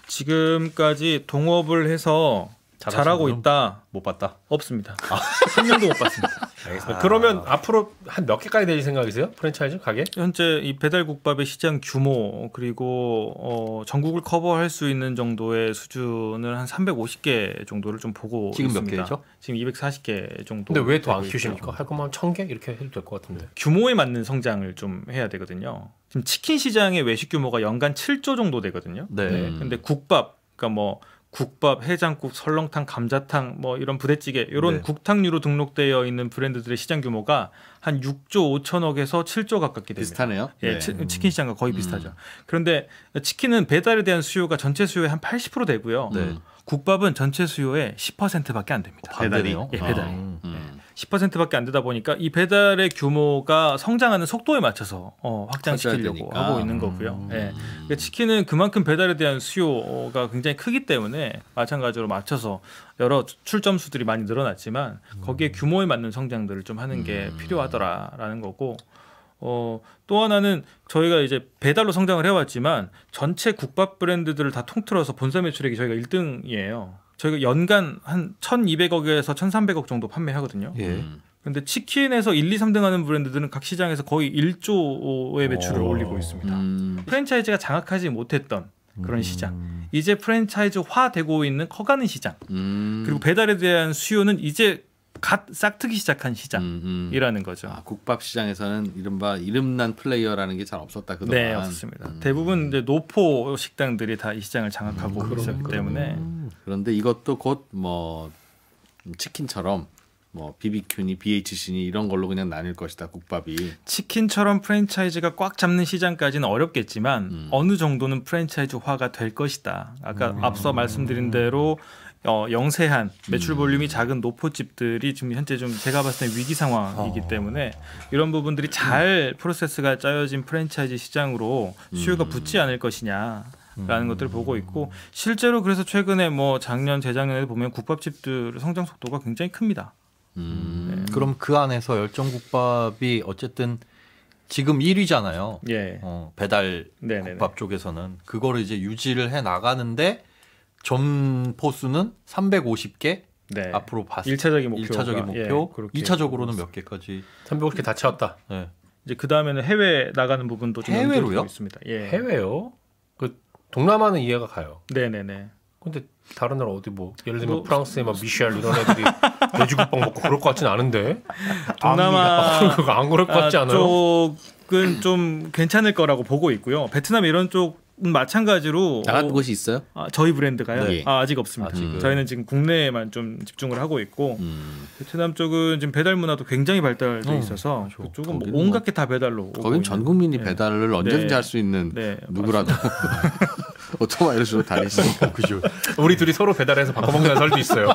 D: 지금까지 동업을 해서 잘하고
C: 분은
D: 있다?
C: 못 봤다.
D: 없습니다. 한 명도 못 받습니다.
B: 알겠습니다. 그러면 앞으로 한 몇 개까지 될 생각이세요? 프랜차이즈 가게?
D: 현재 이 배달국밥의 시장 규모 그리고 전국을 커버할 수 있는 정도의 수준을 한 350개 정도를 좀 보고
C: 지금 몇
D: 있습니다.
C: 개죠?
D: 지금 240개 정도.
B: 근데 왜 더 안
D: 되고
B: 키우십니까?
D: 있고요.
B: 할 거면 1000개 이렇게 해도 될 것 같은데.
D: 규모에 맞는 성장을 좀 해야 되거든요. 지금 치킨 시장의 외식 규모가 연간 7조 정도 되거든요.
C: 네.
D: 근데 국밥, 그러니까 뭐 국밥, 해장국, 설렁탕, 감자탕, 뭐 이런 부대찌개 이런
C: 네.
D: 국탕류로 등록되어 있는 브랜드들의 시장 규모가 한 6조 5천억에서 7조 가깝게 됩니다.
A: 비슷하네요.
D: 예,
A: 네.
D: 치킨 시장과 거의 비슷하죠. 그런데 치킨은 배달에 대한 수요가 전체 수요의 한 80% 되고요.
C: 네.
D: 국밥은 전체 수요의 10%밖에 안 됩니다.
C: 반대네요.
D: 예, 배달이.
A: 음.
D: 10%밖에 안 되다 보니까 이 배달의 규모가 성장하는 속도에 맞춰서
A: 커져야
D: 확장시키려고
A: 되니까.
D: 하고 있는 거고요. 예. 그러니까 치킨은 그만큼 배달에 대한 수요가 굉장히 크기 때문에 마찬가지로 맞춰서 여러 출점수들이 많이 늘어났지만 거기에 규모에 맞는 성장들을 좀 하는 게 필요하더라라는 거고 또 하나는 저희가 이제 배달로 성장을 해왔지만 전체 국밥 브랜드들을 다 통틀어서 본사 매출액이 저희가 1등이에요. 저희가 연간 한 1,200억에서 1,300억 정도 판매하거든요.
C: 예.
D: 근데 치킨에서 1, 2, 3등 하는 브랜드들은 각 시장에서 거의 1조의 매출을 올리고 있습니다. 프랜차이즈가 장악하지 못했던 그런 시장. 이제 프랜차이즈화 되고 있는 커가는 시장. 그리고 배달에 대한 수요는 이제 갓 싹트기 시작한 시장이라는 거죠.
A: 국밥 시장에서는 이른바 이름난 플레이어라는 게 잘 없었다 그동안.
D: 네, 없습니다. 대부분 이제 노포 식당들이 다 이 시장을 장악하고 있었기 때문에.
A: 그런데 이것도 곧 뭐 치킨처럼 뭐 BBQ니 BHC니 이런 걸로 그냥 나뉠 것이다 국밥이.
D: 치킨처럼 프랜차이즈가 꽉 잡는 시장까지는 어렵겠지만 어느 정도는 프랜차이즈화가 될 것이다. 아까 앞서 말씀드린 대로 영세한 매출 볼륨이 작은 노포집들이 지금 현재 좀 제가 봤을 때 위기 상황이기 때문에 이런 부분들이 잘 프로세스가 짜여진 프랜차이즈 시장으로 수요가 붙지 않을 것이냐라는 것들을 보고 있고 실제로 그래서 최근에 뭐 작년 재작년에 보면 국밥집들 성장 속도가 굉장히 큽니다.
C: 그럼 그 안에서 열정국밥이 어쨌든 지금 1위잖아요.
D: 예.
C: 배달
D: 네네네.
C: 국밥 쪽에서는 그거를 이제 유지를 해 나가는데 점포수는 350개
D: 네.
C: 앞으로 봤을
D: 1차적인 목표.
C: 1차적인 목표, 2차적으로는 몇 개까지?
B: 350개 다 채웠다.
C: 네.
D: 이제 그 다음에는 해외 나가는 부분도 좀
C: 해외로요?
D: 염두에 두고 있습니다. 예.
B: 해외요? 그 동남아는 이해가 가요.
D: 네네네.
B: 근데 다른 나라 어디 뭐 예를 들면 프랑스의 막 미셸 이런 애들이 돼지국밥 먹고 그럴 것 같지는 않은데
D: 동남아
B: 그거 안 그럴 것 같지 않아요?
D: 쪽은 좀 괜찮을 거라고 보고 있고요. 베트남 이런 쪽은 마찬가지로
A: 나간 곳이 있어요?
D: 저희 브랜드가요?
A: 네.
D: 아직 없습니다. 저희는 지금 국내에만 좀 집중을 하고 있고 베트남 쪽은 지금 배달 문화도 굉장히 발달돼 있어서 그쪽은 뭐 온갖 게 다 배달로 오고
A: 거긴 전 국민이
D: 네.
A: 배달을 언제든지
D: 네.
A: 할 수 있는
D: 네,
A: 누구라도 오토바이로 다니시니까.
C: 그죠.
B: 우리 둘이 서로 배달해서 바꿔먹는 설도 있어요.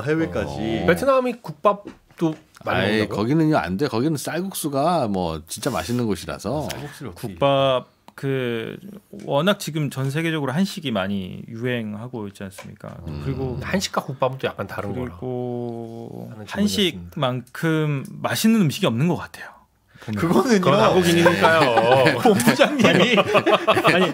C: 해외까지.
B: 베트남이 국밥도 많이
A: 아예
B: 먹는다고?
A: 거기는요 안 돼. 거기는 쌀국수가 뭐 진짜 맛있는 곳이라서.
D: 국밥 그 워낙 지금 전 세계적으로 한식이 많이 유행하고 있지 않습니까? 그리고
B: 한식과 국밥은 또 약간 다른 거라.
D: 그리고
B: 하는
D: 한식만큼 맛있는 음식이 없는 것 같아요.
C: 그거는요.
B: 그건 한국인이니까요.
C: 본부장님이
D: 아니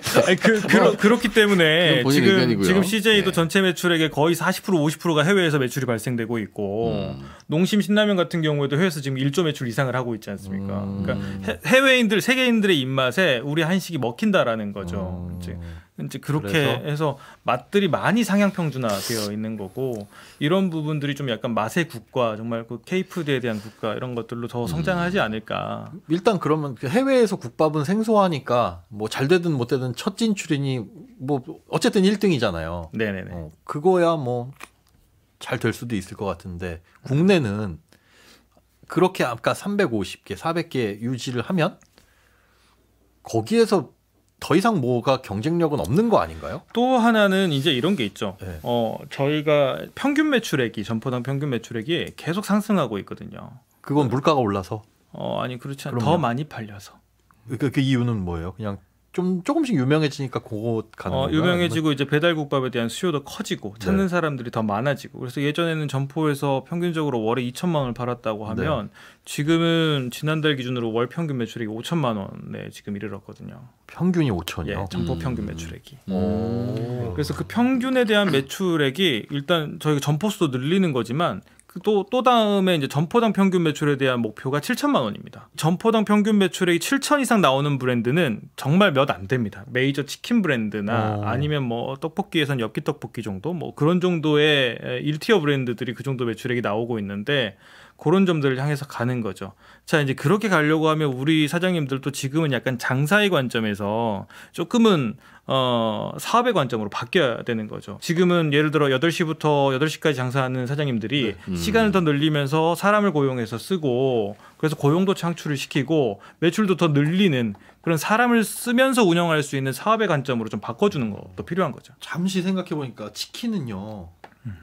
D: 그렇기 때문에
A: 그건 본인 의견이고요.
D: 지금 CJ도
A: 네.
D: 전체 매출액의 거의 40% 50%가 해외에서 매출이 발생되고 있고 농심 신라면 같은 경우에도 해외에서 지금 1조 매출 이상을 하고 있지 않습니까? 그러니까 해외인들 세계인들의 입맛에 우리 한식이 먹힌다라는 거죠. 이제 이제 그렇게
C: 그래서?
D: 해서 맛들이 많이 상향 평준화되어 있는 거고 이런 부분들이 좀 약간 맛의 국가 정말 그 K푸드에 대한 국가 이런 것들로 더 성장하지 않을까.
C: 일단 그러면 해외에서 국밥은 생소하니까 뭐 잘 되든 못 되든 첫 진출이니 뭐 어쨌든 1등이잖아요.
D: 네네네.
C: 그거야 뭐 잘 될 수도 있을 것 같은데 국내는 그렇게 아까 350개, 400개 유지를 하면 거기에서 더 이상 뭐가 경쟁력은 없는 거 아닌가요?
D: 또 하나는 이제 이런 게 있죠.
C: 네.
D: 저희가 평균 매출액이 점포당 평균 매출액이 계속 상승하고 있거든요.
C: 그건 물가가 올라서.
D: 아니 그렇지 않아.
C: 그럼요.
D: 더 많이 팔려서.
C: 그 이유는 뭐예요? 그냥 좀 조금씩 유명해지니까 그거 가는 건가요?
D: 유명해지고 이제 배달국밥에 대한 수요도 커지고 찾는
C: 네.
D: 사람들이 더 많아지고 그래서 예전에는 점포에서 평균적으로 월에 2천만 원을 팔았다고 하면 지금은 지난달 기준으로 월 평균 매출액이 5천만 원에 지금 이르렀거든요.
C: 평균이 5천이요.
D: 예, 점포 평균 매출액이.
C: 오.
D: 그래서 그 평균에 대한 매출액이 일단 저희가 점포 수도 늘리는 거지만 또 다음에 이제 점포당 평균 매출에 대한 목표가 7천만 원입니다. 점포당 평균 매출액이 7천 이상 나오는 브랜드는 정말 몇 안 됩니다. 메이저 치킨 브랜드나 아니면 뭐 떡볶이에선 엽기 떡볶이 정도 뭐 그런 정도의 1티어 브랜드들이 그 정도 매출액이 나오고 있는데 그런 점들을 향해서 가는 거죠. 자, 이제 그렇게 가려고 하면 우리 사장님들도 지금은 약간 장사의 관점에서 조금은 사업의 관점으로 바뀌어야 되는 거죠. 지금은 예를 들어 8시부터 8시까지 장사하는 사장님들이 시간을 더 늘리면서 사람을 고용해서 쓰고 그래서 고용도 창출을 시키고 매출도 더 늘리는 그런 사람을 쓰면서 운영할 수 있는 사업의 관점으로 좀 바꿔주는 것도 필요한 거죠.
C: 잠시 생각해 보니까 치킨은요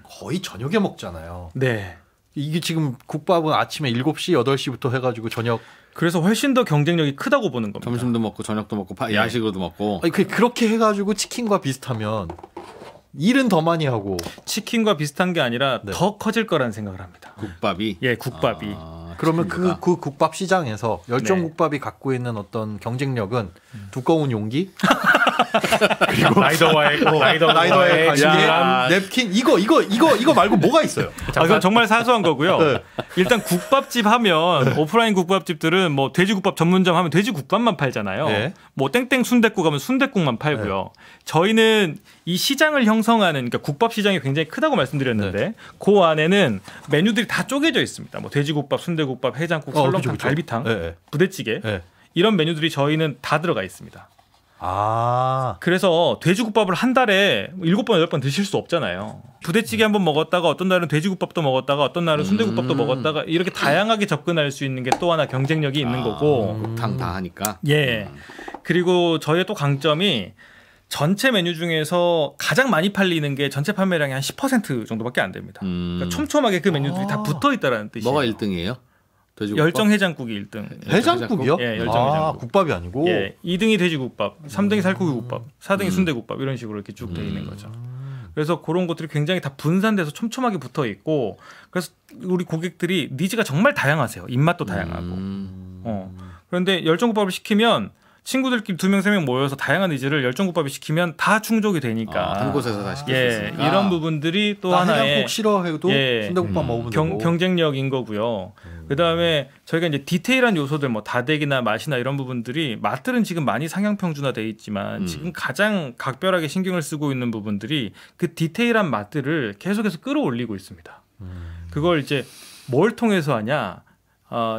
C: 거의 저녁에 먹잖아요.
D: 네.
C: 이게 지금 국밥은 아침에 7시, 8시부터 해가지고 저녁.
D: 그래서 훨씬 더 경쟁력이 크다고 보는 겁니다.
A: 점심도 먹고 저녁도 먹고 야식으로도 먹고.
C: 아니 그렇게 해가지고 치킨과 비슷하면 일은 더 많이 하고.
D: 치킨과 비슷한 게 아니라
C: 네.
D: 더 커질 거라는 생각을 합니다.
A: 국밥이.
D: 예, 국밥이.
C: 그러면
A: 치킨보다.
C: 그 국밥 시장에서 열정국밥이
D: 네.
C: 갖고 있는 어떤 경쟁력은 두꺼운 용기,
B: 라이더와의
C: 간식, 냅킨 이거 말고 뭐가 있어요?
D: 그건 정말 사소한 거고요.
C: 네.
D: 일단 국밥집 하면 오프라인 국밥집들은 뭐 돼지국밥 전문점 하면 돼지국밥만 팔잖아요.
C: 네.
D: 뭐 땡땡 순댓국 하면 순댓국만 팔고요. 저희는 이 시장을 형성하는 그러니까 국밥 시장이 굉장히 크다고 말씀드렸는데 그 안에는 메뉴들이 다 쪼개져 있습니다. 뭐 돼지국밥, 순댓국밥, 해장국, 설렁탕,
C: 그쵸.
D: 갈비탕,
C: 네.
D: 부대찌개
C: 네.
D: 이런 메뉴들이 저희는 다 들어가 있습니다.
C: 아,
D: 그래서 돼지국밥을 한 달에 7번, 8번 드실 수 없잖아요. 부대찌개 한번 먹었다가 어떤 날은 돼지국밥도 먹었다가 어떤 날은 순대국밥도 먹었다가 이렇게 다양하게 접근할 수 있는 게 또 하나 경쟁력이 있는 거고.
A: 탕 다 하니까.
D: 예. 그리고 저희의 또 강점이 전체 메뉴 중에서 가장 많이 팔리는 게 전체 판매량의 한 10% 정도밖에 안 됩니다. 그러니까 촘촘하게 그 메뉴들이 다 붙어 있다라는 뜻이에요.
A: 뭐가 1등이에요? 돼지국밥?
D: 열정 해장국이 1등.
C: 해장국이요?
D: 예, 열정
C: 아,
D: 해장국.
C: 국밥이 아니고.
D: 예, 2등이 돼지국밥, 3등이 살코기국밥, 4등이 순대국밥 이런 식으로 이렇게 쭉 돼 있는 거죠. 그래서 그런 것들이 굉장히 다 분산돼서 촘촘하게 붙어 있고 그래서 우리 고객들이 니즈가 정말 다양하세요. 입맛도 다양하고. 그런데 열정국밥을 시키면 친구들끼리 2명, 3명 모여서 다양한 니즈를 열정국밥을 시키면 다 충족이 되니까.
A: 한 곳에서 다 시킬 수
D: 예,
A: 있으니까.
D: 이런 부분들이 또
C: 나
D: 하나의
C: 해장국 싫어해도
D: 예.
C: 순대국밥 먹으면 되고.
D: 경쟁력인 거고요. 그다음에 저희가 이제 디테일한 요소들 뭐 다대기나 맛이나 이런 부분들이 맛들은 지금 많이 상향 평준화돼 있지만 지금 가장 각별하게 신경을 쓰고 있는 부분들이 그 디테일한 맛들을 계속해서 끌어올리고 있습니다. 그걸 이제 뭘 통해서 하냐?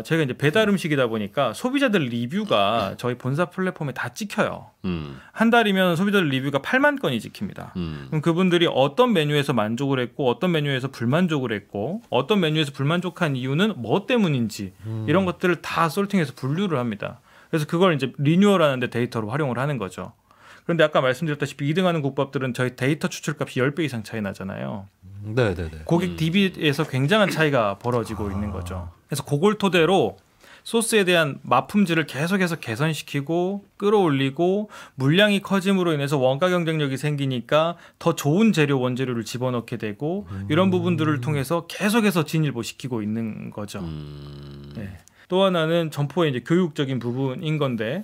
D: 저희가 이제 배달 음식이다 보니까 소비자들 리뷰가 저희 본사 플랫폼에 다 찍혀요. 한 달이면 소비자들 리뷰가 8만 건이 찍힙니다. 그럼 그분들이 어떤 메뉴에서 만족을 했고 어떤 메뉴에서 불만족을 했고 어떤 메뉴에서 불만족한 이유는 뭐 때문인지 이런 것들을 다 솔팅해서 분류를 합니다. 그래서 그걸 이제 리뉴얼하는데 데이터로 활용을 하는 거죠. 그런데 아까 말씀드렸다시피 2등하는 국밥들은 저희 데이터 추출값이 10배 이상 차이 나잖아요.
C: 네네네.
D: 고객 DB에서 굉장한 차이가 벌어지고 있는 거죠. 그래서 그걸 토대로 소스에 대한 맛품질을 계속해서 개선시키고 끌어올리고 물량이 커짐으로 인해서 원가 경쟁력이 생기니까 더 좋은 재료 원재료를 집어넣게 되고 이런 부분들을 통해서 계속해서 진일보시키고 있는 거죠. 네. 또 하나는 점포의 이제 교육적인 부분인 건데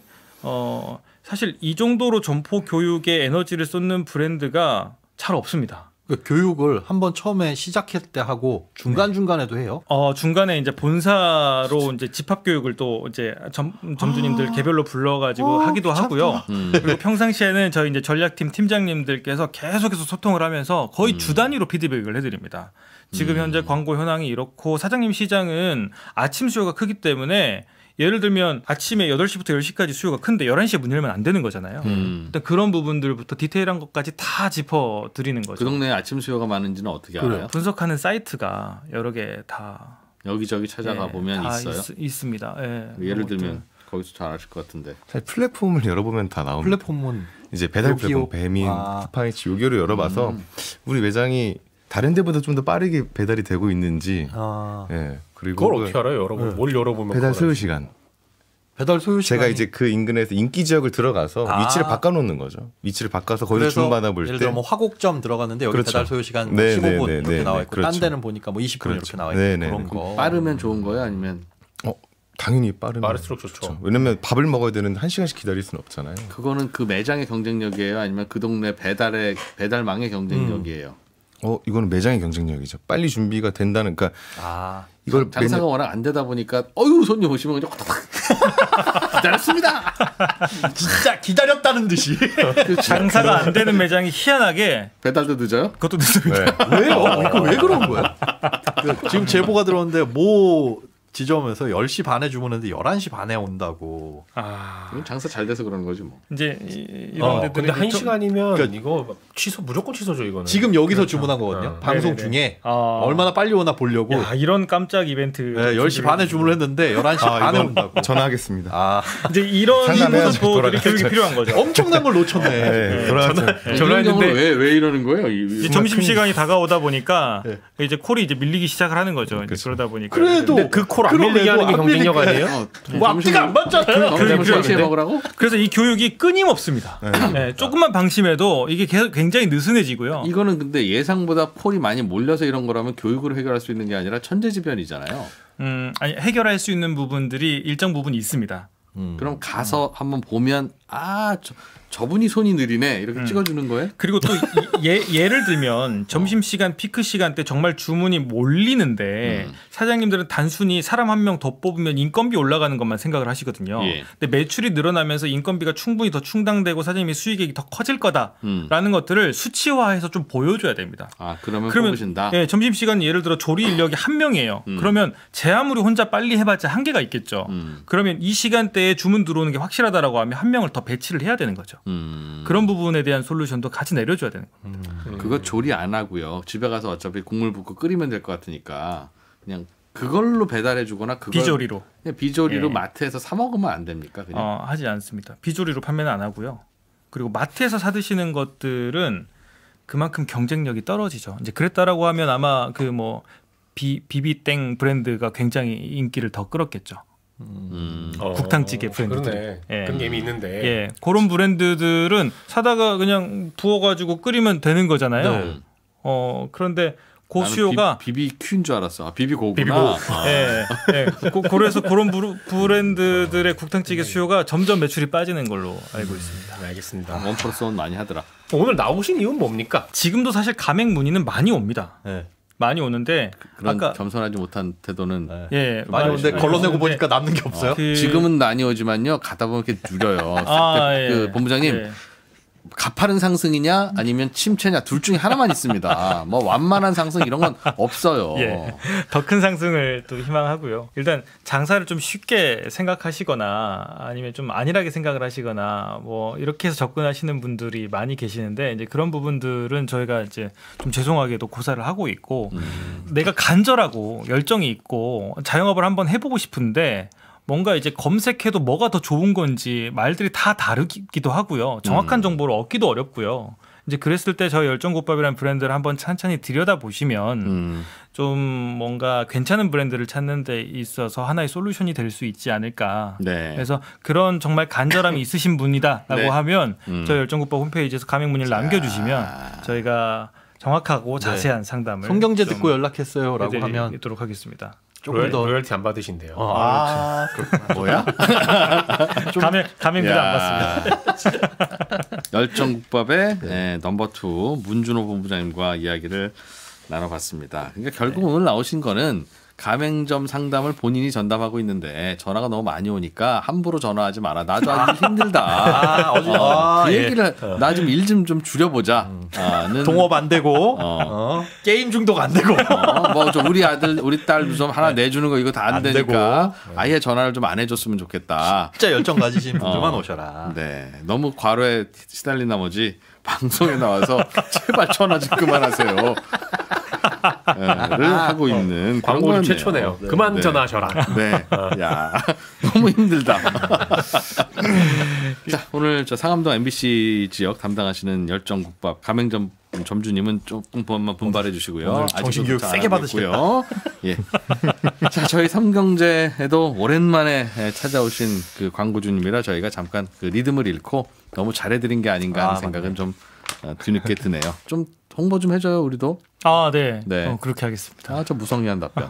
D: 사실 이 정도로 점포 교육에 에너지를 쏟는 브랜드가 잘 없습니다.
C: 그러니까 교육을 한번 처음에 시작할 때 하고 중간 중간에도 해요.
D: 중간에 이제 본사로 이제 집합 교육을 또 이제 점주님들 개별로 불러가지고 하기도 하고요. 그리고 평상시에는 저희 이제 전략팀 팀장님들께서 계속해서 소통을 하면서 거의 주 단위로 피드백을 해드립니다. 지금 현재 광고 현황이 이렇고 사장님 시장은 아침 수요가 크기 때문에 예를 들면 아침에 8시부터 10시까지 수요가 큰데 11시에 문 열면 안 되는 거잖아요. 일단 그런 부분들부터 디테일한 것까지 다 짚어드리는 거죠.
A: 그 동네에 아침 수요가 많은지는 어떻게 알아요?
D: 분석하는 사이트가 여러 개 다
A: 여기저기 찾아가 보면
D: 다
A: 있어요?
D: 있습니다.
A: 예를 들면 거기서 잘 아실 것 같은데.
E: 사실 플랫폼을 열어보면 다 나옵니다.
C: 플랫폼은
E: 이제 배달 플랫폼,
C: 요기요?
E: 배민, 쿠팡이츠 요기요를 열어봐서 우리 매장이 다른 데보다 좀 더 빠르게 배달이 되고 있는지. 예. 그리고
B: 그걸 어떻게 알아요? 여러분 뭘 열어보면
E: 배달
B: 그걸
E: 소요
B: 알지.
E: 시간.
C: 배달 소요 시간이
E: 제가 이제 그 인근에서 인기 지역을 들어가서 위치를 바꿔놓는 거죠. 위치를 바꿔서 거기서
C: 그래서
E: 주문 받아볼 때.
C: 예를 들어 뭐 화곡점 들어갔는데 여기
E: 그렇죠.
C: 배달 소요 시간
E: 네,
C: 15분
E: 네,
C: 이렇게
E: 네,
C: 나와
E: 네,
C: 있고
E: 그렇죠.
C: 딴 데는 보니까 뭐 20분
E: 그렇죠.
C: 이렇게 나와 있고
E: 네, 네,
C: 그런
E: 네.
C: 거.
A: 빠르면 좋은 거예요? 아니면
E: 당연히 빠를수록
B: 좋죠.
E: 왜냐면 밥을 먹어야 되는데 1시간씩 기다릴 수는 없잖아요.
A: 그거는 그 매장의 경쟁력이에요? 아니면 그 동네 배달망의 경쟁력이에요?
E: 이거는 매장의 경쟁력이죠. 빨리 준비가 된다는, 그러니까 이걸
A: 장사가 워낙 안 되다 보니까 손님 오시면 그냥 기다렸습니다.
C: 진짜 기다렸다는 듯이.
D: 장사가 안 되는 매장이 희한하게
A: 배달도 늦어요?
D: 그것도 늦습니다.
C: 왜요? 이거 왜 그런 거야? 지금 제보가 들어왔는데 뭐 지점에서 10시 반에 주문했는데 11시 반에 온다고.
A: 이건 장사 잘 돼서 그러는 거지 뭐.
D: 이제 이런 데들이
B: 근데 1시간이면
C: 그러니까
B: 이거 무조건 취소죠 이거는.
C: 지금 여기서 주문한 거거든요. 방송
D: 네네네.
C: 중에 얼마나 빨리 오나 보려고.
D: 야, 이런 깜짝 이벤트.
C: 네, 10시 반에 주문을 했는데 11시 반에 온다고.
E: 전화하겠습니다.
D: 이제 이런
E: 상담해야지,
D: 모습들이 교육이 필요한 거죠.
C: 엄청난 걸 놓쳤네.
E: 네,
A: 이런 경우는 왜 이러는 거예요?
D: 이제 점심 시간이 다가오다 보니까 이제 콜이 이제 밀리기 시작을 하는 거죠. 이제 그러다 보니까
C: 그래도
B: 그 콜 안 밀리게 하는 게 경쟁력 아니에요?
C: 뭐 앞뒤가 안 맞잖아.
A: 점심을 3시에 먹으라고?
D: 그래서 이 교육이 끊임없습니다. 네, 조금만 방심해도 이게 굉장히 느슨해지고요.
A: 이거는 근데 예상보다 콜이 많이 몰려서 이런 거라면 교육으로 해결할 수 있는 게 아니라 천재지변이잖아요.
D: 아니, 해결할 수 있는 부분들이 일정 부분 있습니다.
A: 그럼 가서 한번 보면 저분이 손이 느리네 이렇게 찍어주는 거예요?
D: 그리고 또 예를 들면 점심시간 피크 시간 때 정말 주문이 몰리는데 사장님들은 단순히 사람 한 명 더 뽑으면 인건비 올라가는 것만 생각을 하시거든요.
A: 예.
D: 근데 매출이 늘어나면서 인건비가 충분히 더 충당되고 사장님의 수익액이 더 커질 거다라는 것들을 수치화해서 좀 보여줘야 됩니다.
A: 그러면 뽑으신다?
D: 예, 점심시간 예를 들어 조리 인력이 한 명이에요. 그러면 제 아무리 혼자 빨리 해봤자 한계가 있겠죠. 그러면 이 시간대에 주문 들어오는 게 확실하다라고 하면 한 명을 더 배치를 해야 되는 거죠. 그런 부분에 대한 솔루션도 같이 내려줘야 되는 거예요.
A: 그거 조리 안 하고요. 집에 가서 어차피 국물 붓고 끓이면 될 것 같으니까 그냥 그걸로 배달해주거나
D: 비조리로.
A: 그냥 비조리로
D: 예.
A: 마트에서 사 먹으면 안 됩니까? 그냥
D: 하지 않습니다. 비조리로 판매는 안 하고요. 그리고 마트에서 사 드시는 것들은 그만큼 경쟁력이 떨어지죠. 이제 그랬다라고 하면 아마 그 뭐 비비땡 브랜드가 굉장히 인기를 더 끌었겠죠. 국탕찌개 브랜드들.
B: 그러네.
D: 예.
B: 그런 게 이미 있는데.
D: 예, 그런 브랜드들은 사다가 그냥 부어가지고 끓이면 되는 거잖아요.
A: 네.
D: 그런데 고수요가
A: 비비큐인 줄 알았어. 비비고구나.
B: 비비고.
D: 예, 예. 그래서 그런 브랜드들의 국탕찌개 수요가 점점 매출이 빠지는 걸로 알고 있습니다.
B: 네, 알겠습니다.
A: 원플러스원 많이 하더라.
B: 오늘 나오신 이유는 뭡니까?
D: 지금도 사실 가맹 문의는 많이 옵니다.
C: 네.
D: 많이 오는데
A: 그런
D: 아까
A: 겸손하지 못한 태도는
D: 예,
C: 많이 오는데 걸러내고 보니까 남는 게 없어요.
A: 지금은 많이 오지만요. 가다 보면 이렇게 느려요.
D: 예.
A: 본부장님
D: 예.
A: 가파른 상승이냐 아니면 침체냐 둘 중에 하나만 있습니다. 뭐 완만한 상승 이런 건 없어요.
D: 예. 더 큰 상승을 또 희망하고요. 일단 장사를 좀 쉽게 생각하시거나 아니면 좀 안일하게 생각을 하시거나 뭐 이렇게 해서 접근하시는 분들이 많이 계시는데 이제 그런 부분들은 저희가 이제 좀 죄송하게도 고사를 하고 있고 내가 간절하고 열정이 있고 자영업을 한번 해보고 싶은데 뭔가 이제 검색해도 뭐가 더 좋은 건지 말들이 다 다르기도 하고요. 정확한 정보를 얻기도 어렵고요. 이제 그랬을 때 저희 열정국밥이라는 브랜드를 한번 찬찬히 들여다보시면 좀 뭔가 괜찮은 브랜드를 찾는 데 있어서 하나의 솔루션이 될 수 있지 않을까.
A: 네.
D: 그래서 그런 정말 간절함이 있으신 분이다라고
A: 네.
D: 하면 저희 열정국밥 홈페이지에서 가맹 문의를 남겨주시면 저희가 정확하고 자세한 상담을
C: 송경재
D: 좀
C: 듣고 연락했어요라고 하면
D: 해드리도록 하겠습니다.
C: 조금 더
B: 로열티 안 받으신대요.
A: 뭐야?
D: 가맹비도 안 받습니다.
A: 열정국밥의 넘버 2 문준호 본부장님과 이야기를 나눠봤습니다. 그러니까 결국 오늘 나오신 거는 가맹점 상담을 본인이 전담하고 있는데 전화가 너무 많이 오니까 함부로 전화하지 마라. 나도 아주 힘들다. 그 얘기를 나 좀 일 좀 줄여보자.
C: 동업 안 되고 게임 중독 안 되고
A: 뭐 좀 우리 아들 우리 딸 좀 하나 내주는 거 이거 다 안 되니까 아예 전화를 좀 안 해줬으면 좋겠다.
C: 진짜 열정 가지신 분들만 오셔라.
A: 네, 너무 과로에 시달린 나머지 방송에 나와서 제발 전화 좀 그만하세요. 를 하고 있는
B: 광고주 최초네요.
A: 네.
B: 그만
A: 네.
B: 전화하셔라.
A: 네, 야 너무 힘들다. 자, 오늘 저 상암동 MBC 지역 담당하시는 열정국밥 가맹점 점주님은 조금 분발해 주시고요.
C: 정신교육 세게 받으시고요.
A: 예. 자, 저희 삼경제에도 오랜만에 찾아오신 그 광고주님이라 저희가 잠깐 그 리듬을 잃고 너무 잘해드린 게 아닌가 하는 생각은 좀 뒤늦게 드네요. 좀 홍보 좀 해줘요, 우리도.
G: 아, 네.
A: 네.
G: 그렇게 하겠습니다.
A: 아, 저 무성의한 답변.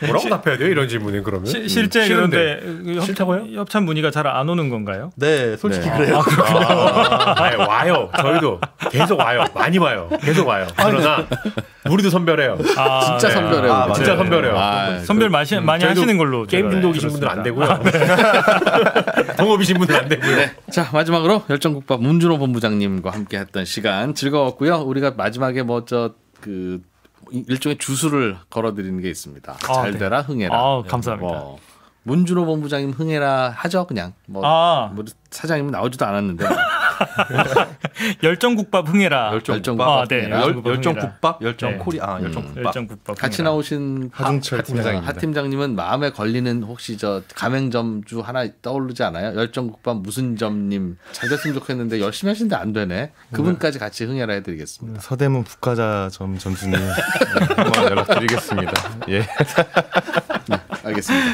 B: 뭐라고 답해야 돼요? 이런 질문에 그러면?
G: 실제
B: 싫은데.
G: 그런데
B: 싫다고요?
G: 협찬 문의가 잘 안 오는 건가요?
C: 네, 솔직히
A: 네.
C: 그래요.
B: 아니, 와요. 저희도 계속 와요. 많이 와요. 계속 와요. 그러나 우리도 선별해요.
G: 아,
A: 진짜
G: 네.
A: 선별해요.
C: 아,
A: 우리.
B: 진짜 선별해요.
A: 아,
G: 선별 많이
B: 저희도
G: 하시는 걸로
B: 게임
G: 제가
B: 중독이신 분들 안
G: 들었습니다.
B: 되고요. 동업이신 분들 안 되고요.
A: 자, 마지막으로 열정국밥 문준호 본부장님과 함께 했던 시간 즐거웠고요. 우리가 마지막에 뭐 그 일종의 주술을 걸어드리는 게 있습니다. 잘
G: 네.
A: 되라 흥해라.
G: 아, 감사합니다.
A: 뭐, 문준호 본부장님 흥해라 하죠, 그냥. 뭐, 뭐 사장님은 나오지도 않았는데.
G: 열정국밥 흥해라.
A: 열정국밥
G: 네.
A: 흥해라.
C: 열정국밥, 열정
G: 네.
C: 코리, 열정국밥.
G: 열정국밥
A: 같이
G: 흥해라.
A: 나오신
E: 하중철 팀장입니다.
A: 하 팀장님은 마음에 걸리는 혹시 저 가맹점주 하나 떠오르지 않아요? 열정국밥 무슨 점님 잘 됐으면 좋겠는데 열심히 하시는데 안 되네. 그분까지 같이 흥해라 해드리겠습니다.
E: 서대문 북과자점 점주님 한번 연락드리겠습니다. 예.
A: 알겠습니다.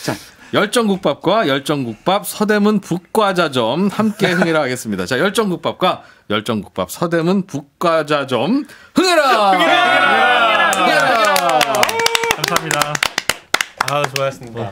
A: 자, 열정국밥과 열정국밥 서대문 북과자점 함께 흥해라 하겠습니다. 자, 열정국밥과 열정국밥 서대문 북과자점 흥해라! 흥해라!
G: 감사합니다.
B: 아, 수고하셨습니다.